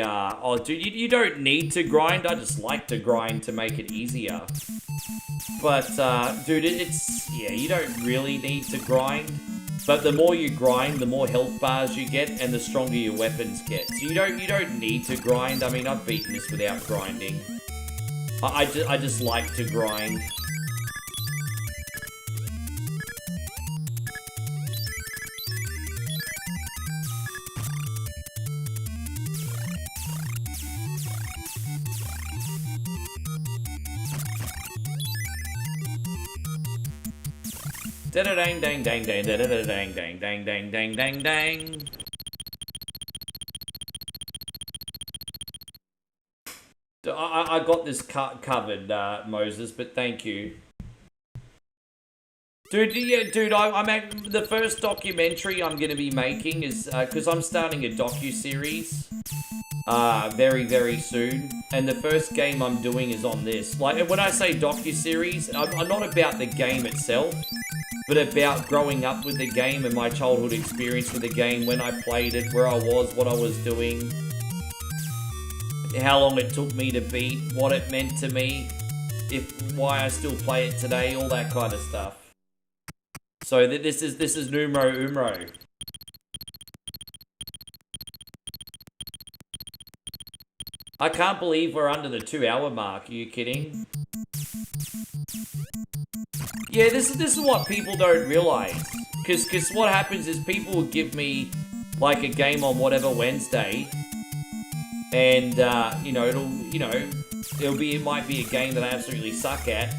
oh dude, you don't need to grind. I just like to grind to make it easier. But, dude, yeah, you don't really need to grind. But the more you grind, the more health bars you get, and the stronger your weapons get. So you don't need to grind. I mean, I've beaten this without grinding. I just like to grind. Da-da-dang, dang, dang, dang, da-da-da-dang, dang, dang, dang, dang, dang, dang. I got this covered, Moses, but thank you. Dude, yeah, dude, I'm at the first documentary I'm going to be making is, because I'm starting a docu-series, very, very soon, and the first game I'm doing is on this. Like, when I say docu-series, I'm not about the game itself, but about growing up with the game and my childhood experience with the game, when I played it, where I was, what I was doing, how long it took me to beat, what it meant to me, why I still play it today, all that kind of stuff. So this is numero uno. I can't believe we're under the 2-hour mark. Are you kidding? Yeah, this is what people don't realize. Because what happens is people will give me like a game on whatever Wednesday, and it might be a game that I absolutely suck at,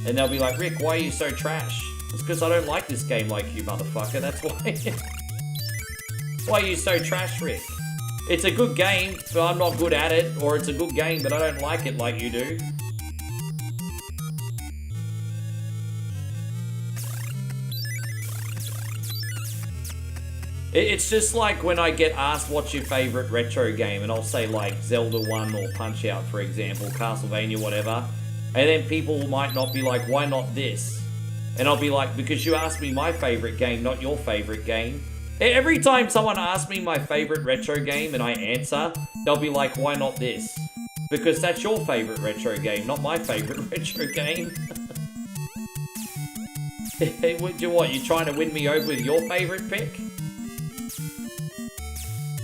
and they'll be like, Rick, why are you so trash? It's because I don't like this game like you, motherfucker. That's why. Why are you so trash, Rick? It's a good game, but I'm not good at it, or it's a good game, but I don't like it like you do. It's just like when I get asked what's your favorite retro game, and I'll say like Zelda 1 or Punch-Out, for example, Castlevania, whatever, and then people might not be like, why not this? And I'll be like, because you asked me my favorite game, not your favorite game. Every time someone asks me my favorite retro game and I answer, they'll be like, why not this? Because that's your favorite retro game, not my favorite retro game. What, you trying to win me over with your favorite pick?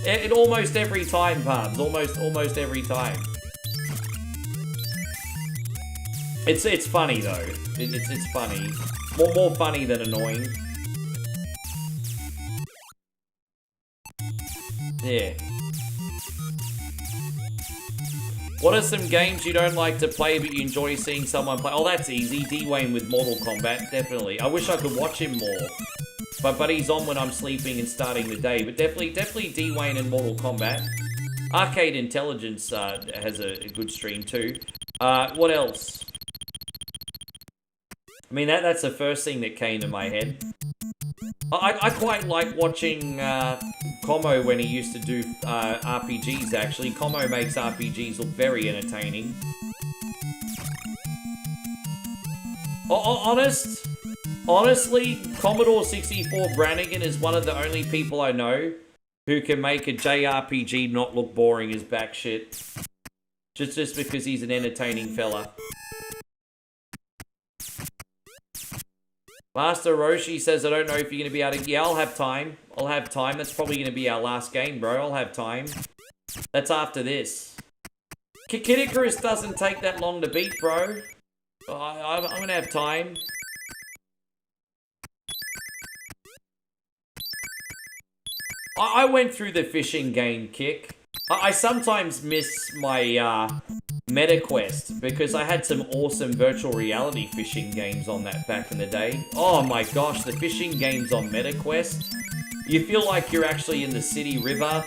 It almost every time, Pubs. Almost every time. It's funny though. It's funny. More funny than annoying. Yeah. What are some games you don't like to play but you enjoy seeing someone play? Oh, that's easy. Dwayne with Mortal Kombat, definitely. I wish I could watch him more. But he's on when I'm sleeping and starting the day. But definitely Dwayne and Mortal Kombat. Arcade Intelligence has a good stream too. What else? I mean, that's the first thing that came to my head. I quite like watching Como when he used to do RPGs, actually. Como makes RPGs look very entertaining. Honest? Honestly, Commodore 64 Brannigan is one of the only people I know who can make a JRPG not look boring as back shit. Just because he's an entertaining fella. Master Roshi says, I don't know if you're going to be able to... Yeah, I'll have time. I'll have time. That's probably going to be our last game, bro. I'll have time. That's after this. Kid Icarus doesn't take that long to beat, bro. I'm going to have time. I went through the fishing game, Kick. I sometimes miss my MetaQuest because I had some awesome virtual reality fishing games on that back in the day. Oh my gosh, the fishing games on MetaQuest. You feel like you're actually in the city river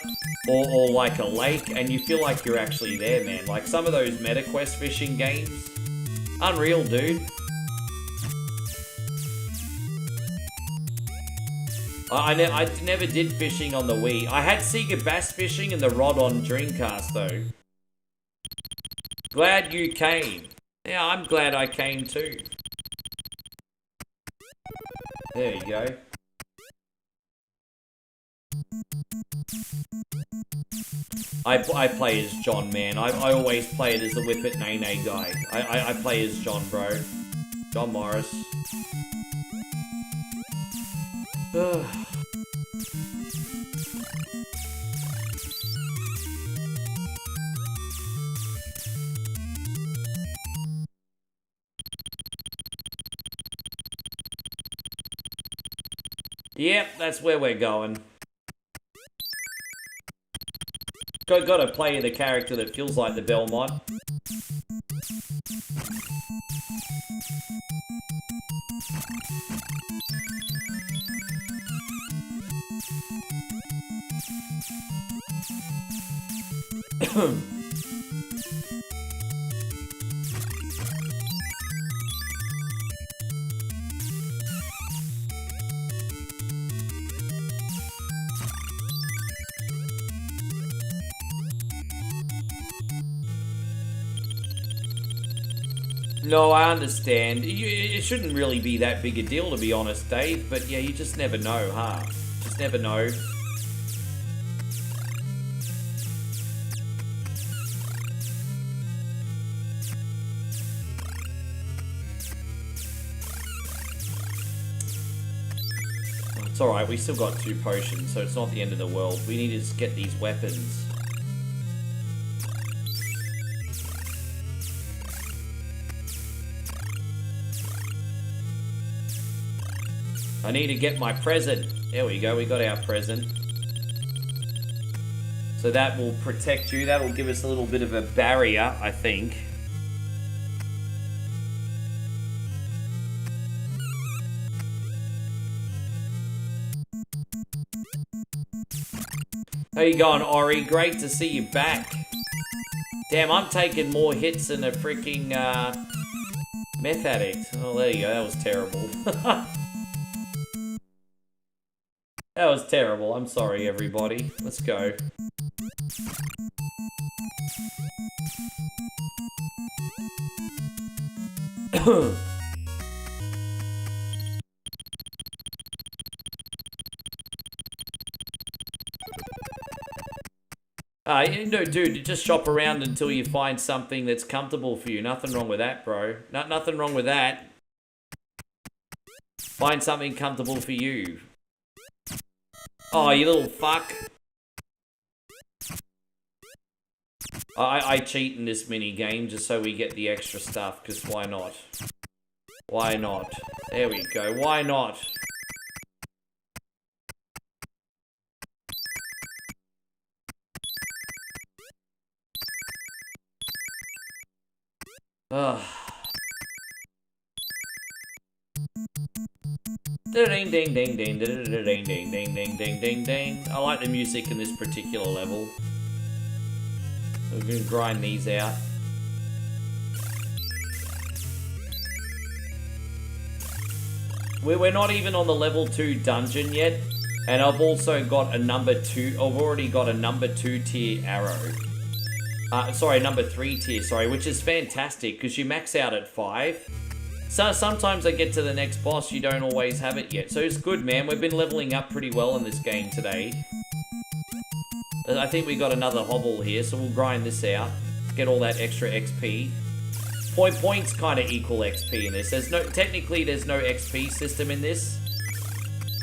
or like a lake, and you feel like you're actually there, man. Like some of those MetaQuest fishing games. Unreal, dude. I never did fishing on the Wii. I had Sega Bass Fishing and the rod on Dreamcast, though. Glad you came. Yeah, I'm glad I came, too. There you go. I play as John, man. I always play it as the Whip It Nay Nay guy. I play as John, bro. John Morris. Ugh. Yep, that's where we're going. Gotta play the character that feels like the Belmont. No, I understand. It shouldn't really be that big a deal, to be honest, Dave. But yeah, you just never know, huh? Just never know. It's alright, we still got 2 potions, so it's not the end of the world. We need to just get these weapons. I need to get my present. There we go, we got our present. So that will protect you. That will give us a little bit of a barrier, I think. How you going, Ori? Great to see you back. Damn, I'm taking more hits than a freaking meth addict. Oh, there you go. That was terrible. That was terrible. I'm sorry, everybody. Let's go. No, dude, just shop around until you find something that's comfortable for you. Nothing wrong with that, bro. Nothing wrong with that. Find something comfortable for you. Oh, you little fuck. I cheat in this mini game just so we get the extra stuff, because why not? Why not? There we go. Why not? Ugh. Ding ding ding ding ding ding ding ding ding ding ding ding. I like the music in this particular level. We're gonna grind these out. We're not even on the level 2 dungeon yet, and I've also got a number 2. I've already got a number 2 tier arrow. Sorry, number 3 tier. Sorry, which is fantastic because you max out at 5. So sometimes I get to the next boss, you don't always have it yet. So it's good, man. We've been leveling up pretty well in this game today. I think we got another hobble here, so we'll grind this out. Get all that extra XP. Points kind of equal XP in this. Technically there's no XP system in this.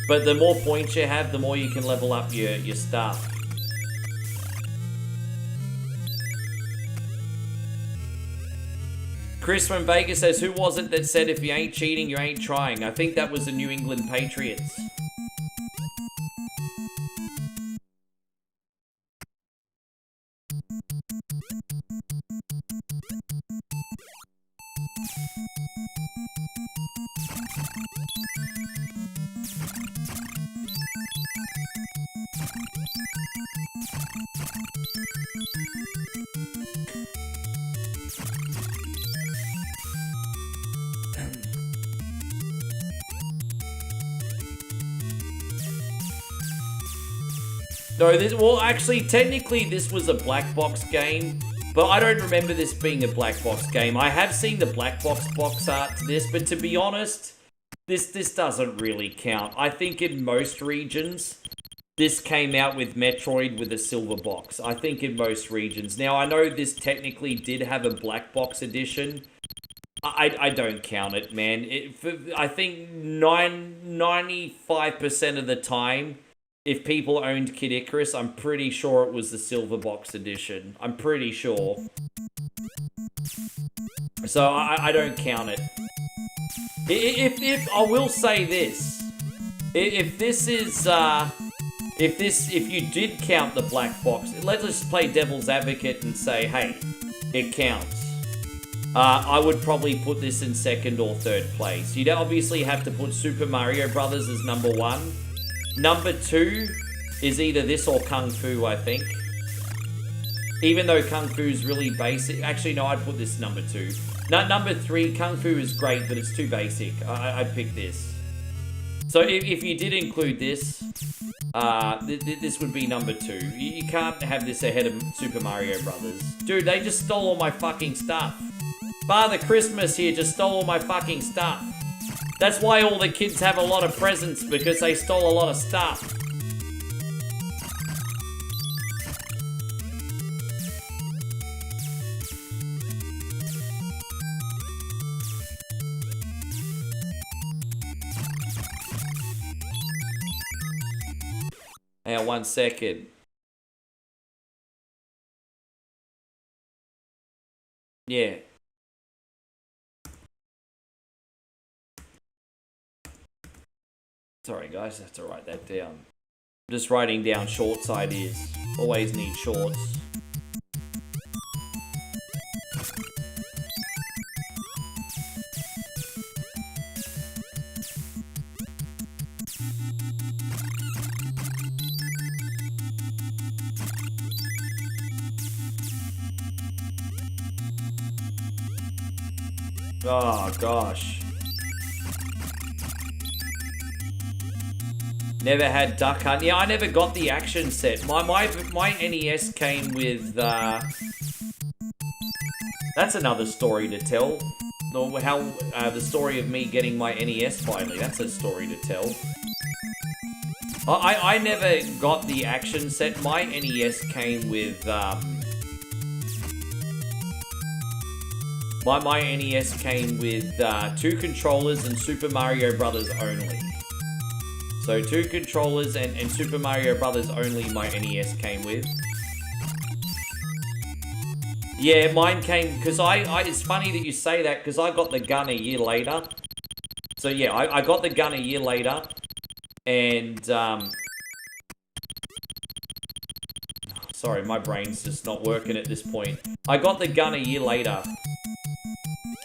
But the more points you have, the more you can level up your stuff. Chris from Vegas says, who was it that said if you ain't cheating, you ain't trying? I think that was the New England Patriots. No, well, actually, technically, this was a black box game, but I don't remember this being a black box game. I have seen the black box art to this, but to be honest, this doesn't really count. I think in most regions, this came out with Metroid with a silver box. I think in most regions. Now, I know this technically did have a black box edition. I don't count it, man. I think 95% of the time, if people owned Kid Icarus, I'm pretty sure it was the silver box edition. I'm pretty sure. So I don't count it. If I will say this, if you did count the black box, let's just play devil's advocate and say, hey, it counts. I would probably put this in second or third place. You'd obviously have to put Super Mario Brothers as number 1. Number 2 is either this or Kung Fu, I think. Even though Kung Fu's really basic. Actually, no, I'd put this number 2. Number 3, Kung Fu is great, but it's too basic. I'd pick this. So if you did include this, this would be number 2. You can't have this ahead of Super Mario Brothers. Dude, they just stole all my fucking stuff. Father Christmas here just stole all my fucking stuff. That's why all the kids have a lot of presents, because they stole a lot of stuff. Hang on 1 second. Yeah. Sorry guys, I have to write that down. I'm just writing down shorts ideas. Always need shorts. Oh gosh. Never had Duck Hunt. Yeah, I never got the action set. My NES came with, that's another story to tell. The story of me getting my NES finally. That's a story to tell. I never got the action set. My NES came with, my NES came with 2 controllers and Super Mario Brothers only. So 2 controllers and Super Mario Brothers only my NES came with. Yeah, mine came, because it's funny that you say that, because I got the gun a year later. So yeah, I got the gun a year later, and, sorry, my brain's just not working at this point. I got the gun a year later,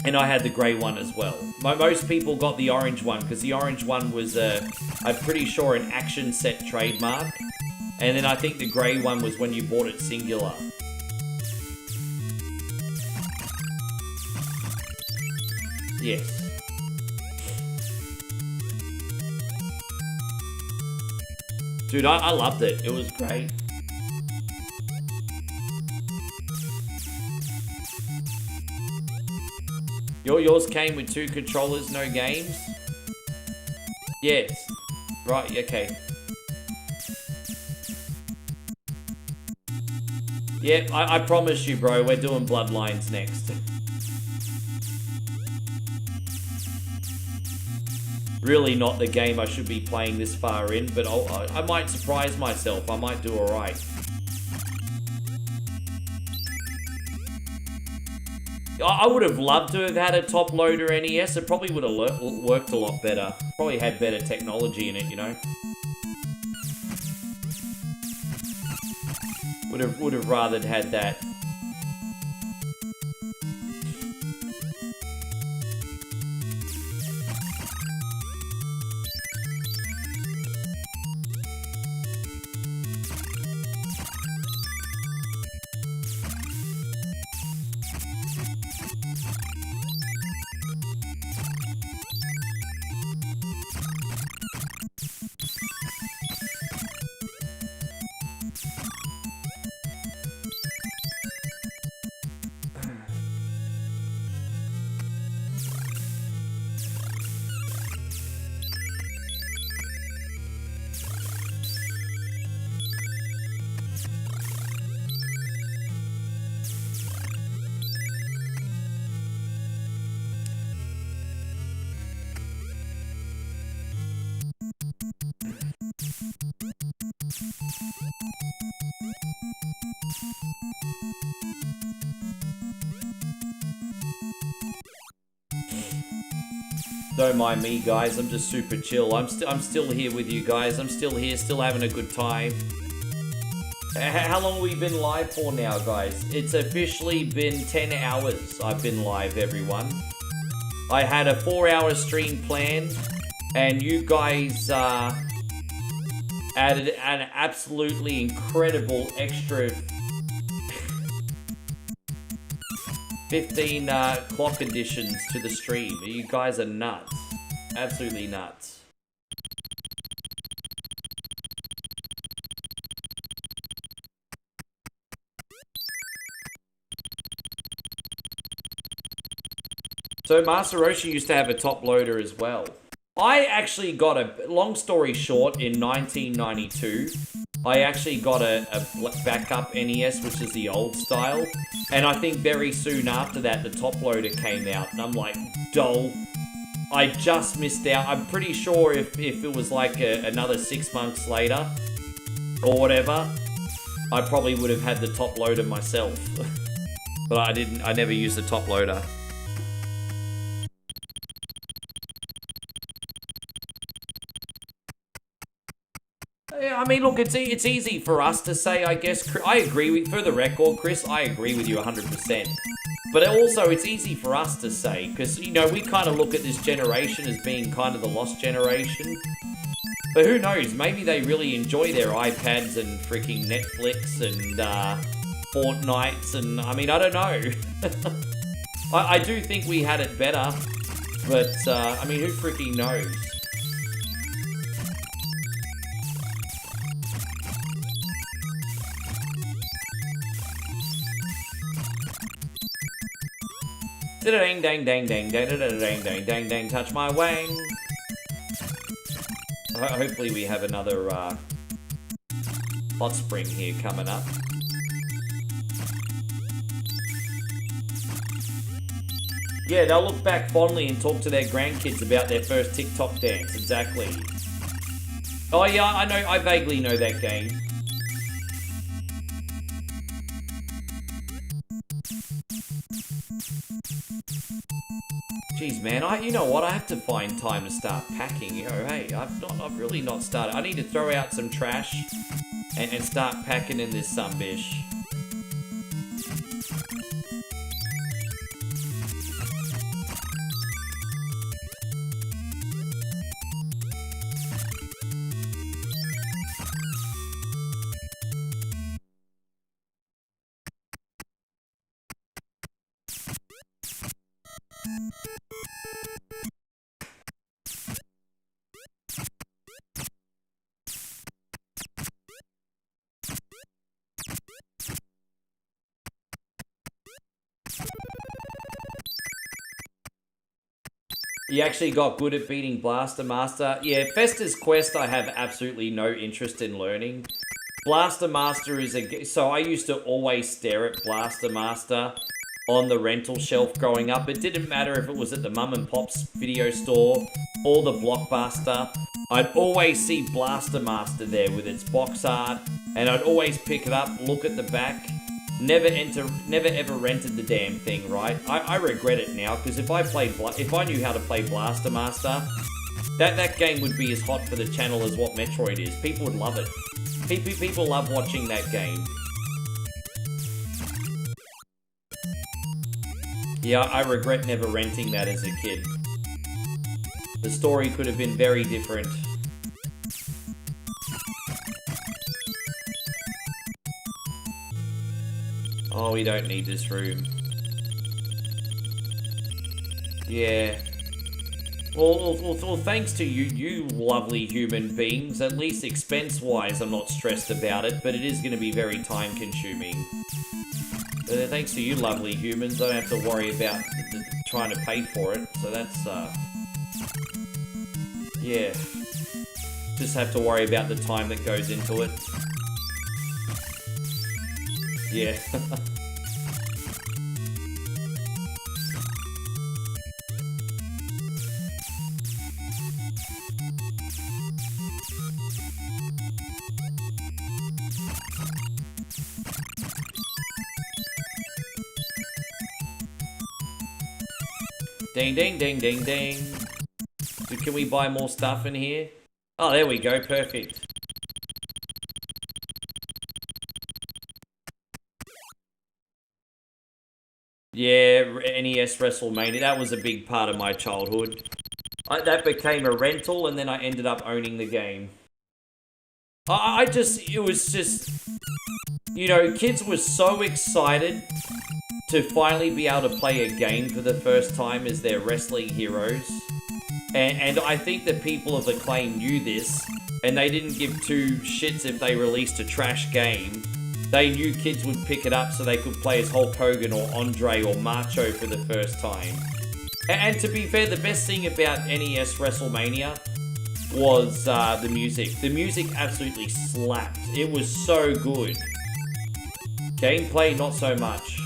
and I had the grey one as well. Most people got the orange one, because the orange one was, I'm pretty sure, an action set trademark. And then I think the grey one was when you bought it singular. Yes. Dude, I loved it. It was great. Yours came with 2 controllers, no games? Yes. Right, okay. Yeah, I promise you, bro, we're doing Bloodlines next. Really not the game I should be playing this far in, but I might surprise myself. I might do alright. I would have loved to have had a top-loader NES. It probably would have worked a lot better. Probably had better technology in it, you know? Would have rather had that. Don't mind me, guys. I'm just super chill. I'm still here with you guys. I'm still here, still having a good time. How long have we been live for now, guys? It's officially been 10 hours I've been live, everyone. I had a 4-hour stream planned, and you guys added an absolutely incredible extra 15 clock additions to the stream. You guys are nuts. Absolutely nuts. So Master Roshi used to have a top loader as well. I actually got a, long story short, in 1992, I actually got a backup NES, which is the old style. And I think very soon after that, the top loader came out. And I'm like, dull. I just missed out. I'm pretty sure if it was like another 6 months later, or whatever, I probably would have had the top loader myself. But I didn't, I never used the top loader. I mean, look, it's easy for us to say, I guess. I agree with, for the record, Chris, I agree with you 100%. But also, it's easy for us to say, because, you know, we kind of look at this generation as being kind of the lost generation. But who knows, maybe they really enjoy their iPads and freaking Netflix and Fortnites and, I mean, I don't know. I do think we had it better, but, I mean, who freaking knows? Dang dang dang dang dang dang dang dang dang, touch my wang. Hopefully we have another hot spring here coming up. Yeah, they'll look back fondly and talk to their grandkids about their first TikTok dance. Exactly. Oh yeah, I know. I vaguely know that game. Jeez, man, you know what? I have to find time to start packing. You know, hey, I've really not started. I need to throw out some trash and start packing in this sunbish. You actually got good at beating Blaster Master. Yeah, Fester's Quest I have absolutely no interest in learning. Blaster Master is so I used to always stare at Blaster Master on the rental shelf growing up. It didn't matter if it was at the mum and pop's video store or the Blockbuster. I'd always see Blaster Master there with its box art, and I'd always pick it up, look at the back. Never ever rented the damn thing, right? I regret it now, because if I knew how to play Blaster Master, that game would be as hot for the channel as what Metroid is. People would love it. People love watching that game. Yeah, I regret never renting that as a kid. The story could have been very different. Oh, we don't need this room. Yeah. Well, thanks to you lovely human beings. At least expense-wise, I'm not stressed about it, but it is going to be very time-consuming. But thanks to you lovely humans, I don't have to worry about trying to pay for it. So that's, yeah. Just have to worry about the time that goes into it. Yeah. Ding, ding, ding, ding, ding. So can we buy more stuff in here? Oh, there we go. Perfect. Yeah, NES WrestleMania. That was a big part of my childhood. That became a rental, and then I ended up owning the game. It was just, you know, kids were so excited to finally be able to play a game for the first time as their wrestling heroes. And I think the people of Acclaim knew this, and they didn't give two shits if they released a trash game. They knew kids would pick it up so they could play as Hulk Hogan or Andre or Macho for the first time. And to be fair, the best thing about NES WrestleMania was the music. The music absolutely slapped. It was so good. Gameplay, not so much.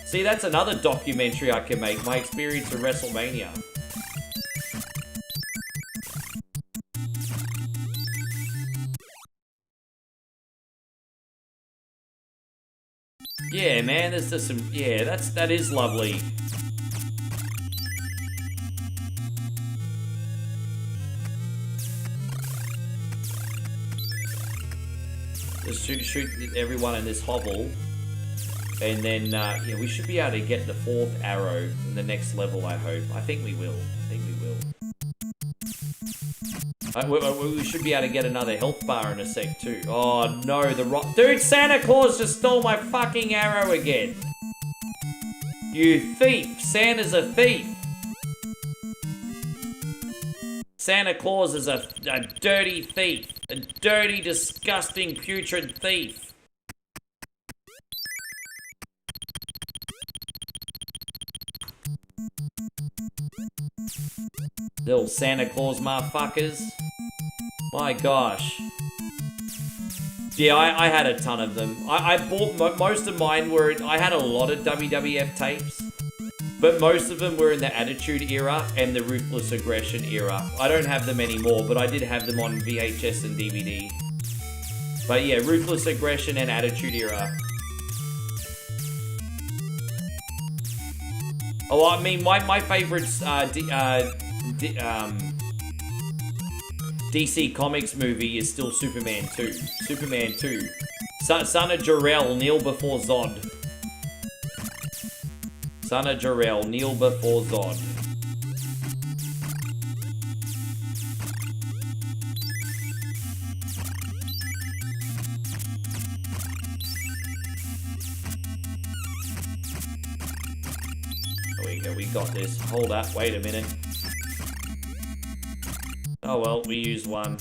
See, that's another documentary I can make. My experience of WrestleMania. Yeah, man, there's just some... Yeah, that is lovely. Just shoot everyone in this hovel. And then, yeah, we should be able to get the 4th arrow in the next level, I hope. I think we will. We should be able to get another health bar in a sec, too. Oh, no, the rock... Dude, Santa Claus just stole my fucking arrow again. You thief. Santa's a thief. Santa Claus is a dirty thief. A dirty, disgusting, putrid thief. Little Santa Claus motherfuckers. My gosh. Yeah, I had a ton of them. I bought, most of mine were, I had a lot of WWF tapes, but most of them were in the Attitude Era and the Ruthless Aggression Era. I don't have them anymore, but I did have them on VHS and DVD. But yeah, Ruthless Aggression and Attitude Era. Oh, I mean, my favorites, DC Comics movie is still Superman 2. Superman 2. Son of Jor-El, kneel before Zod. Son of Jor-El, kneel before Zod. We got this. Hold up, wait a minute. Oh well, we used one.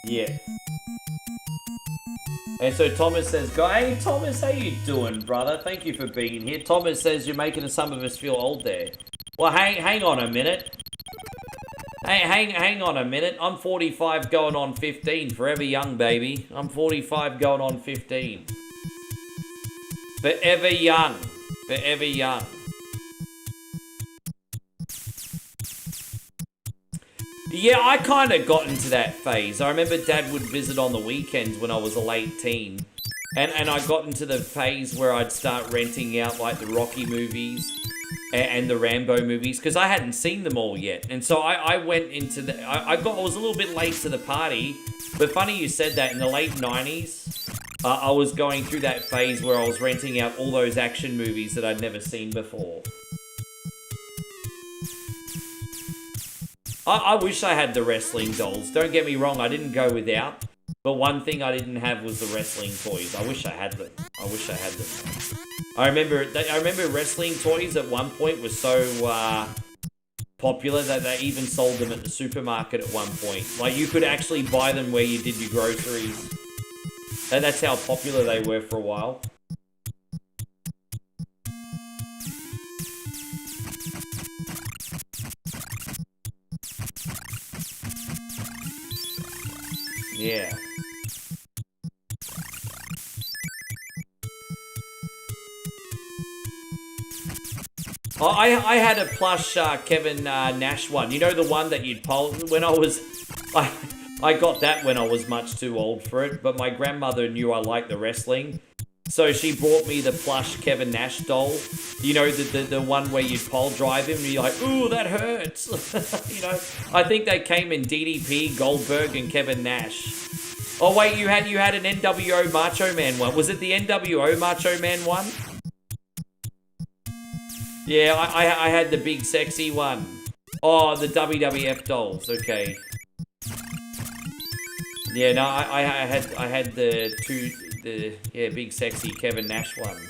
Yeah. And so Thomas says, hey Thomas, how you doing, brother? Thank you for being here. Thomas says you're making some of us feel old there. Well, hang on a minute. Hang on a minute. I'm 45 going on 15. Forever young, baby. I'm 45 going on 15. Forever young. Forever young. Yeah, I kind of got into that phase. I remember Dad would visit on the weekends when I was a late teen. And I got into the phase where I'd start renting out like the Rocky movies and the Rambo movies because I hadn't seen them all yet. And so I went into the... I was a little bit late to the party. But funny you said that. In the late 90s, I was going through that phase where I was renting out all those action movies that I'd never seen before. I wish I had the wrestling dolls. Don't get me wrong, I didn't go without. But one thing I didn't have was the wrestling toys. I wish I had them. I wish I had them. I remember wrestling toys at one point were so popular that they even sold them at the supermarket at one point. Like you could actually buy them where you did your groceries. And that's how popular they were for a while. Yeah. I had a plush Kevin Nash one. You know the one that you'd pull when I was... I got that when I was much too old for it, but my grandmother knew I liked the wrestling. So she bought me the plush Kevin Nash doll. You know, the one where you'd pole drive him and you're like, ooh, that hurts. You know, I think they came in DDP, Goldberg, and Kevin Nash. Oh wait, you had an NWO Macho Man one. Was it the NWO Macho Man one? Yeah, I had the big sexy one. Oh, the WWF dolls. Okay. Yeah, no, I had the big sexy Kevin Nash one.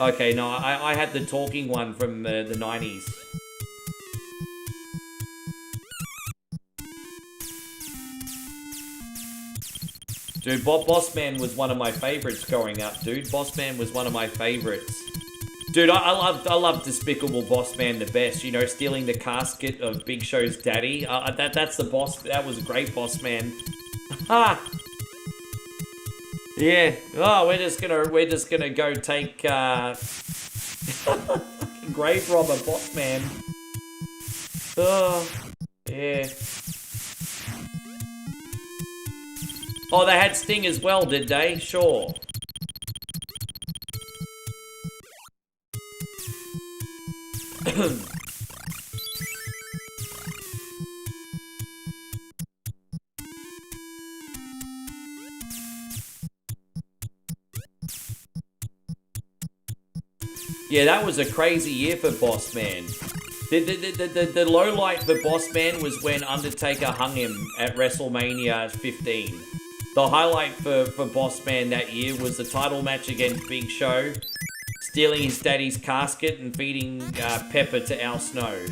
Okay, no, I had the talking one from the 90s. Dude, Bossman was one of my favorites growing up, dude. Bossman was one of my favorites. Dude, I loved Despicable Bossman the best. You know, stealing the casket of Big Show's daddy. That's the boss. That was a great Bossman. Ha! Yeah. Oh, we're just gonna go take grave robber Bossman. Oh, yeah. Oh, they had Sting as well, did they? Sure. Yeah, that was a crazy year for Bossman. The low light for Bossman was when Undertaker hung him at WrestleMania 15. The highlight for Bossman that year was the title match against Big Show, stealing his daddy's casket and feeding Pepper to Al Snow.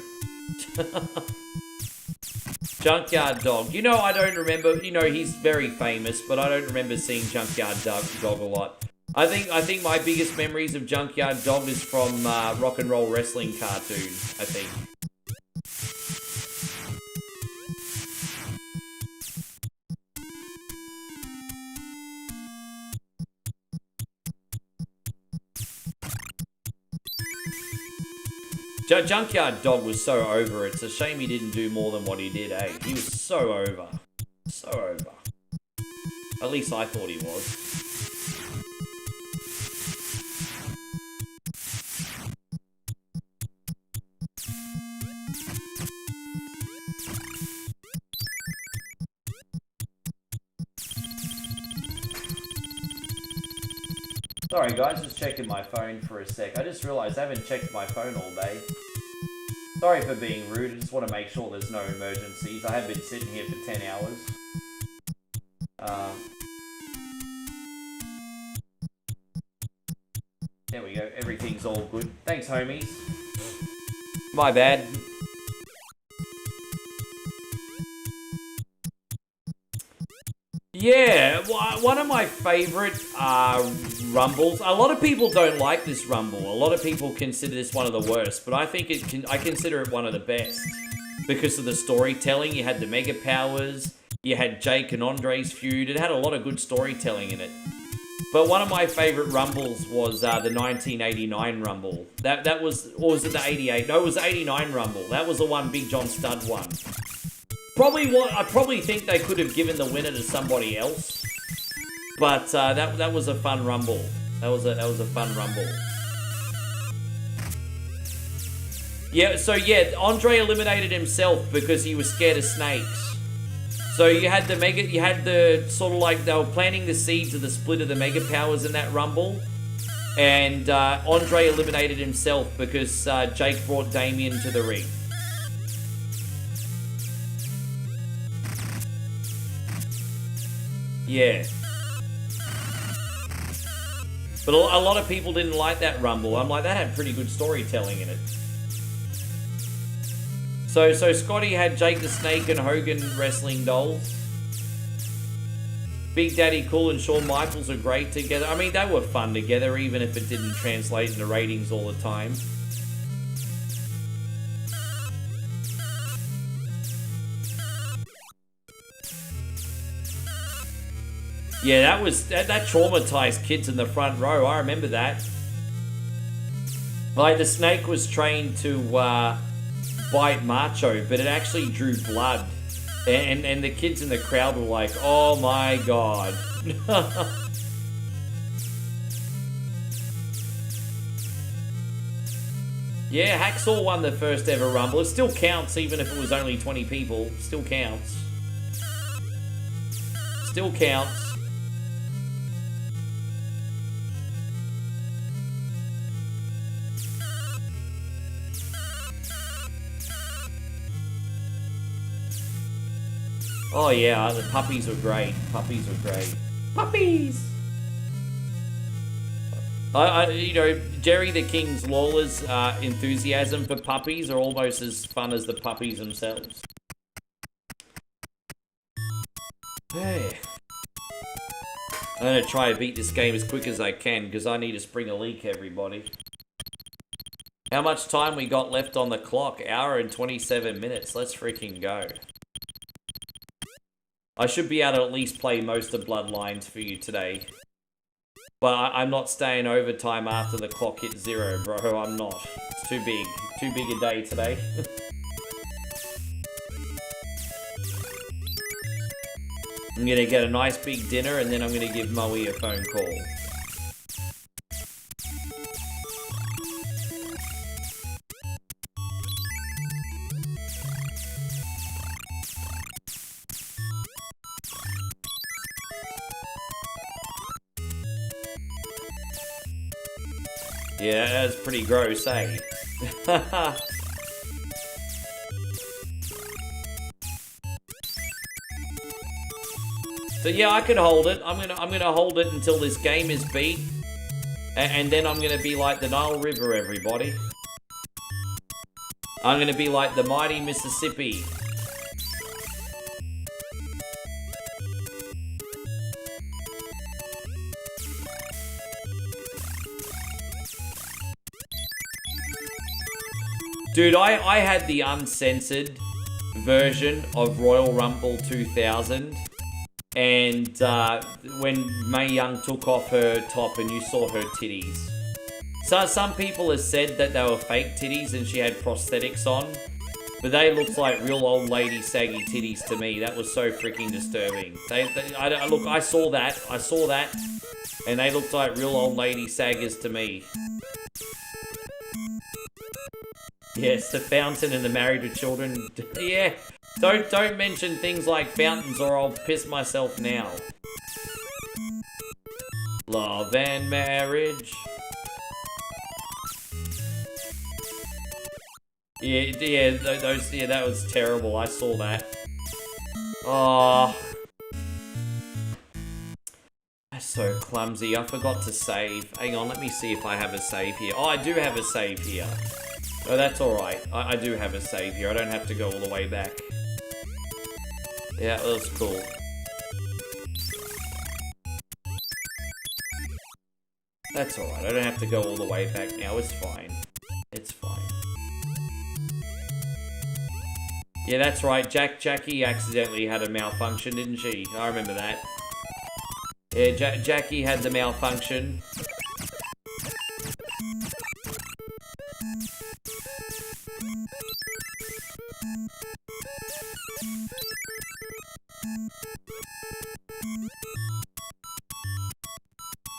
Junkyard Dog. You know, I don't remember, you know, he's very famous, but I don't remember seeing Junkyard Dog a lot. I think my biggest memories of Junkyard Dog is from Rock and Roll Wrestling cartoon, I think. Junkyard Dog was so over. It's a shame he didn't do more than what he did, eh? He was so over. So over. At least I thought he was. Sorry guys, just checking my phone for a sec. I just realised I haven't checked my phone all day. Sorry for being rude, I just want to make sure there's no emergencies. I have been sitting here for 10 hours. There we go, everything's all good. Thanks homies. My bad. Yeah, one of my favorite rumbles. A lot of people don't like this rumble. A lot of people consider this one of the worst, but I think I consider it one of the best because of the storytelling. You had the Mega Powers, you had Jake and Andre's feud. It had a lot of good storytelling in it. But one of my favorite rumbles was the 1989 rumble. That was, or was it the 88? No, it was the 89 rumble. That was the one Big John Studd won. I probably think they could have given the winner to somebody else, but that was a fun rumble. That was a fun rumble. Yeah, so yeah, Andre eliminated himself because he was scared of snakes. So you had the sort of like they were planting the seeds of the split of the Mega Powers in that rumble, and Andre eliminated himself because Jake brought Damien to the ring. Yeah. But a lot of people didn't like that rumble. I'm like, that had pretty good storytelling in it. So Scotty had Jake the Snake and Hogan wrestling dolls. Big Daddy Cool and Shawn Michaels are great together. I mean, they were fun together, even if it didn't translate into ratings all the time. Yeah, that traumatized kids in the front row. I remember that. Like, the snake was trained to bite Macho, but it actually drew blood. And the kids in the crowd were like, oh my god. Yeah, Hacksaw won the first ever Rumble. It still counts, even if it was only 20 people. Still counts. Still counts. Oh yeah, the puppies were great. Puppies were great. Puppies! You know, Jerry the King's Lawler's enthusiasm for puppies are almost as fun as the puppies themselves. Hey. I'm gonna try to beat this game as quick as I can because I need to spring a leak, everybody. How much time we got left on the clock? Hour and 27 minutes. Let's freaking go. I should be able to at least play most of Bloodlines for you today. But I'm not staying overtime after the clock hits 0, bro. I'm not. It's too big. Too big a day today. I'm gonna get a nice big dinner and then I'm gonna give Moe a phone call. Yeah, that's pretty gross, eh? So yeah, I can hold it. I'm gonna hold it until this game is beat, and then I'm gonna be like the Nile River, everybody. I'm gonna be like the mighty Mississippi. Dude, I had the uncensored version of Royal Rumble 2000, and when Mae Young took off her top and you saw her titties. So some people have said that they were fake titties and she had prosthetics on, but they looked like real old lady saggy titties to me. That was so freaking disturbing. Look, I saw that, and they looked like real old lady saggers to me. Yes, the fountain and the married with children. Yeah, don't mention things like fountains or I'll piss myself now. Love and marriage. Yeah, that was terrible. I saw that. Oh, that's so clumsy. I forgot to save. Hang on, let me see if I have a save here. Oh, I do have a save here. Oh, that's alright. I do have a save here. I don't have to go all the way back. Yeah, that's cool. That's alright. I don't have to go all the way back now. It's fine. It's fine. Yeah, that's right. Jackie accidentally had a malfunction, didn't she? I remember that. Yeah, Jackie had the malfunction.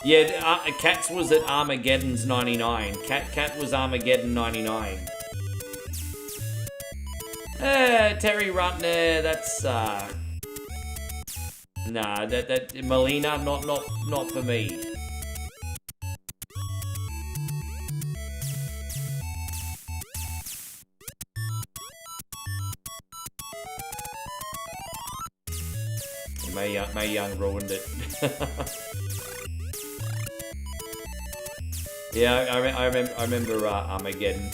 Yeah, Cats was at Armageddon's 99. Cat was Armageddon 99. Terry Rutner, that's nah, that Melina, not for me. May Young ruined it. Yeah, I remember Armageddon.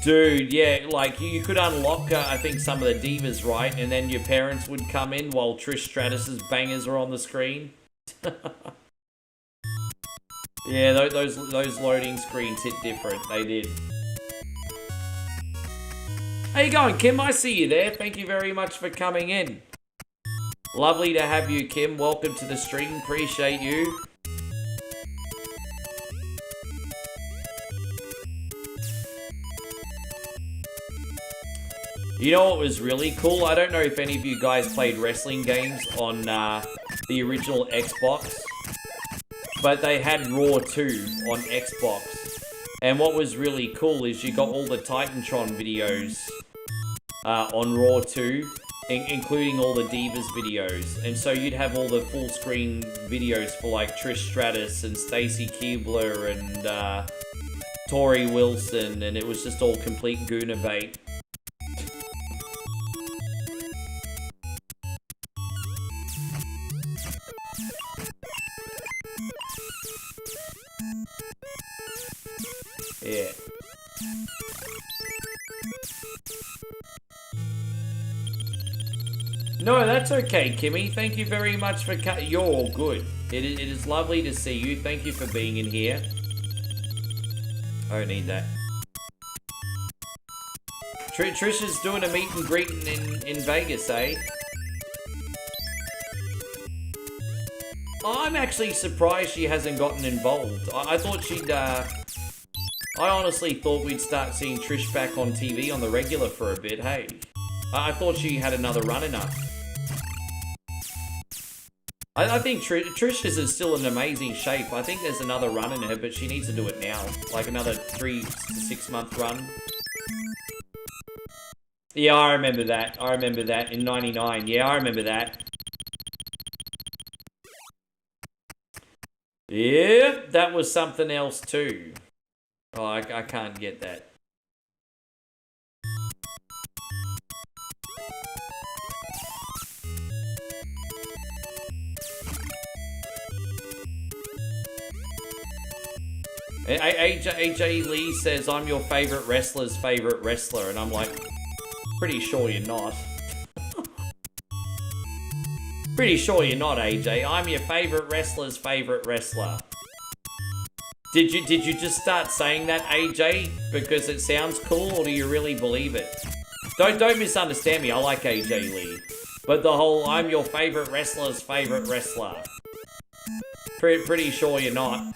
Dude, yeah, like, you could unlock, I think, some of the divas, right? And then your parents would come in while Trish Stratus's bangers are on the screen. Yeah, those loading screens hit different. They did. How you going, Kim? I see you there. Thank you very much for coming in. Lovely to have you, Kim. Welcome to the stream. Appreciate you. You know what was really cool? I don't know if any of you guys played wrestling games on the original Xbox, but they had Raw 2 on Xbox. And what was really cool is you got all the Titantron videos on Raw 2, including all the Divas videos. And so you'd have all the full screen videos for like Trish Stratus and Stacy Keibler and Tori Wilson, and it was just all complete Gooner bait. Yeah. No, that's okay, Kimmy. Thank you very much for You're all good. It is lovely to see you. Thank you for being in here. I don't need that. Trish is doing a meet and greet in Vegas, eh? I'm actually surprised she hasn't gotten involved. I thought she'd, I honestly thought we'd start seeing Trish back on TV on the regular for a bit, hey. I thought she had another run in her. I think Trish is still in amazing shape. I think there's another run in her, but she needs to do it now. Like another 3 to 6 month run. Yeah, I remember that. I remember that in 99. Yeah, I remember that. Yeah, that was something else too. Oh, I can't get that. AJ Lee says, I'm your favorite wrestler's favorite wrestler. And I'm like, pretty sure you're not. Pretty sure you're not, AJ. I'm your favorite wrestler's favorite wrestler. Did you just start saying that, AJ, because it sounds cool, or do you really believe it? Don't misunderstand me. I like AJ Lee, but the whole I'm your favorite wrestler's favorite wrestler. Pretty sure you're not.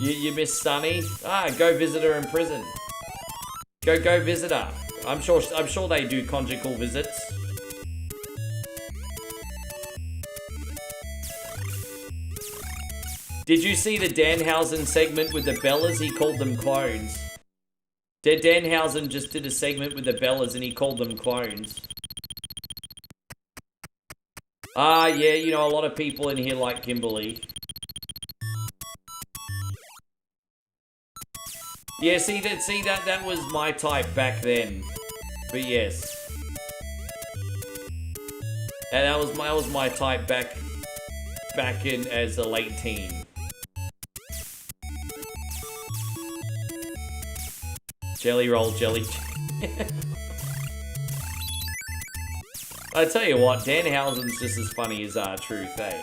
You miss Sunny? Ah, go visit her in prison. Go visit her. I'm sure they do conjugal visits. Did you see the Danhausen segment with the Bellas? He called them clones. Danhausen just did a segment with the Bellas and he called them clones. Ah, yeah, you know, a lot of people in here like Kimberly. Yeah, see that was my type back then. But yes. And that was my type back in as a late teen. Jelly roll, jelly. I tell you what, Danhausen's just as funny as R-Truth, eh?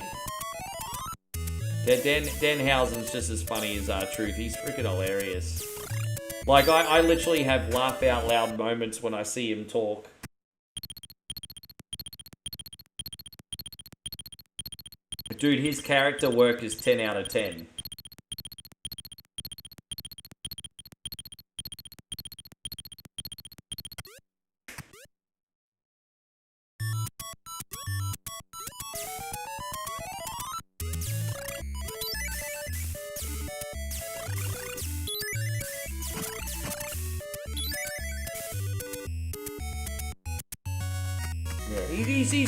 Yeah, Danhausen's just as funny as R-Truth. He's freaking hilarious. Like, I literally have laugh out loud moments when I see him talk. Dude, his character work is 10 out of 10.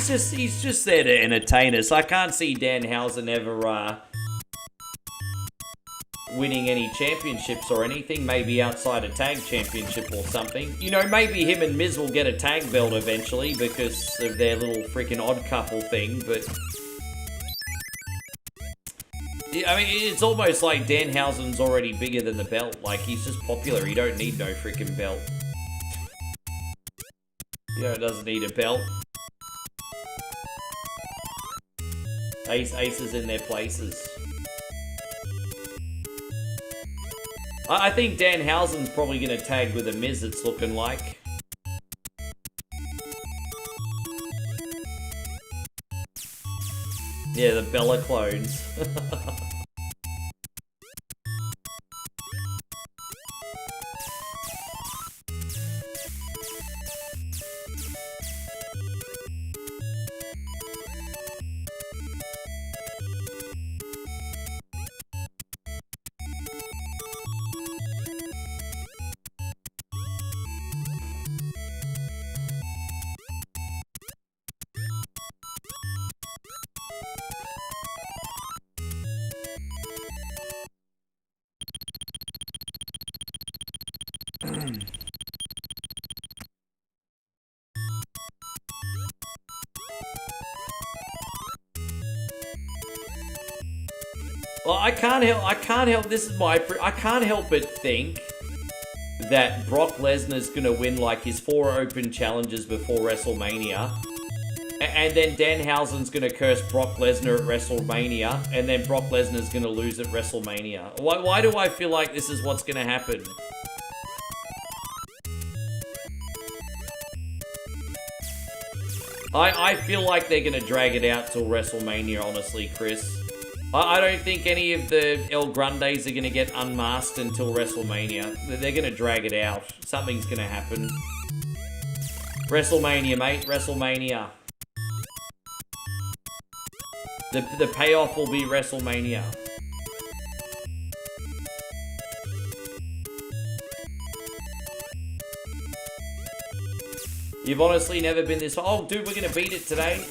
He's just there to entertain us. I can't see Danhausen ever winning any championships or anything. Maybe outside a tag championship or something. You know, maybe him and Miz will get a tag belt eventually because of their little freaking odd couple thing. But I mean, it's almost like Danhausen's already bigger than the belt. Like, he's just popular. He don't need no freaking belt. You know, doesn't need a belt. Aces in their places. I think Danhausen's probably going to tag with a Miz, it's looking like. Yeah, the Bella clones. Well, I can't help, this is my, I can't help but think that Brock Lesnar's gonna win like his 4 open challenges before WrestleMania. And then Danhausen's gonna curse Brock Lesnar at WrestleMania, and then Brock Lesnar's gonna lose at WrestleMania. Why do I feel like this is what's gonna happen? I feel like they're gonna drag it out till WrestleMania, honestly, Chris. I don't think any of the El Grandes are going to get unmasked until WrestleMania. They're going to drag it out. Something's going to happen. WrestleMania, mate. WrestleMania. The payoff will be WrestleMania. You've honestly never been this... Oh, dude, we're going to beat it today.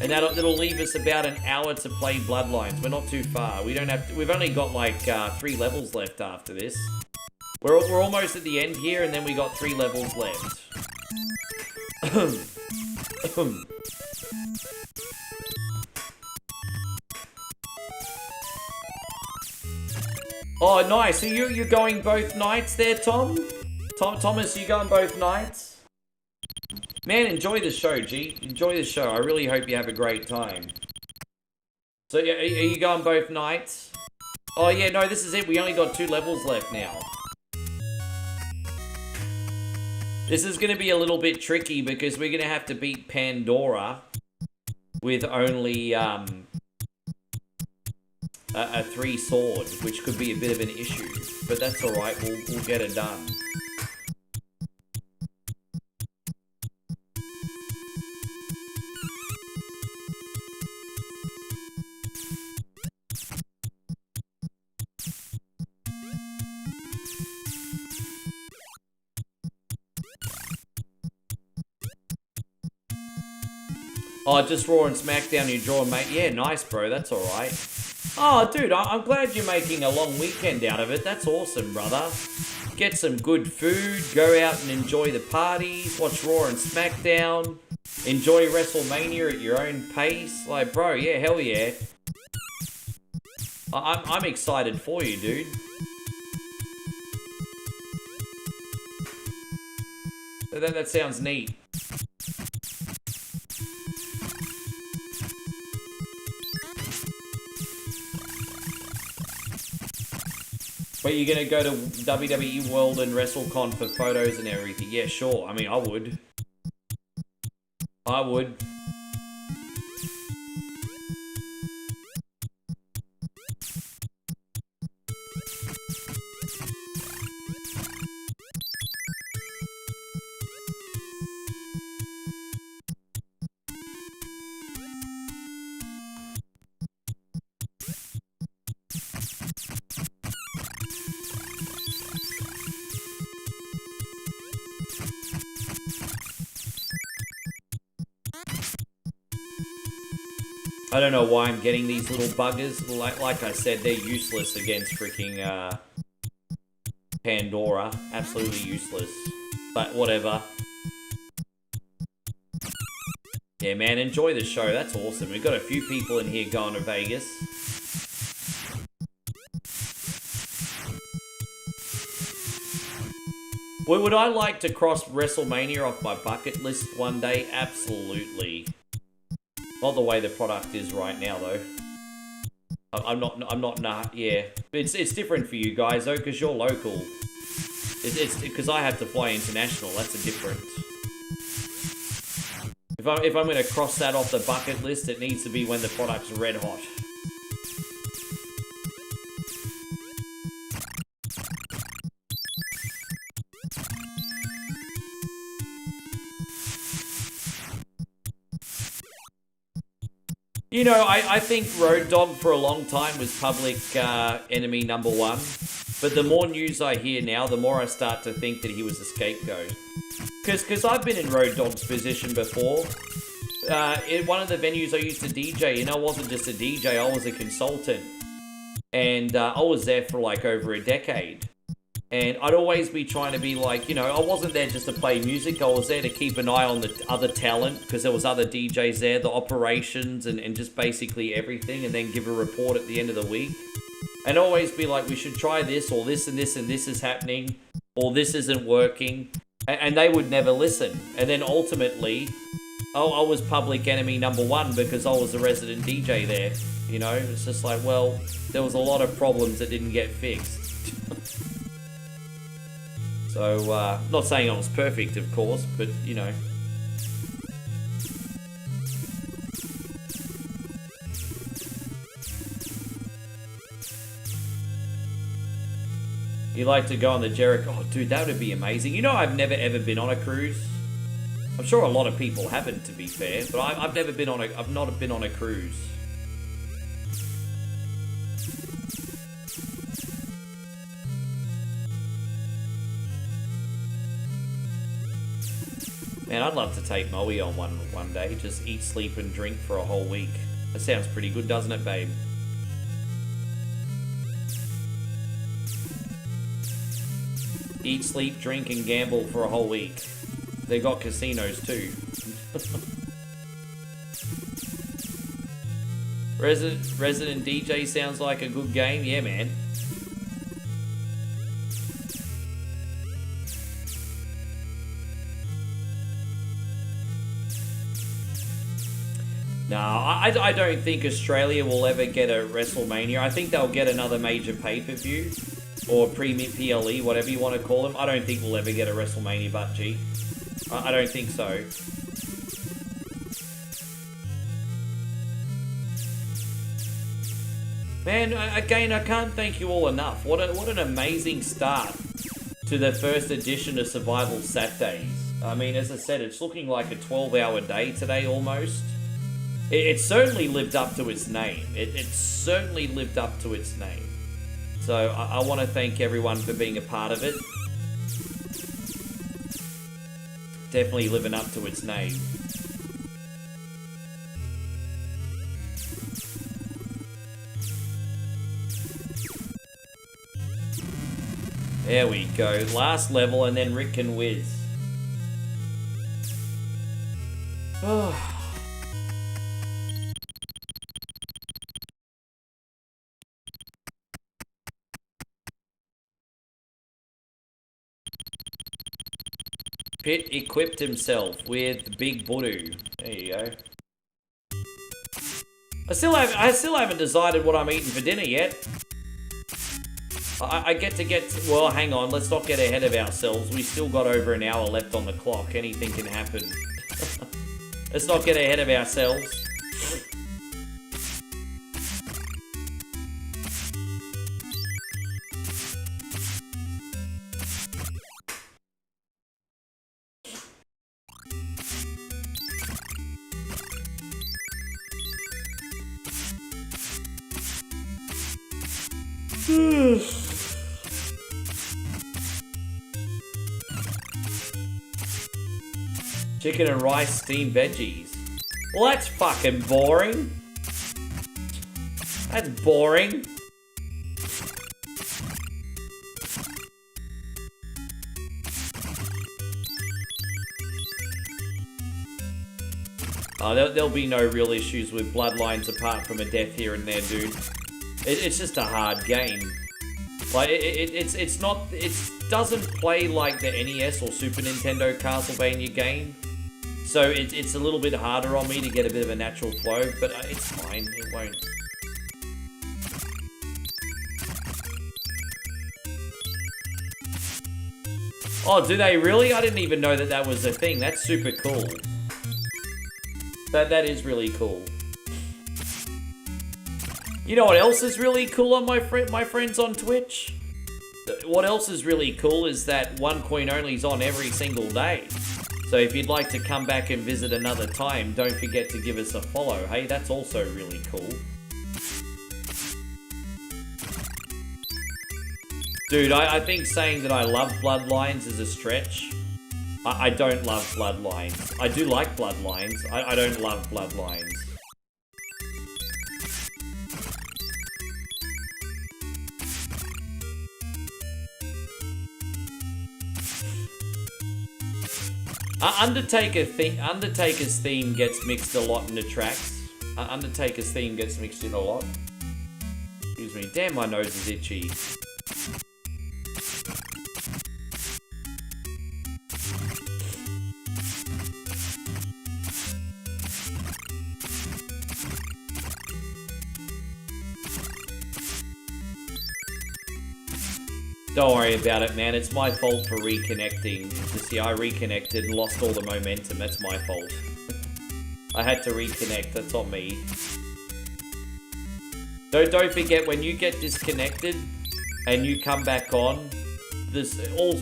And that'll leave us about an hour to play Bloodlines. We're not too far. We don't have to, we've only got like 3 levels left after this. We're almost at the end here, and then we got 3 levels left. Oh, nice. So you're going both nights there, Tom? Thomas, you going both nights? Man, enjoy the show, G. Enjoy the show. I really hope you have a great time. So, are you going both nights? Oh, yeah, no, this is it. We only got 2 levels left now. This is going to be a little bit tricky because we're going to have to beat Pandora with only a 3 sword, which could be a bit of an issue. But that's alright. We'll get it done. Oh, just Raw and SmackDown you draw, mate. Yeah, nice, bro. That's alright. Oh, dude, I'm glad you're making a long weekend out of it. That's awesome, brother. Get some good food, go out and enjoy the parties, watch Raw and SmackDown, enjoy WrestleMania at your own pace. Like, bro, yeah, hell yeah. I'm excited for you, dude. That sounds neat. But you're gonna go to WWE World and WrestleCon for photos and everything? Yeah, sure. I mean, I would. I would. I don't know why I'm getting these little buggers. Like I said, they're useless against freaking Pandora. Absolutely useless. But whatever. Yeah, man, enjoy the show. That's awesome. We've got a few people in here going to Vegas. Would I like to cross WrestleMania off my bucket list one day? Absolutely. Not the way the product is right now, though. Yeah. It's different for you guys, though, because you're local. It's because I have to fly international. That's a difference. If I'm going to cross that off the bucket list, it needs to be when the product's red hot. You know, I think Road Dogg for a long time was public enemy number one. But the more news I hear now, the more I start to think that he was a scapegoat. Because I've been in Road Dogg's position before. In one of the venues I used to DJ, and I wasn't just a DJ, I was a consultant. And I was there for like over a decade. And I'd always be trying to be like, you know, I wasn't there just to play music. I was there to keep an eye on the other talent, because there was other DJs there, the operations, and just basically everything, and then give a report at the end of the week. And always be like, we should try this, or this and this and this is happening, or this isn't working. And they would never listen. And then ultimately, I was public enemy number one because I was the resident DJ there. You know, it's just like, well, there was a lot of problems that didn't get fixed. So, not saying I was perfect, of course, but, you know. You like to go on the Jericho? Oh, dude, that would be amazing. You know, I've never ever been on a cruise. I'm sure a lot of people haven't, to be fair, but I've never been on a. I've not been on a cruise. Man, I'd love to take Moe on one day. Just eat, sleep, and drink for a whole week. That sounds pretty good, doesn't it, babe? Eat, sleep, drink, and gamble for a whole week. They got casinos too. Resident DJ sounds like a good game. Yeah, man. No, I don't think Australia will ever get a WrestleMania. I think they'll get another major pay-per-view. Or pre-PLE, whatever you want to call them. I don't think we'll ever get a WrestleMania, but gee. I don't think so. Man, again, I can't thank you all enough. What an amazing start to the first edition of Survival Saturdays. I mean, as I said, it's looking like a 12-hour day today, almost. It certainly lived up to its name. It certainly lived up to its name. So I want to thank everyone for being a part of it. Definitely living up to its name. There we go. Last level and then Rick can whiz. Oh. Pit equipped himself with Big Budu. There you go. I still haven't decided what I'm eating for dinner yet. I well, hang on, let's not get ahead of ourselves. We still got over an hour left on the clock. Anything can happen. Let's not get ahead of ourselves. Chicken and rice steamed veggies. Well, that's fucking boring. That's boring. Oh, there'll be no real issues with bloodlines apart from a death here and there, dude. It's just a hard game. Like, it doesn't play like the NES or Super Nintendo Castlevania game. So it's a little bit harder on me to get a bit of a natural flow, but it's fine, it won't. Oh, do they really? I didn't even know that that was a thing. That's super cool. That is really cool. You know what else is really cool on my friends on Twitch? What else is really cool is that One Coin Only is on every single day. So if you'd like to come back and visit another time, don't forget to give us a follow. Hey, that's also really cool. Dude, I think saying that I love Bloodlines is a stretch. I don't love Bloodlines. I do like Bloodlines. I don't love Bloodlines. Undertaker's theme gets mixed a lot in the tracks. Undertaker's theme gets mixed in a lot. Excuse me. Damn, my nose is itchy. Don't worry about it, man. It's my fault for reconnecting. Just, yeah, I reconnected and lost all the momentum. That's my fault. I had to reconnect. That's on me. Don't forget, when you get disconnected and you come back on,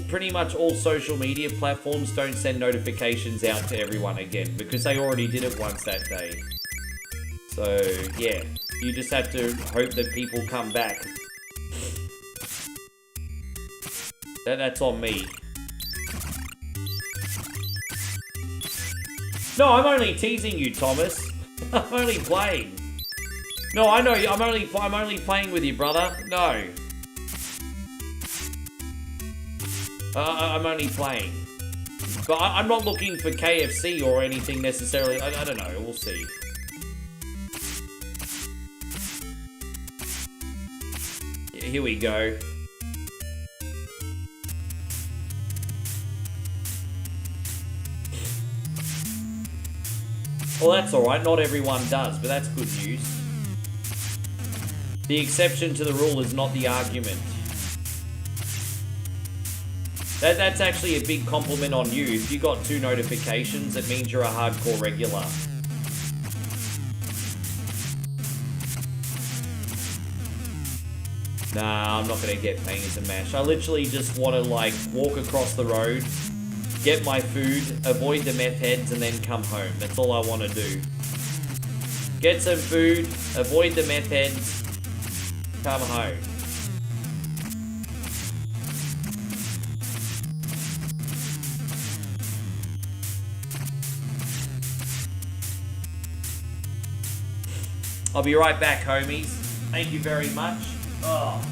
pretty much all social media platforms don't send notifications out to everyone again because they already did it once that day. So, yeah. You just have to hope that people come back. That's on me. No, I'm only teasing you, Thomas. I'm only playing. No, I know. I'm only playing with you, brother. No. I'm only playing. But I'm not looking for KFC or anything necessarily. I don't know. We'll see. Here we go. Well, that's alright, not everyone does, but that's good news. The exception to the rule is not the argument. That's actually a big compliment on you. If you got 2 notifications, it means you're a hardcore regular. Nah, I'm not gonna get bangers and mash. I literally just want to, like, walk across the road, get my food, avoid the meth heads, and then come home. That's all I want to do. Get some food, avoid the meth heads, come home. I'll be right back, homies. Thank you very much. Oh.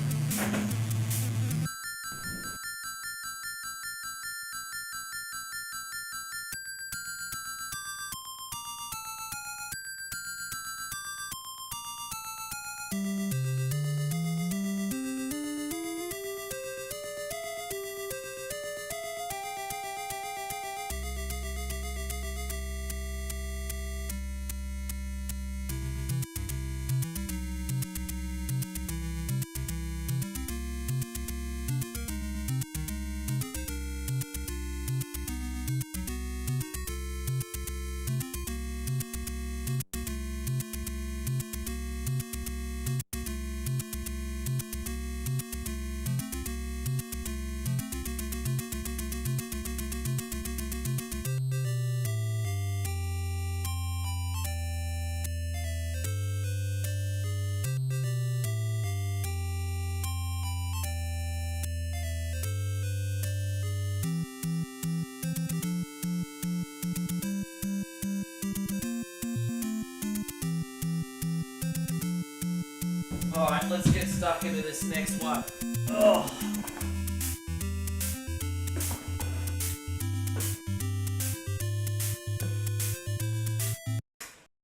Alright, let's get stuck into this next one. Oh.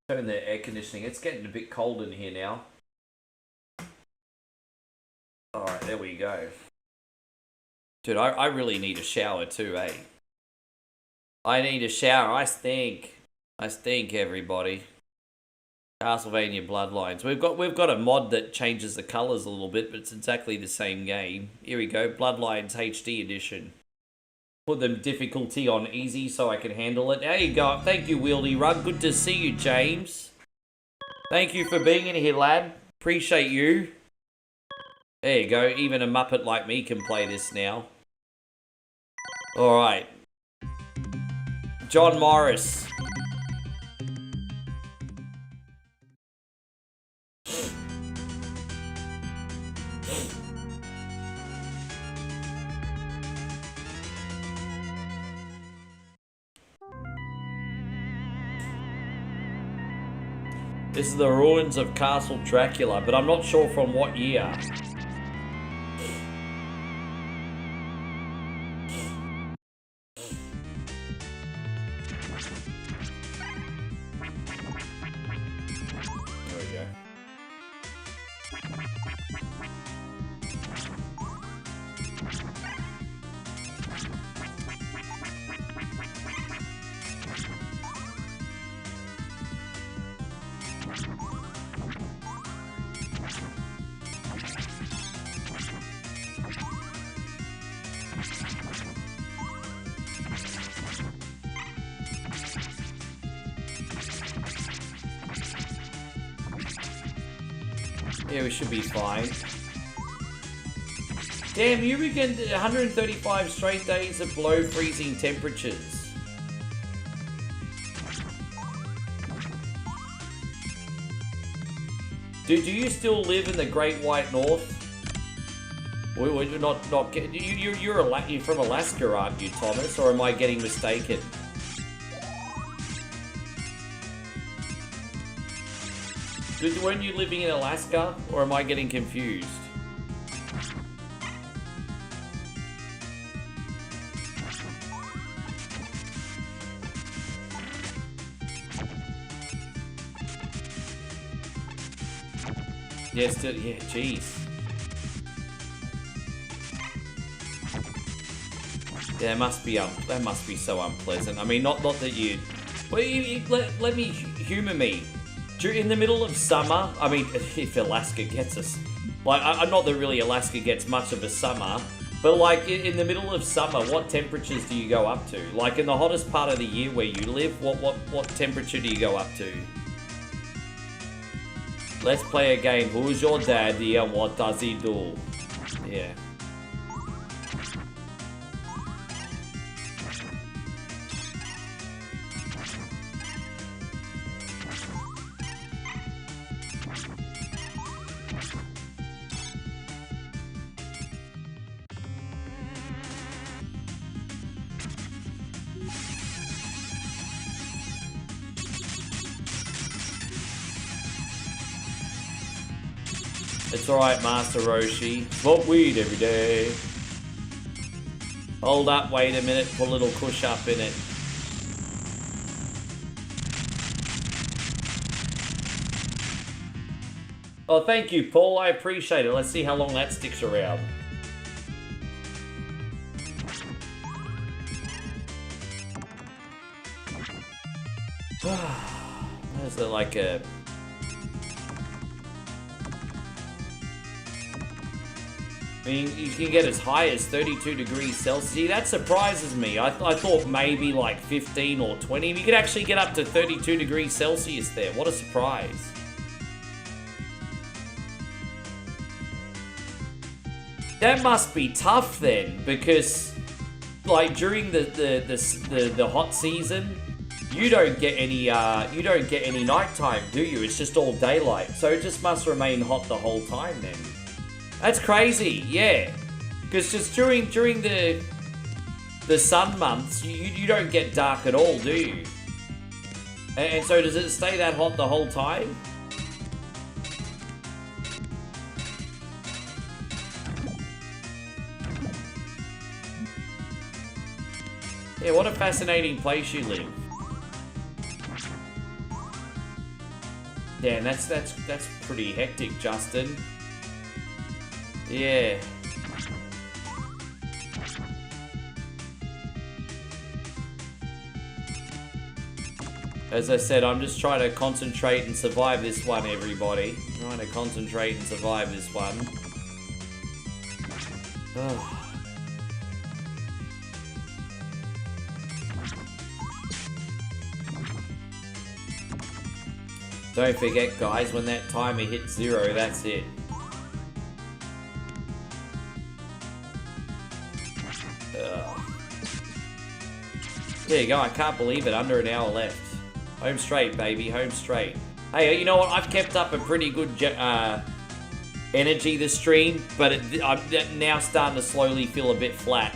Turn the air conditioning. It's getting a bit cold in here now. Alright, there we go. Dude, I really need a shower too, eh? I need a shower. I stink. I stink, everybody. Castlevania Bloodlines. We've got a mod that changes the colours a little bit, but it's exactly the same game. Here we go, Bloodlines HD edition. Put the difficulty on easy so I can handle it. There you go. Thank you, Wieldy Rug. Good to see you, James. Thank you for being in here, lad. Appreciate you. There you go. Even a Muppet like me can play this now. Alright. John Morris. This is the ruins of Castle Dracula, but I'm not sure from what year. There we go. Yeah, we should be fine. Damn, you reckon 135 straight days of below freezing temperatures. Do you still live in the Great White North? We're not getting... You're from Alaska, aren't you, Thomas? Or am I getting mistaken? Weren't you living in Alaska, or am I getting confused? Yes, yeah, jeez. Yeah, that must be so unpleasant. I mean, not that you... Well, let me humour me. In the middle of summer, I mean, if Alaska gets us, like, I'm not that really Alaska gets much of a summer, but like in the middle of summer, what temperatures do you go up to? Like in the hottest part of the year where you live, what temperature do you go up to? Let's play a game. Who's your daddy and what does he do? Yeah. It's alright, Master Roshi. Smoke weed every day. Hold up, wait a minute, put a little push up in it. Oh, thank you, Paul. I appreciate it. Let's see how long that sticks around. Is there like a... I mean, you can get as high as 32 degrees Celsius. See, that surprises me. I thought maybe like 15 or 20. You could actually get up to 32 degrees Celsius there. What a surprise. That must be tough then, because like during the hot season, you don't get any nighttime, do you? It's just all daylight. So it just must remain hot the whole time then. That's crazy, yeah. Because just during the sun months, you don't get dark at all, do you? And so does it stay that hot the whole time? Yeah, what a fascinating place you live. Damn, that's pretty hectic, Justin. Yeah. As I said, I'm just trying to concentrate and survive this one, everybody. Trying to concentrate and survive this one. Oh. Don't forget, guys, when that timer hits 0, that's it. Ugh. There you go, I can't believe it, under an hour left. Home straight, baby, home straight. Hey, you know what? I've kept up a pretty good energy this stream, but I'm now starting to slowly feel a bit flat.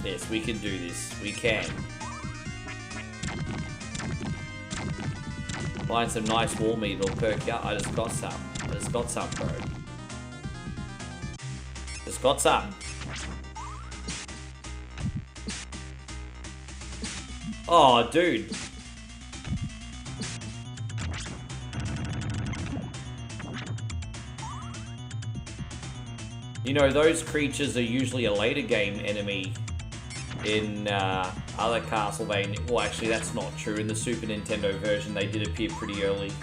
Yes, we can do this. We can. Find some nice wall meat, it'll perk you up. I just got some. I just got some, bro. Just got some. Oh, dude. You know, those creatures are usually a later game enemy in other Castlevania. Well, actually, that's not true. In the Super Nintendo version, they did appear pretty early.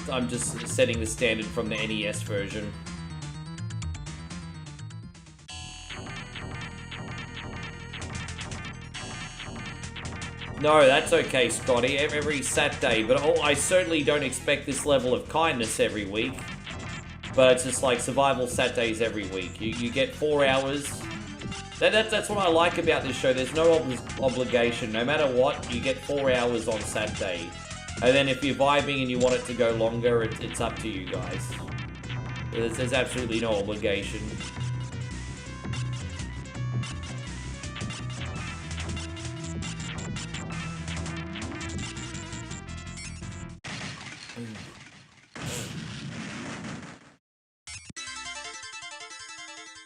I'm just setting the standard from the NES version. No, that's okay, Scotty. Every Saturday, but I certainly don't expect this level of kindness every week. But it's just like survival Saturdays every week. You get 4 hours. That's what I like about this show. There's no obligation. No matter what, you get 4 hours on Saturday. And then if you're vibing and you want it to go longer, it's up to you guys. There's absolutely no obligation.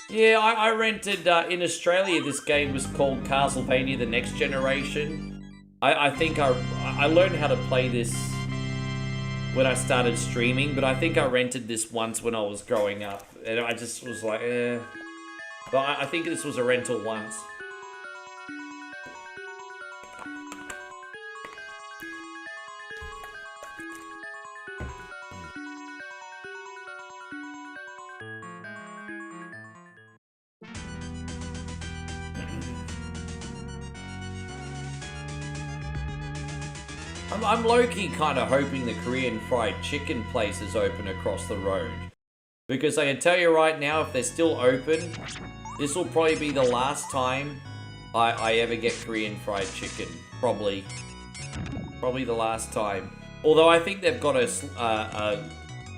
Yeah, I rented, in Australia, this game was called Castlevania The Next Generation. I think I learned how to play this when I started streaming, but I think I rented this once when I was growing up, and I just was like, eh. But I think this was a rental once. I'm low-key kind of hoping the Korean fried chicken place is open across the road. Because I can tell you right now, if they're still open, this will probably be the last time I ever get Korean fried chicken. Probably the last time. Although I think they've got a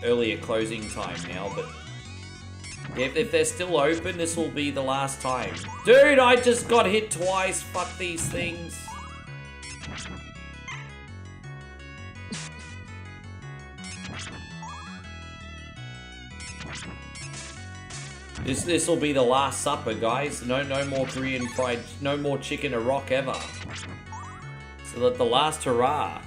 earlier closing time now, but if they're still open, this will be the last time. Dude, I just got hit twice. Fuck these things. This will be the last supper, guys. No more Korean fried, no more chicken a rock ever. So that the last hurrah.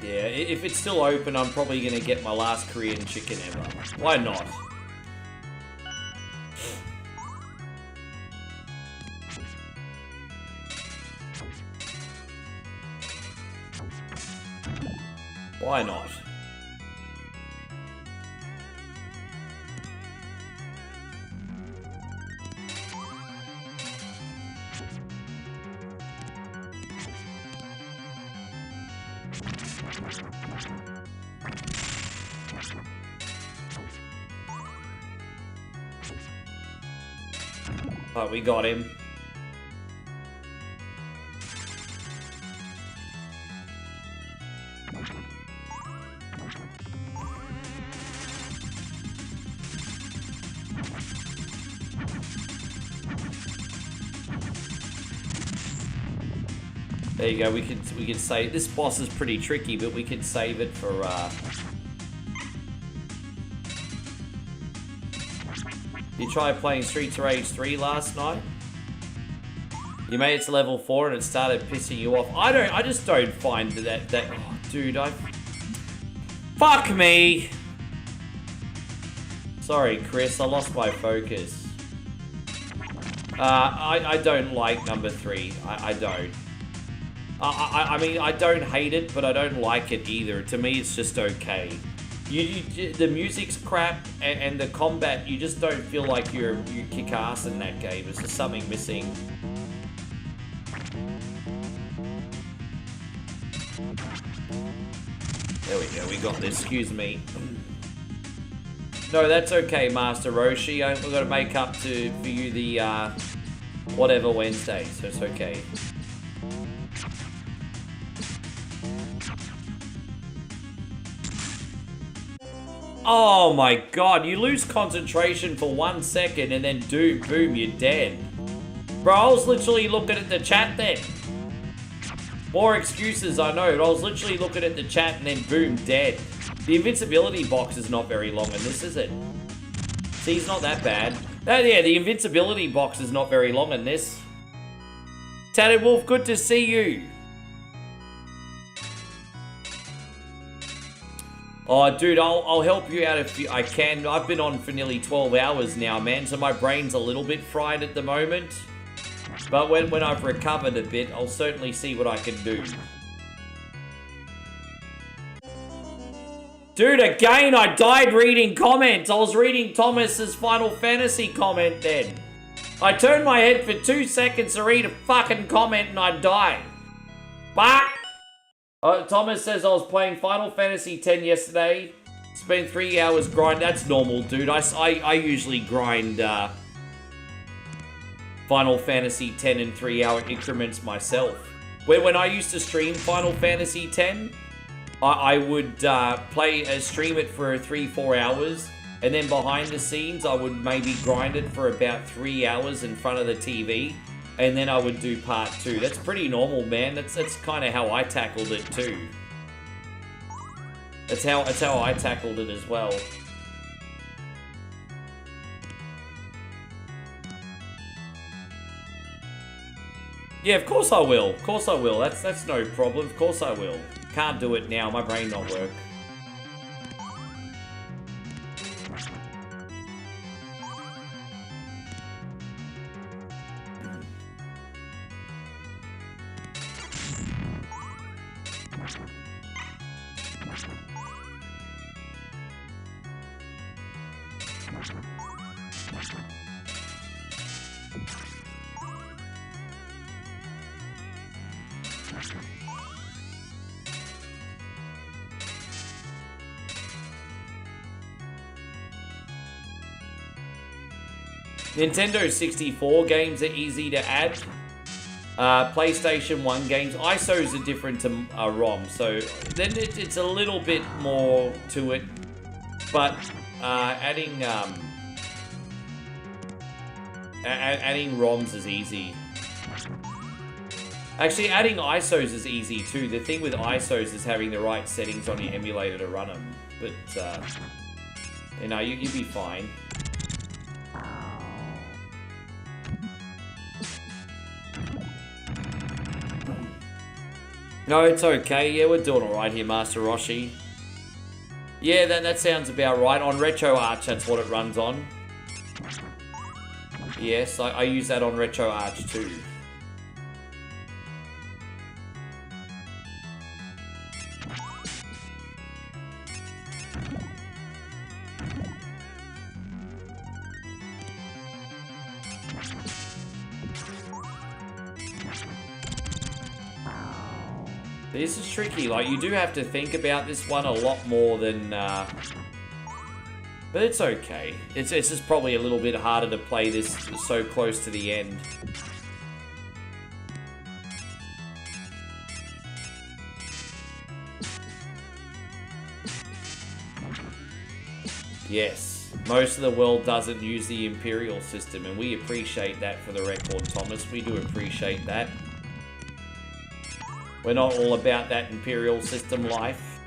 Yeah, if it's still open, I'm probably gonna get my last Korean chicken ever. Why not? Why not? But we got him. There you go. We could save this boss is pretty tricky, but we could save it for. You tried playing Streets of Rage 3 last night? You made it to level 4 and it started pissing you off. I just don't find that oh, dude, fuck me. Sorry, Chris, I lost my focus. I don't like number 3. I don't. I mean, I don't hate it, but I don't like it either. To me, it's just okay. The music's crap, and the combat, you just don't feel like you kick ass in that game. There's just something missing. There we go, we got this, excuse me. No, that's okay, Master Roshi. I've got to make up for you the, whatever Wednesday, so it's okay. Oh my god, you lose concentration for 1 second and then boom, you're dead. Bro, I was literally looking at the chat then. More excuses, I know, but I was literally looking at the chat and then boom, dead. The invincibility box is not very long in this, is it? See, it's not that bad. Yeah, the invincibility box is not very long in this. Tatted Wolf, good to see you. Oh, dude, I'll help you out if I can. I've been on for nearly 12 hours now, man, so my brain's a little bit fried at the moment. But when I've recovered a bit, I'll certainly see what I can do. Dude, again, I died reading comments. I was reading Thomas's Final Fantasy comment then. I turned my head for 2 seconds to read a fucking comment and I died. But... Thomas says I was playing Final Fantasy X yesterday. Spent 3 hours grind. That's normal, dude. I usually grind Final Fantasy X in 3 hour increments myself. When I used to stream Final Fantasy X, I would stream it for 3-4 hours, and then behind the scenes I would maybe grind it for about 3 hours in front of the TV. And then I would do part 2. That's pretty normal, man. That's kind of how I tackled it too. That's how I tackled it as well. Yeah, of course I will. Of course I will. That's no problem. Of course I will. Can't do it now. My brain don't work. Nintendo 64 games are easy to add. PlayStation 1 games, ISOs are different to ROM, so then it's a little bit more to it. But adding ROMs is easy. Actually, adding ISOs is easy too. The thing with ISOs is having the right settings on your emulator to run them. But you know, you'd be fine. No, it's okay. Yeah, we're doing alright here, Master Roshi. Yeah, that sounds about right. On Retro Arch, that's what it runs on. Yes, I use that on Retro Arch too. This is tricky. Like, you do have to think about this one a lot more than... But it's okay. It's just probably a little bit harder to play this so close to the end. Yes, most of the world doesn't use the Imperial system, and we appreciate that for the record, Thomas. We do appreciate that. We're not all about that Imperial system life.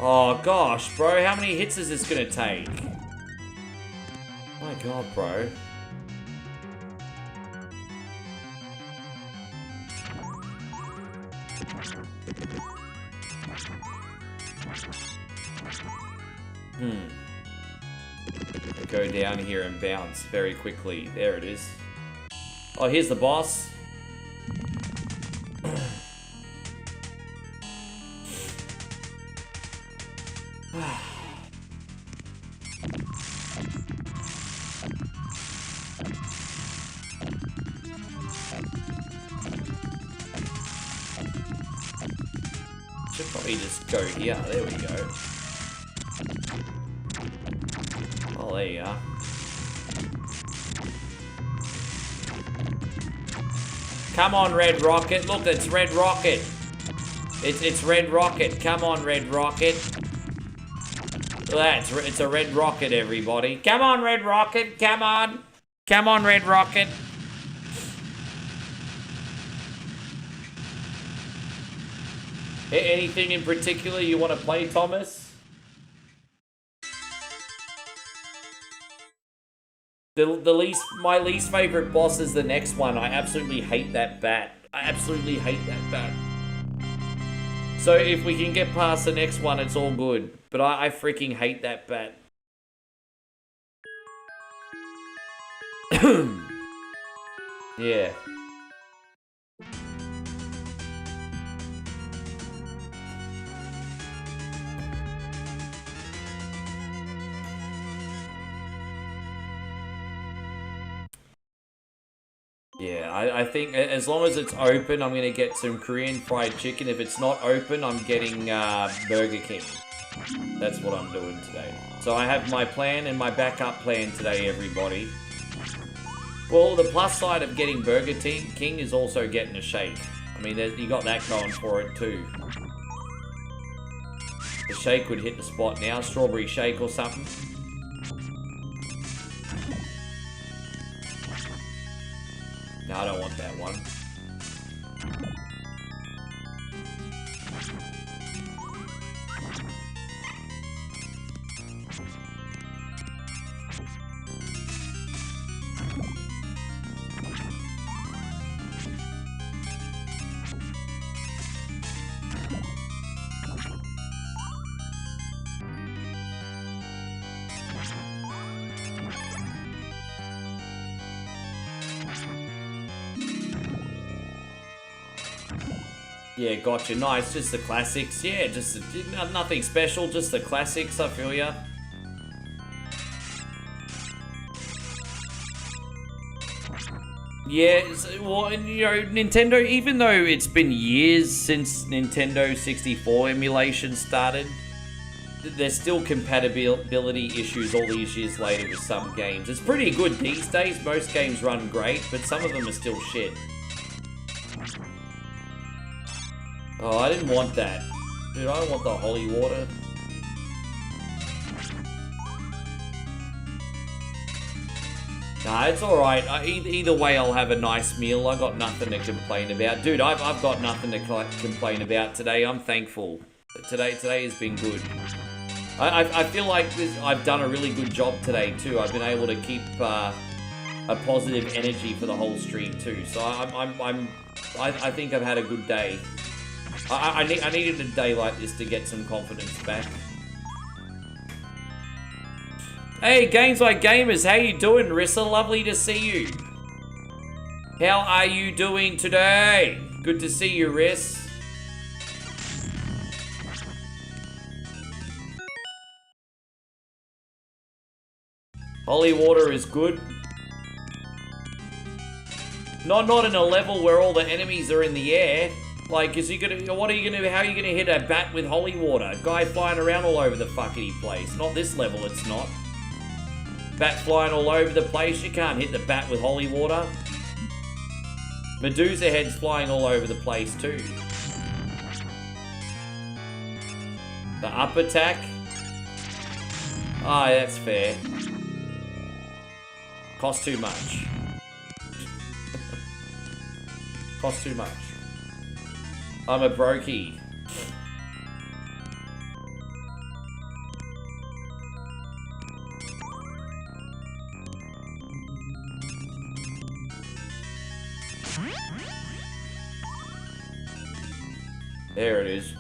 Oh gosh, bro, how many hits is this gonna take? My god, bro. Go down here and bounce very quickly. There it is. Oh, here's the boss. Should probably just go here. There we go. Oh, there you are. Come on, Red Rocket. Look, it's Red Rocket. It's Red Rocket. Come on, Red Rocket. Look at that. It's a Red Rocket, everybody. Come on, Red Rocket. Come on. Come on, Red Rocket. Anything in particular you want to play, Thomas? My least favorite boss is the next one. I absolutely hate that bat. I absolutely hate that bat. So if we can get past the next one, it's all good. But I freaking hate that bat. Yeah. Yeah, I think as long as it's open, I'm going to get some Korean fried chicken. If it's not open, I'm getting Burger King. That's what I'm doing today. So I have my plan and my backup plan today, everybody. Well, the plus side of getting Burger King is also getting a shake. I mean, you got that going for it too. The shake would hit the spot now. Strawberry shake or something. No, I don't want that one. Yeah, gotcha. Nice. Just the classics. Yeah, just nothing special. Just the classics. I feel ya. Yeah, well, and, you know, Nintendo, even though it's been years since Nintendo 64 emulation started, there's still compatibility issues all these years later with some games. It's pretty good these days. Most games run great, but some of them are still shit. Oh, I didn't want that. Dude, I don't want the holy water. Nah, it's alright. Either way, I'll have a nice meal. I got nothing to complain about. Dude, I've got nothing to complain about today. I'm thankful. Today has been good. I feel like I've done a really good job today, too. I've been able to keep a positive energy for the whole stream too. So I think I've had a good day. I needed a day like this to get some confidence back. Hey, Games Like Gamers, how you doing, Rissa? Lovely to see you. How are you doing today? Good to see you, Riss. Holy water is good. Not in a level where all the enemies are in the air. Like, how are you gonna hit a bat with holy water? Guy flying around all over the fuckity place. Not this level, it's not. Bat flying all over the place, you can't hit the bat with holy water. Medusa heads flying all over the place too. The up attack. Ah, that's fair. Cost too much. Cost too much. I'm a brokey. There it is.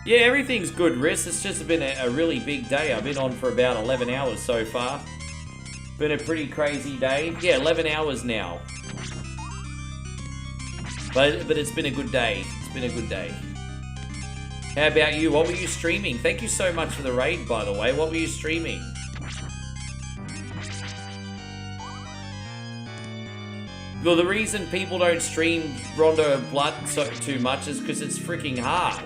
Yeah, everything's good, Riss. It's just been a really big day. I've been on for about 11 hours so far. Been a pretty crazy day. Yeah, 11 hours now. But it's been a good day. It's been a good day. How about you? What were you streaming? Thank you so much for the raid, by the way. What were you streaming? Well, the reason people don't stream Rondo of Blood too much is because it's freaking hard.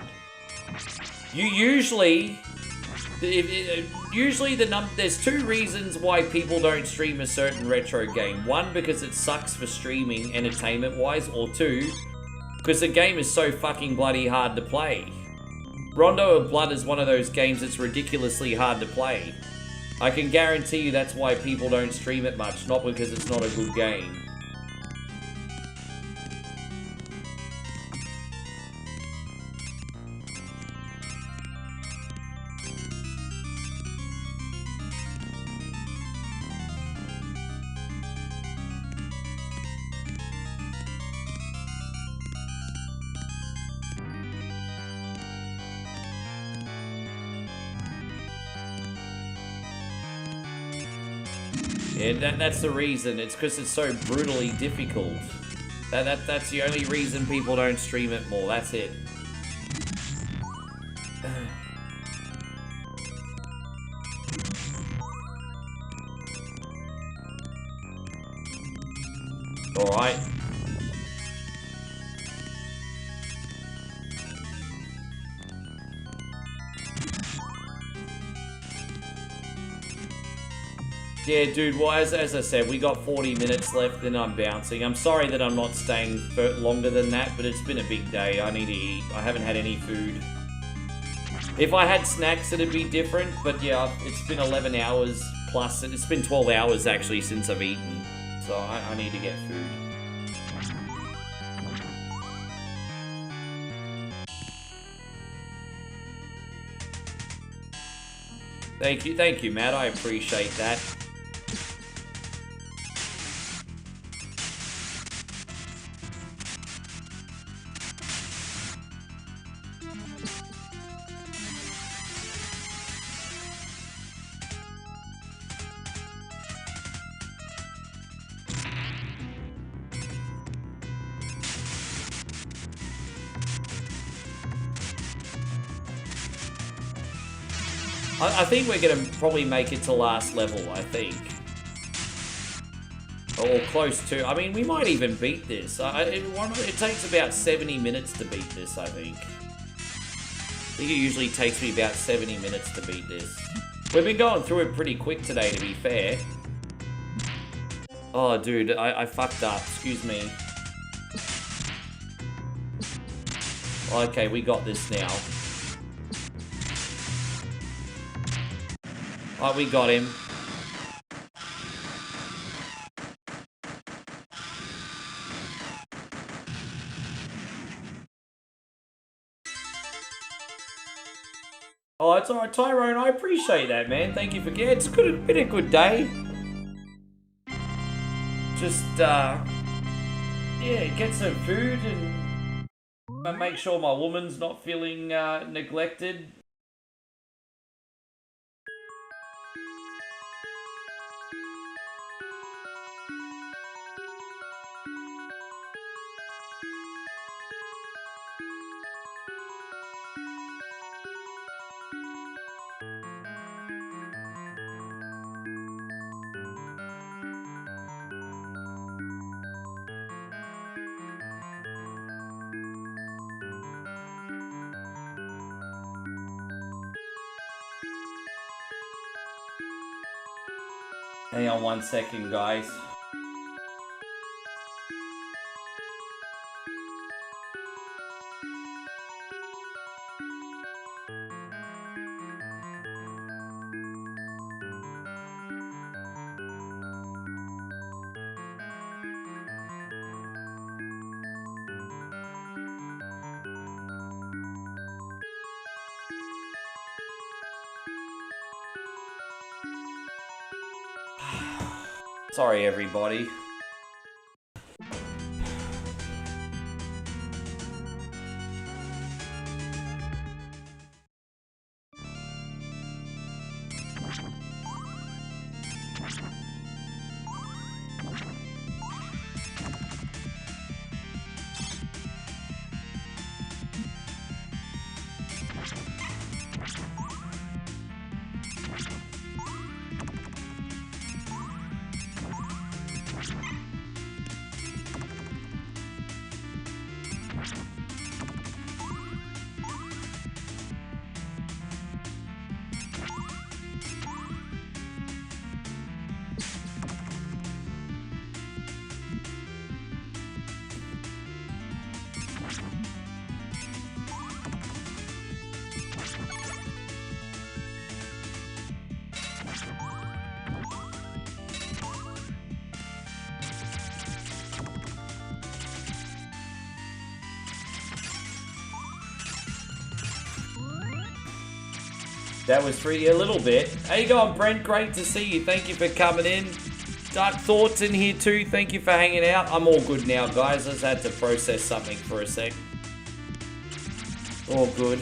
There's two reasons why people don't stream a certain retro game. One, because it sucks for streaming entertainment-wise, or two, because the game is so fucking bloody hard to play. Rondo of Blood is one of those games that's ridiculously hard to play. I can guarantee you that's why people don't stream it much, not because it's not a good game. Yeah, that's the reason. It's because it's so brutally difficult. That's the only reason people don't stream it more. That's it. Alright. Yeah, dude, well, as I said, we got 40 minutes left and I'm bouncing. I'm sorry that I'm not staying for longer than that, but it's been a big day. I need to eat. I haven't had any food. If I had snacks, it'd be different, but yeah, it's been 11 hours plus. It's been 12 hours, actually, since I've eaten. So I need to get food. Thank you, Matt. I appreciate that. I think we're going to probably make it to last level, I think. Or close to. I mean, we might even beat this. It takes about 70 minutes to beat this, I think. I think it usually takes me about 70 minutes to beat this. We've been going through it pretty quick today, to be fair. Oh, dude, I fucked up. Excuse me. Okay, we got this now. Oh, we got him. Oh, it's alright, Tyrone. I appreciate that, man. Thank you for... Yeah, it's been a good day. just, yeah, get some food and make sure my woman's not feeling neglected. Hang on 1 second, guys. Sorry, everybody. That was free a little bit. How you going, Brent? Great to see you. Thank you for coming in. Dark Thoughts in here too. Thank you for hanging out. I'm all good now, guys. I just had to process something for a sec. All good.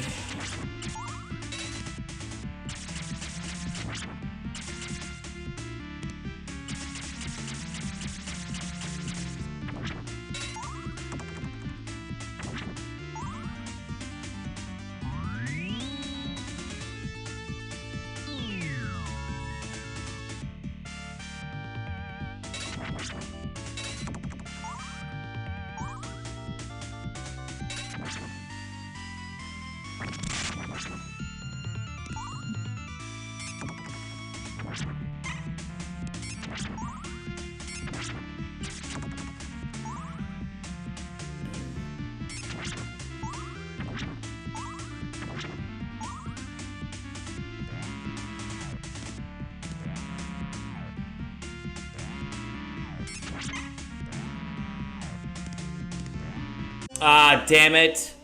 Ah, damn it.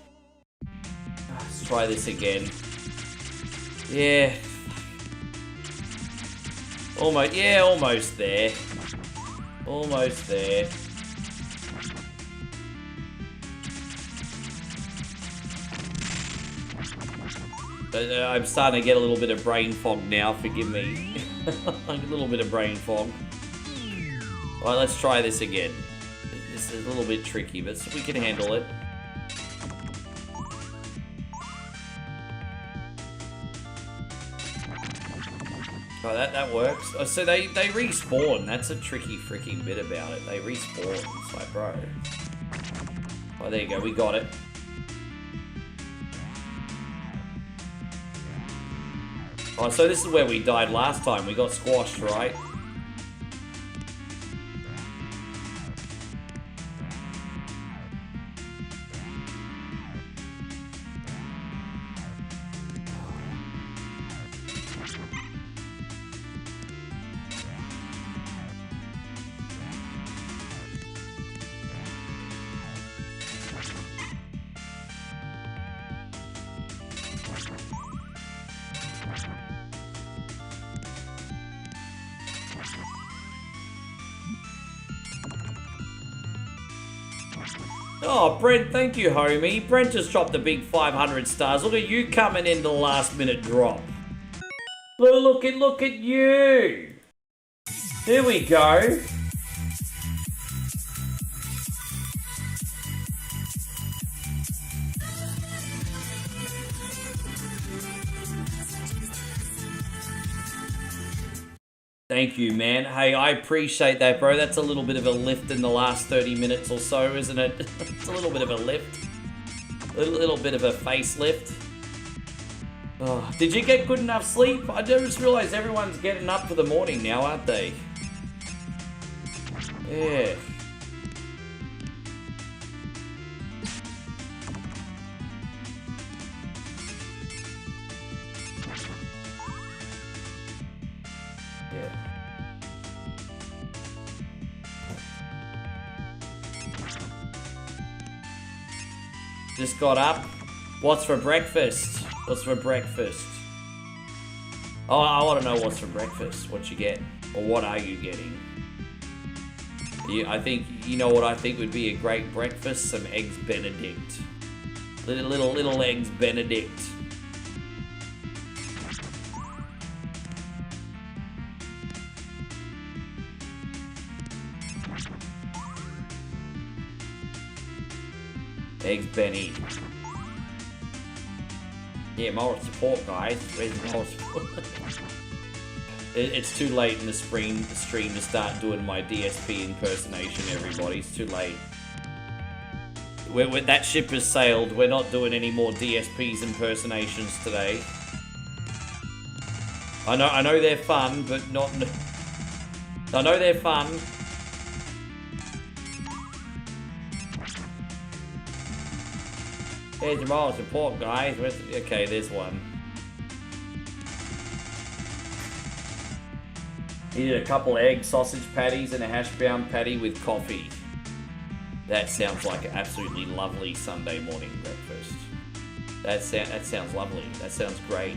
Let's try this again. Yeah. Almost, yeah, almost there. Almost there. I'm starting to get a little bit of brain fog now, forgive me. A little bit of brain fog. Alright, let's try this again. This is a little bit tricky, but we can handle it. Oh, that works. Oh, so they respawn. That's a tricky freaking bit about it. They respawn. It's like, bro. Oh, there you go. We got it. Oh, so this is where we died last time. We got squashed, right? Oh, Brent, thank you, homie. Brent just dropped a big 500 stars. Look at you coming in the last minute drop. Look at you. There we go. Thank you, man. Hey, I appreciate that, bro. That's a little bit of a lift in the last 30 minutes or so, isn't it? It's a little bit of a lift. A little bit of a facelift. Oh, did you get good enough sleep? I just realized everyone's getting up for the morning now, aren't they? Yeah. Just got up. What's for breakfast? What's for breakfast? Oh, I want to know what's for breakfast. What you get, or what are you getting? I think you know what I think would be a great breakfast. Some eggs Benedict. Little eggs Benedict. Eggs Benny. Yeah, moral support, guys. Where's the moral support? It's too late in the stream to start doing my DSP impersonation, everybody. It's too late. That ship has sailed. We're not doing any more DSP's impersonations today. I know they're fun, but not... I know they're fun. There's your moral support, guys. Okay, there's one. Needed a couple egg sausage patties and a hash brown patty with coffee. That sounds like an absolutely lovely Sunday morning breakfast. That sounds lovely. That sounds great.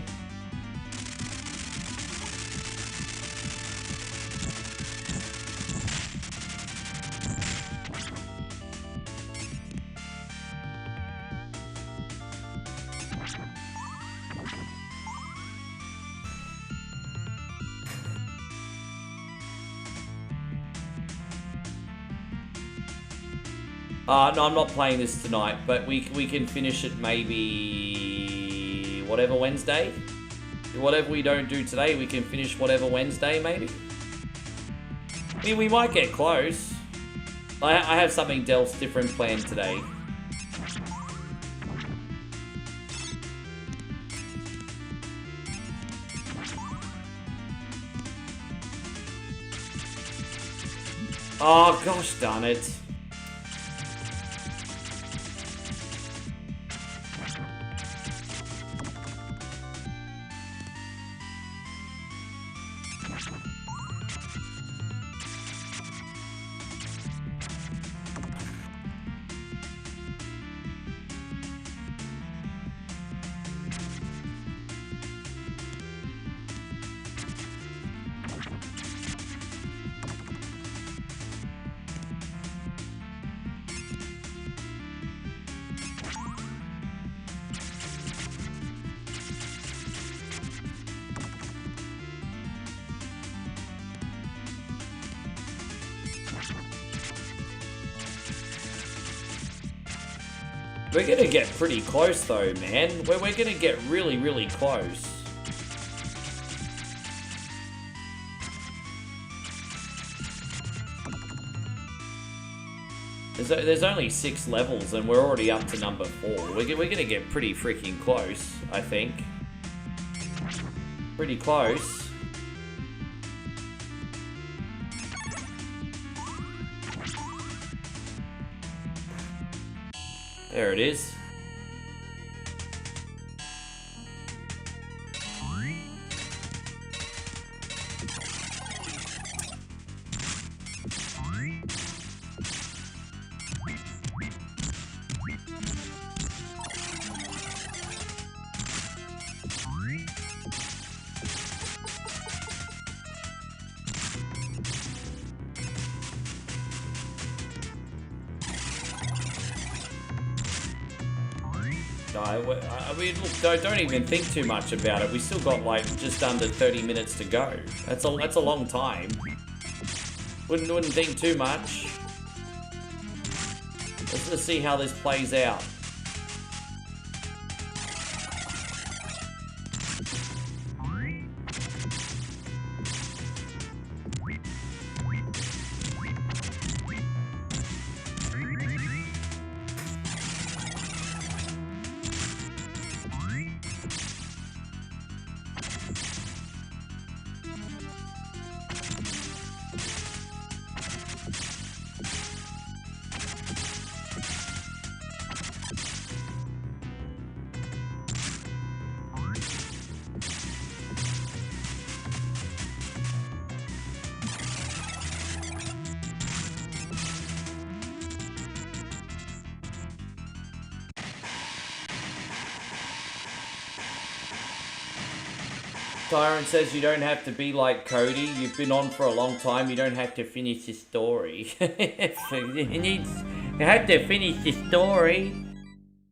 No, I'm not playing this tonight, but we can finish it maybe whatever Wednesday. Whatever we don't do today, we can finish whatever Wednesday, maybe. I mean, we might get close. I have something else different planned today. Oh, gosh darn it. We're gonna get pretty close though, man. We're gonna get really, really close. There's only 6 levels and we're already up to number 4. We're gonna get pretty freaking close, I think. Pretty close. There it is. No, I mean, look, don't even think too much about it. We still got like just under 30 minutes to go. That's a long time. Wouldn't think too much. Let's see how this plays out. Tyron says you don't have to be like Cody. You've been on for a long time. You don't have to finish the story. You have to finish the story.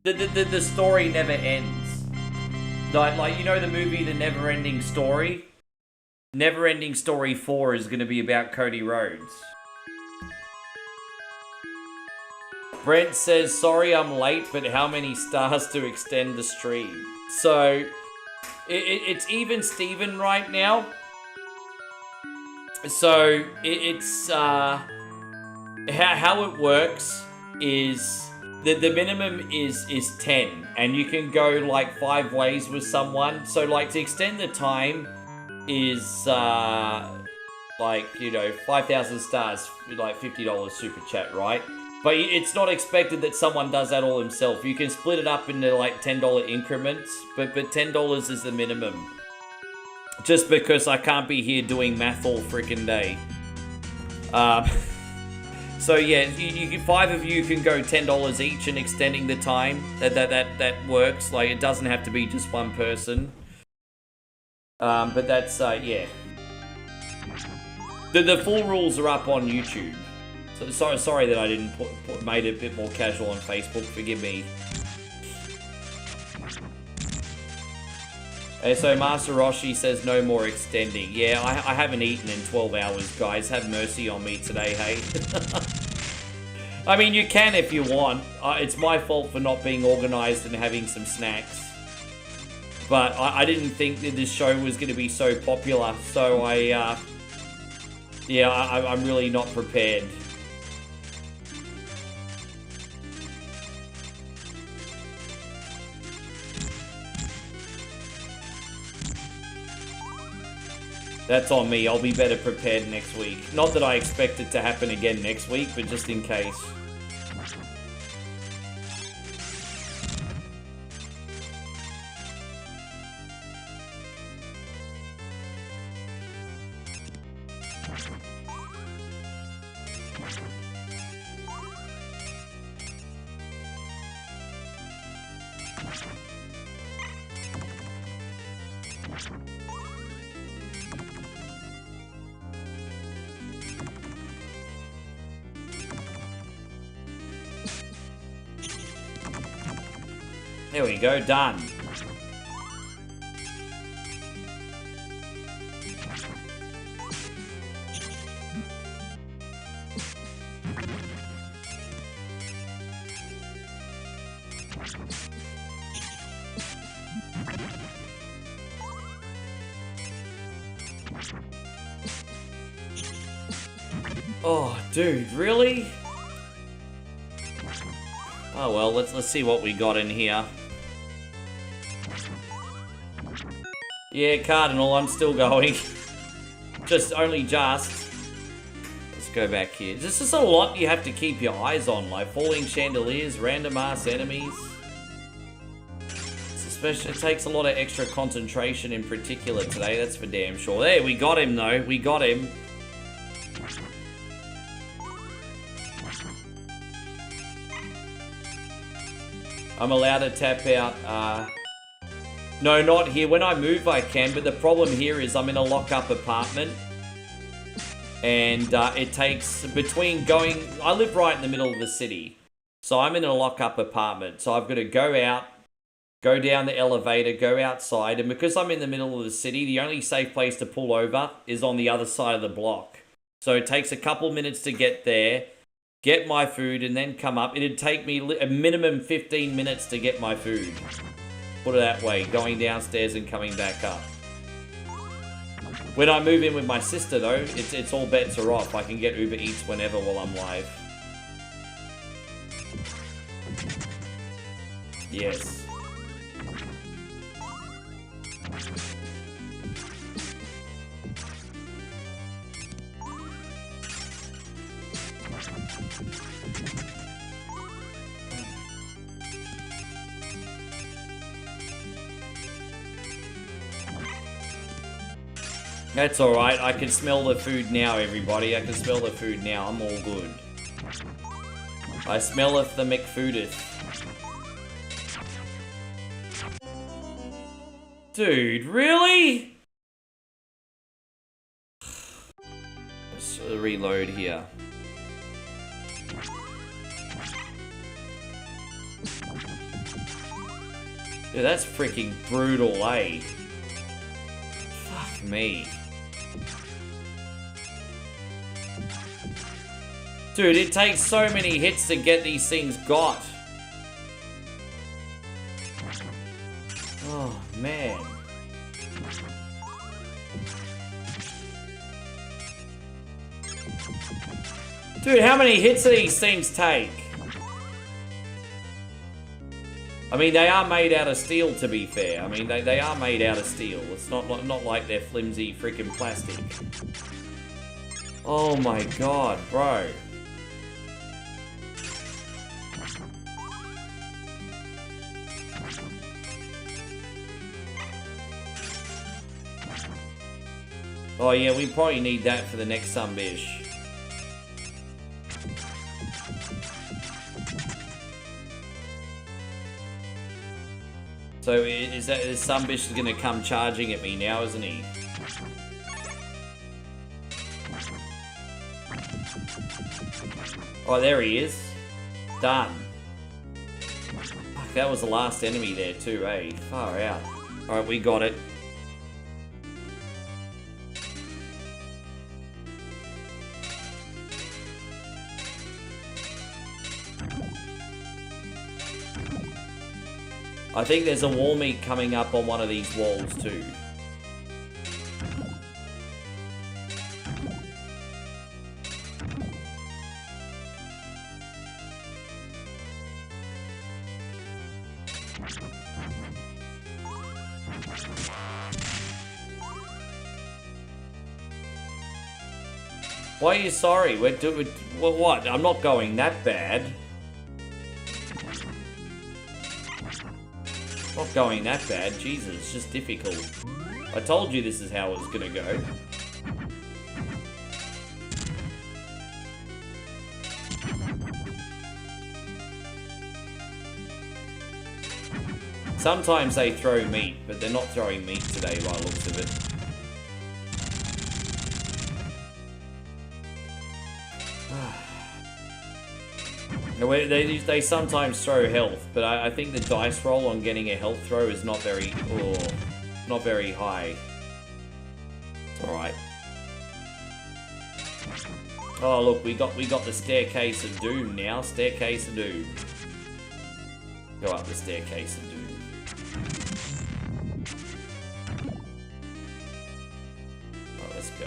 The story never ends. Like you know the movie The Never-Ending Story? Never-Ending Story 4 is going to be about Cody Rhodes. Brent says, sorry I'm late, but how many stars to extend the stream? So... It's even Steven right now. So it's how it works is the minimum is 10, and you can go like 5 ways with someone. So like to extend the time is like, you know, 5,000 stars, like $50 super chat, right? But it's not expected that someone does that all himself. You can split it up into like $10 increments, but $10 is the minimum. Just because I can't be here doing math all freaking day. So yeah, you 5 of you can go $10 each in extending the time. That works. Like it doesn't have to be just one person. But that's yeah. The full rules are up on YouTube. So sorry that I didn't made it a bit more casual on Facebook. Forgive me. So Master Roshi says no more extending. Yeah, I haven't eaten in 12 hours, guys. Have mercy on me today, hey? I mean, you can if you want. It's my fault for not being organized and having some snacks. But I didn't think that this show was going to be so popular. So yeah, I'm really not prepared. That's on me. I'll be better prepared next week. Not that I expect it to happen again next week, but just in case. There we go, done. Oh, dude, really? Oh well, let's see what we got in here. Yeah, Cardinal, I'm still going. Only just. Let's go back here. This is a lot you have to keep your eyes on, like falling chandeliers, random ass enemies. It takes a lot of extra concentration in particular today, that's for damn sure. There, we got him though, we got him. I'm allowed to tap out, no, not here. When I move, I can, but the problem here is I'm in a lock-up apartment. And it takes between going... I live right in the middle of the city. So I'm in a lock-up apartment. So I've got to go out, go down the elevator, go outside, and because I'm in the middle of the city, the only safe place to pull over is on the other side of the block. So it takes a couple minutes to get there, get my food, and then come up. It'd take me a minimum 15 minutes to get my food. Put it that way, going downstairs and coming back up. When I move in with my sister, though, it's all bets are off. I can get Uber Eats whenever while I'm live. Yes. That's alright, I can smell the food now, everybody. I can smell the food now, I'm all good. I smelleth the McFoodeth. Dude, really? Let's reload here. Dude, that's freaking brutal, eh? Fuck me. Dude, it takes so many hits to get these things got. Oh, man. Dude, how many hits do these things take? I mean, they are made out of steel, to be fair. I mean, they are made out of steel. It's not like they're flimsy freaking plastic. Oh my god, bro. Oh yeah, we probably need that for the next Sunbish. So is that Sunbish is gonna come charging at me now, isn't he? Oh, there he is. Done. Fuck, that was the last enemy there too, eh? Far out. Alright, we got it. I think there's a wall meet coming up on one of these walls too. Why are you sorry? What? I'm not going that bad. Not going that bad. Jesus, it's just difficult. I told you this is how it was gonna go. Sometimes they throw meat, but they're not throwing meat today by the looks of it. They sometimes throw health, but I think the dice roll on getting a health throw is not very high. It's alright. Oh look, we got the staircase of doom now. Staircase of doom. Go up the staircase of doom. Oh, let's go.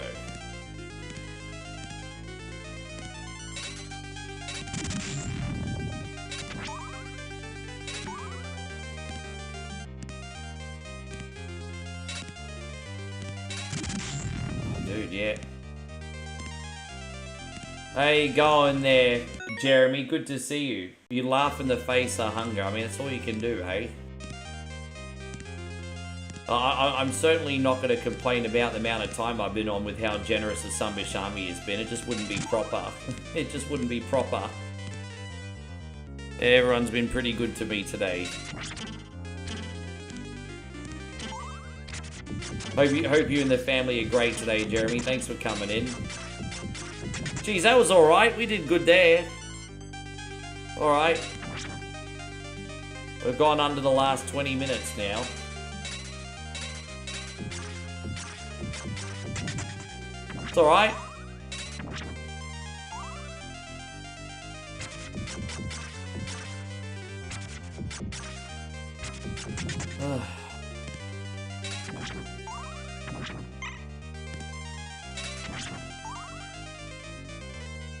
Dude, yeah. Hey, go in there, Jeremy. Good to see you. You laugh in the face of hunger. I mean, that's all you can do, hey? I'm certainly not going to complain about the amount of time I've been on with how generous the Sunbish Army has been. It just wouldn't be proper. It just wouldn't be proper. Everyone's been pretty good to me today. Hope you and the family are great today, Jeremy. Thanks for coming in. Geez, that was alright. We did good there. Alright. We've gone under the last 20 minutes now. It's alright.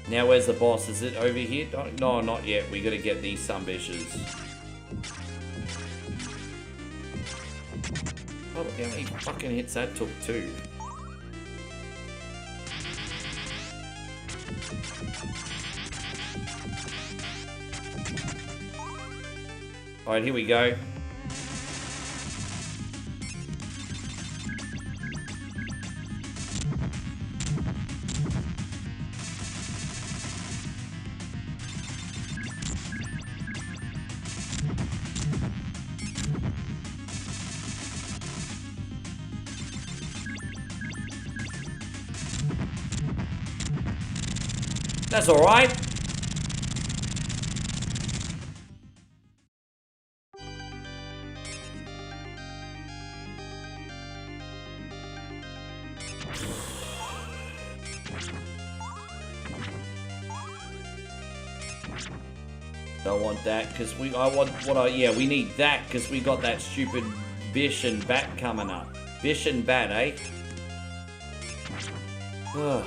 Now where's the boss? Is it over here? No, not yet. We gotta get these sumbitches. Oh, look how many fucking hits that took too. Alright, here we go. That's alright. Don't want that because we we need that because we got that stupid Bish and Bat coming up. Bish and Bat, eh? Ugh.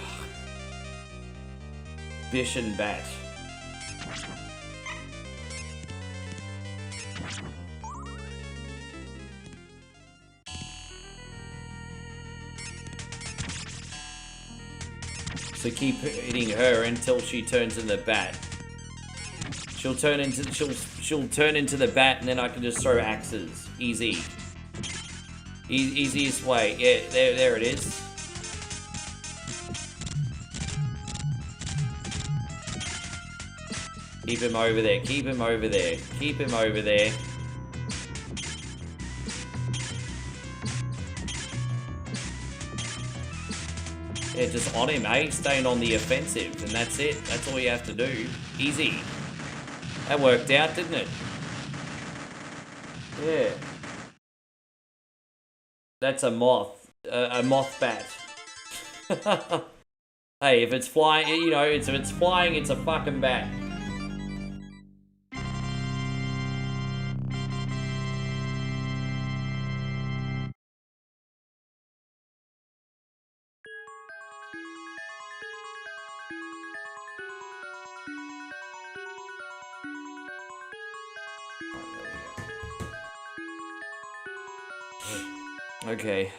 Bish and Bat. So keep hitting her until she turns into Bat. She'll turn into the Bat, and then I can just throw axes. Easy. Easiest way. Yeah, there it is. Keep him over there. Keep him over there. Keep him over there. Yeah, just on him, eh? Staying on the offensive, and that's it. That's all you have to do. Easy. That worked out, didn't it? Yeah. That's a moth. A moth bat. Hey, if it's flying, you know, if it's flying, it's a fucking bat. Okay.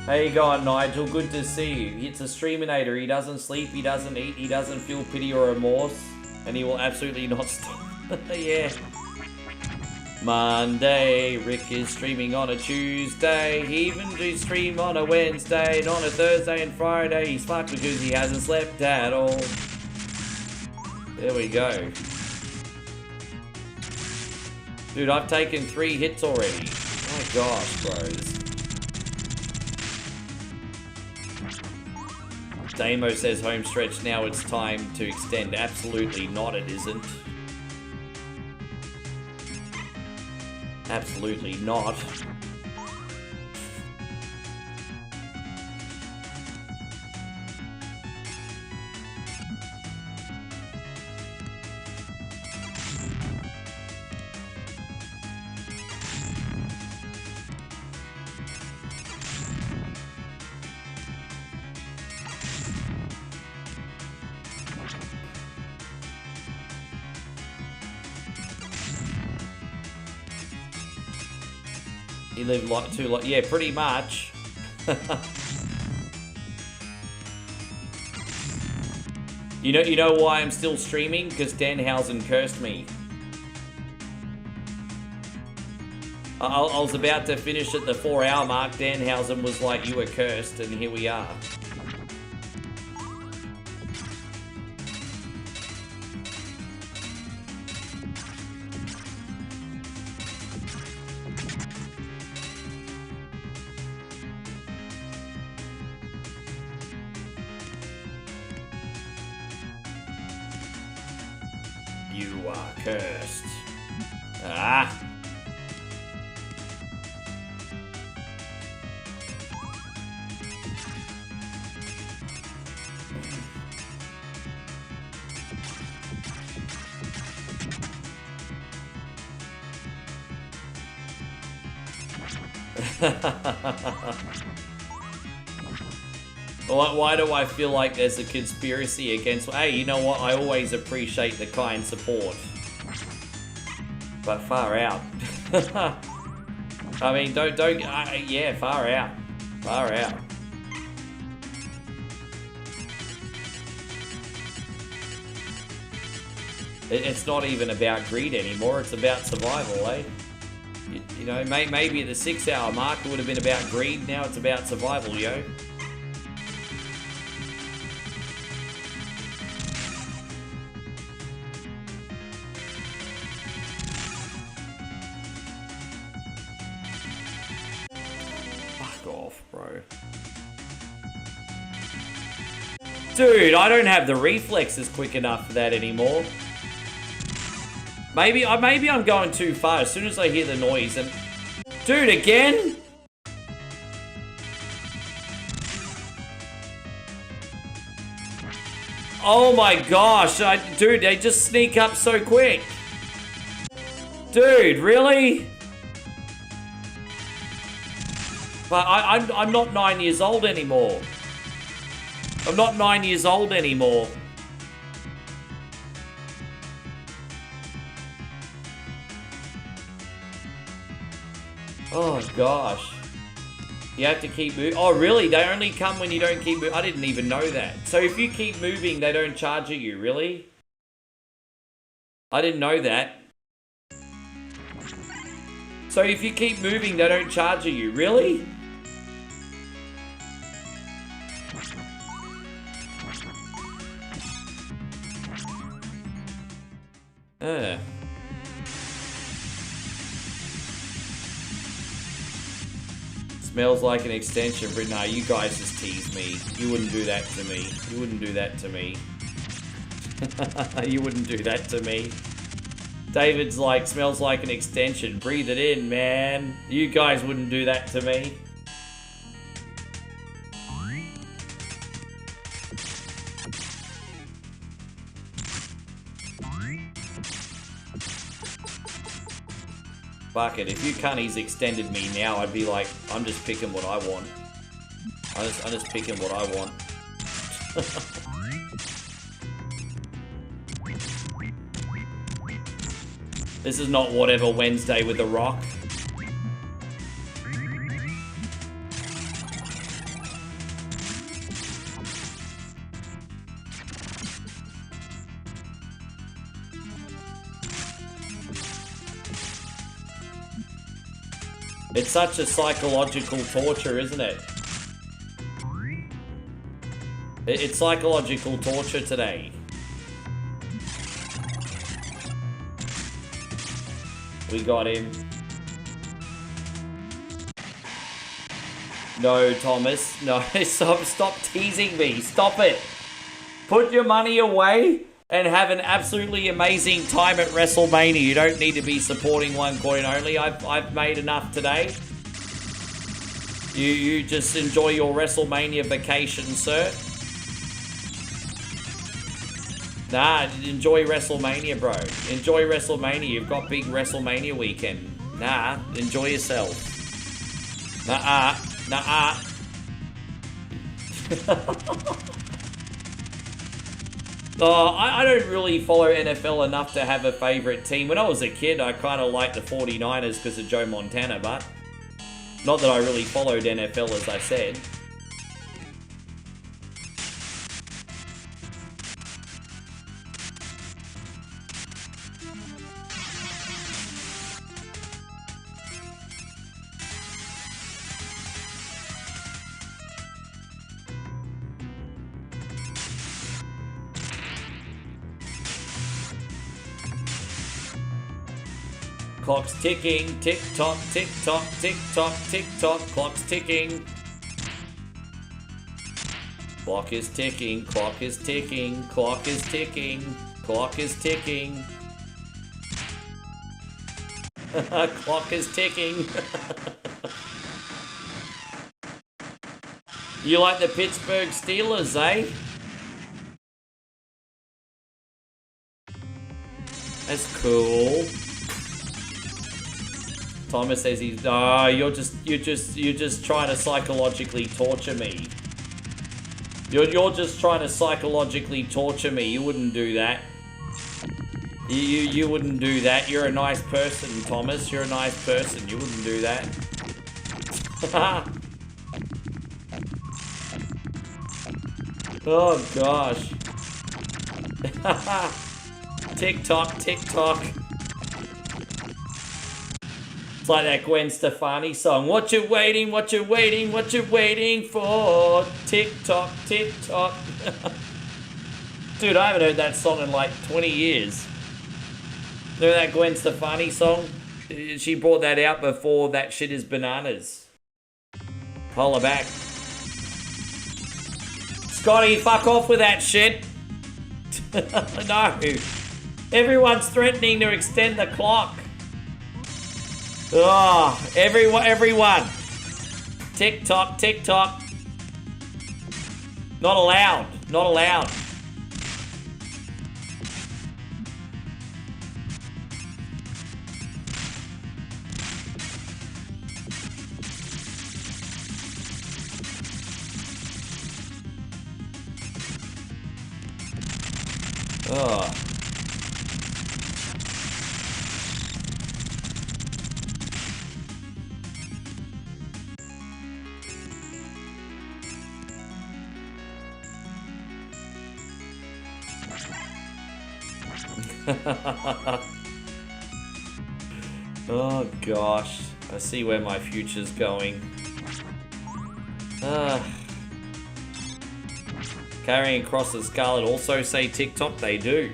How you going, Nigel? Good to see you. It's a Streaminator. He doesn't sleep, he doesn't eat, he doesn't feel pity or remorse, and he will absolutely not stop. Yeah. Monday, Rick is streaming on a Tuesday. He even do stream on a Wednesday, and on a Thursday and Friday. He's fucked because he hasn't slept at all. There we go. Dude, I've taken 3 hits already. My gosh, bros. Damo says home stretch, now it's time to extend. Absolutely not, it isn't. Absolutely not. You live too long. Yeah, pretty much. You know why I'm still streaming? Because Danhausen cursed me. I was about to finish at the 4-hour mark. Danhausen was like, you were cursed, and here we are. You are cursed. Ah. Why do I feel like there's a conspiracy against... Hey, you know what? I always appreciate the kind support. But far out. I mean, yeah, far out. Far out. It's not even about greed anymore. It's about survival, eh? You know, maybe at the 6-hour mark it would have been about greed. Now it's about survival, yo. Fuck off, bro. Dude, I don't have the reflexes quick enough for that anymore. Maybe I'm going too far. As soon as I hear the noise and... Dude, again? Oh my gosh. Dude, they just sneak up so quick. Dude, really? But I'm not 9 years old anymore. I'm not 9 years old anymore. Oh gosh. You have to keep moving. Oh really? They only come when you don't keep moving? I didn't even know that. So if you keep moving, they don't charge you, really? I didn't know that. So if you keep moving, they don't charge you, really? Smells like an extension, but nah, you guys just tease me. You wouldn't do that to me. You wouldn't do that to me. You wouldn't do that to me. David's like, smells like an extension. Breathe it in, man. You guys wouldn't do that to me. Fuck it, if you cunnies extended me now, I'd be like, I'm just picking what I want. I'm just picking what I want. This is not whatever Wednesday with The Rock. It's such a psychological torture, isn't it? It's psychological torture today. We got him. No, Thomas. No, stop teasing me. Stop it. Put your money away and have an absolutely amazing time at WrestleMania. You don't need to be supporting one coin only. I've made enough today. You just enjoy your WrestleMania vacation, sir. Nah, enjoy WrestleMania, bro. Enjoy WrestleMania. You've got big WrestleMania weekend. Nah, enjoy yourself. Nah. I don't really follow NFL enough to have a favorite team. When I was a kid, I kind of liked the 49ers because of Joe Montana, but not that I really followed NFL, as I said. Clock's ticking, tick tock, tick tock, tick tock, tick tock, clock's ticking. Clock is ticking, clock is ticking, clock is ticking, clock is ticking. Clock is ticking. You like the Pittsburgh Steelers, eh? That's cool. Thomas says he's. Oh, you're just trying to psychologically torture me. You're just trying to psychologically torture me. You wouldn't do that. You wouldn't do that. You're a nice person, Thomas. You're a nice person. You wouldn't do that. Oh gosh. Tick tock, tick tock. It's like that Gwen Stefani song. What you waiting? What you waiting? What you waiting for? Tick tock, tick tock. Dude, I haven't heard that song in like 20 years. Remember that Gwen Stefani song? She brought that out before That Shit Is Bananas. Holla back. Scotty, fuck off with that shit. No. Everyone's threatening to extend the clock. Oh, everyone. Tick tock, tick tock. Not allowed. Not allowed. Oh. Oh gosh, I see where my future's going. Carrying Cross and Scarlet also say TikTok. They do.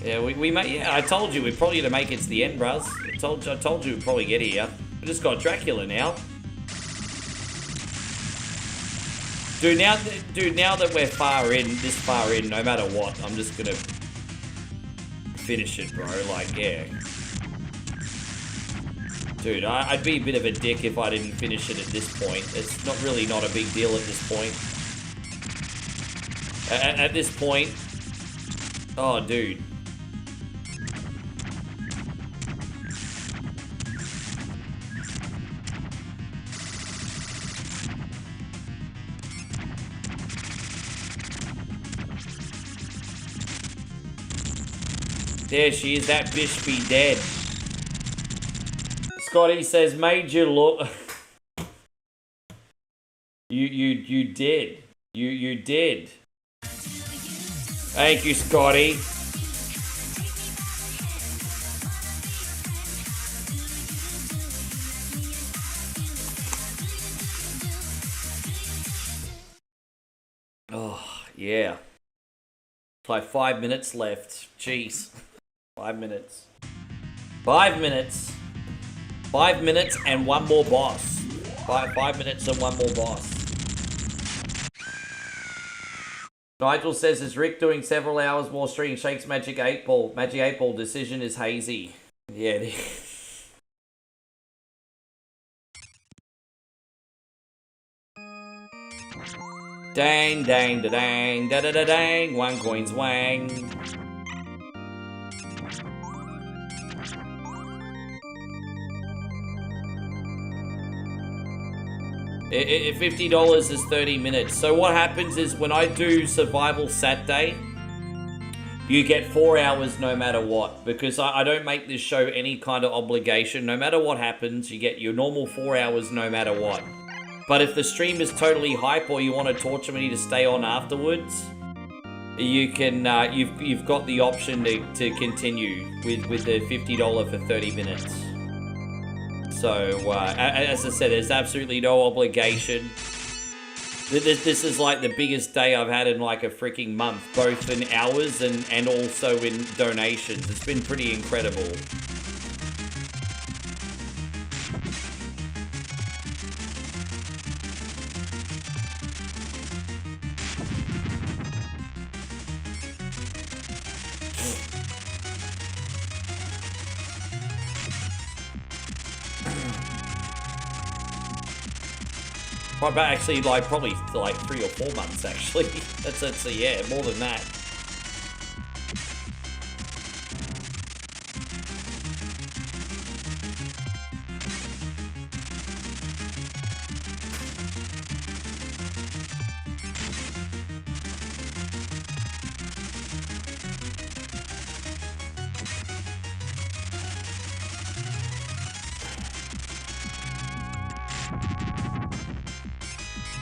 Yeah, we may. Yeah, I told you we're probably gonna make it to the end, bruz. I told you we'd probably get here. We just got Dracula now. Dude, now that we're this far in, no matter what, I'm just gonna finish it, bro. Like, yeah. Dude, I'd be a bit of a dick if I didn't finish it at this point. It's not a big deal at this point. At this point... Oh, dude. There she is, that bitch be dead. Scotty says, made you look. You did. You did. Thank you, Scotty. Oh, yeah. Like 5 minutes left. Jeez. 5 minutes. 5 minutes. 5 minutes and one more boss. 5 minutes and one more boss. Nigel says, is Rick doing several hours more stream? Shakes Magic 8 Ball. Magic 8 Ball decision is hazy. Yeah, it is. Dang, dang, da dang, da da da dang. One coin's wang. $50 is 30 minutes. So what happens is when I do Survival Saturday, you get 4 hours no matter what. Because I don't make this show any kind of obligation. No matter what happens, you get your normal 4 hours no matter what. But if the stream is totally hype or you want to torture me to stay on afterwards, you can. You've got the option to continue with the $50 for 30 minutes. So, as I said, there's absolutely no obligation. This is like the biggest day I've had in like a freaking month, both in hours and also in donations. It's been pretty incredible. But actually, like, probably like 3 or 4 months, actually. That's yeah, more than that.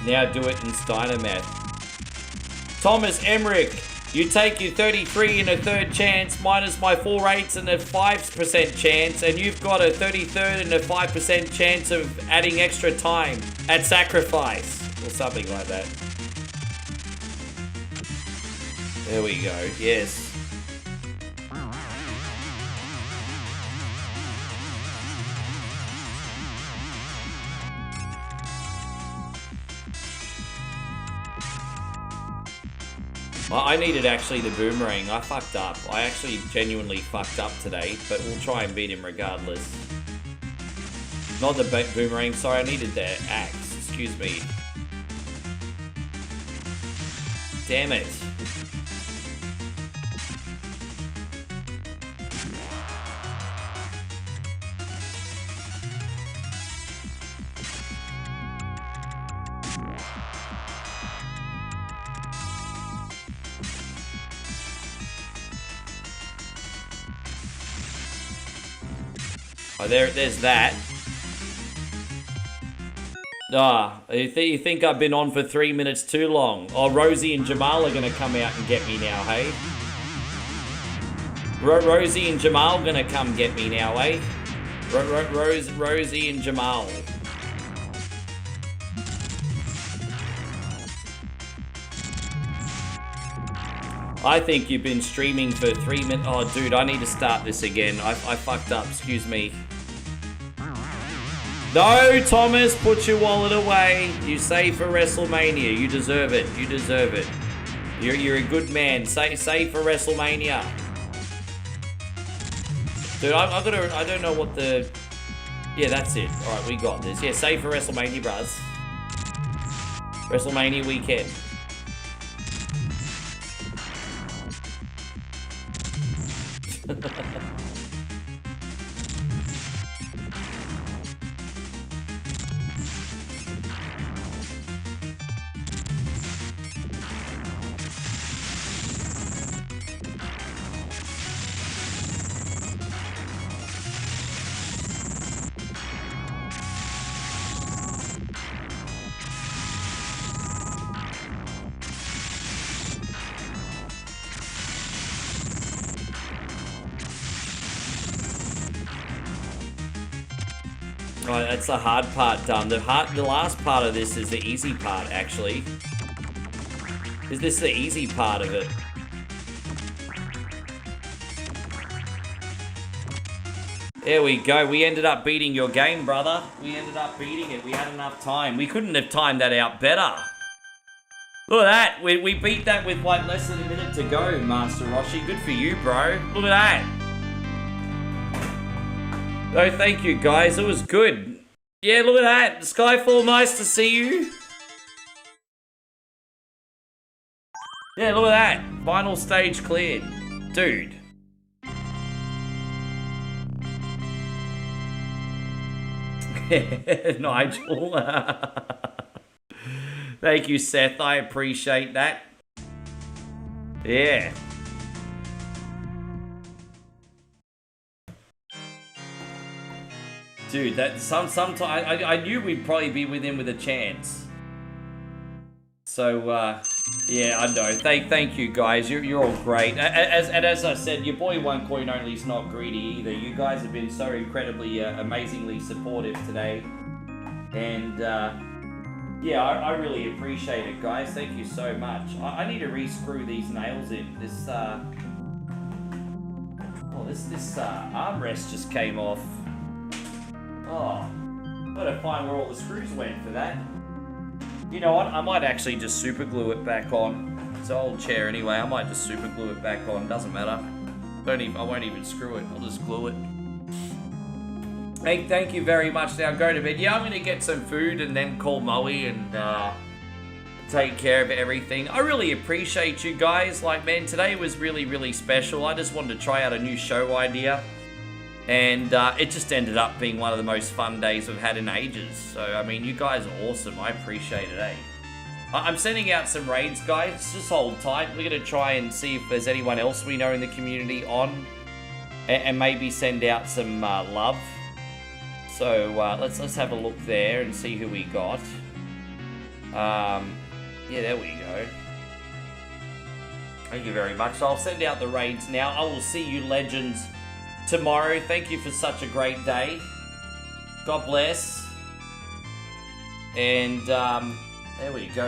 Now do it in Steiner math. Thomas Emmerich, you take your 33 and a third chance minus my 4 8s and a 5% chance, and you've got a 33rd and a 5% chance of adding extra time at sacrifice. Or something like that. There we go, yes. I needed actually the boomerang. I fucked up. I actually genuinely fucked up today, but we'll try and beat him regardless. Not the boomerang, sorry, I needed the axe. Excuse me. Damn it. Oh, there's that. You think I've been on for 3 minutes too long? Oh, Rosie and Jamal are gonna come out and get me now, hey? Rosie and Jamal gonna come get me now, eh? Rosie and Jamal. I think you've been streaming for 3 minutes. Oh, dude, I need to start this again. I fucked up, excuse me. No, Thomas, put your wallet away. You save for WrestleMania. You deserve it. You deserve it. You're a good man. Save for WrestleMania. Dude, I don't know what the... Yeah, that's it. Alright, we got this. Yeah, save for WrestleMania, bruz. WrestleMania weekend. Oh, that's the hard part done. The last part of this is the easy part, actually. Is this the easy part of it? There we go. We ended up beating your game, brother. We ended up beating it. We had enough time. We couldn't have timed that out better. Look at that. We beat that with like less than a minute to go, Master Roshi. Good for you, bro. Look at that. Oh, thank you, guys. It was good. Yeah, look at that. Skyfall, nice to see you. Yeah, look at that. Final stage cleared. Dude. Nigel. Thank you, Seth. I appreciate that. Yeah. Dude, that sometime I knew we'd probably be within with a chance. So yeah, I know. Thank you guys. You're all great. As I said, your boy One Coin Only is not greedy either. You guys have been so incredibly amazingly supportive today, and yeah, I really appreciate it, guys. Thank you so much. I need to re-screw these nails in. This this armrest just came off. Oh, gotta find where all the screws went for that. You know what? I might actually just super glue it back on. It's an old chair anyway. I might just super glue it back on. Doesn't matter. I won't even screw it. I'll just glue it. Hey, thank you very much. Now go to bed. Yeah, I'm going to get some food and then call Moe and take care of everything. I really appreciate you guys. Like, man, today was really, really special. I just wanted to try out a new show idea. And it just ended up being one of the most fun days we've had in ages. So, I mean, you guys are awesome. I appreciate it, eh? I'm sending out some raids, guys. Just hold tight. We're going to try and see if there's anyone else we know in the community on. And maybe send out some love. So, let's have a look there and see who we got. Yeah, there we go. Thank you very much. So I'll send out the raids now. I will see you legends tomorrow. Thank you for such a great day. God bless. And there we go.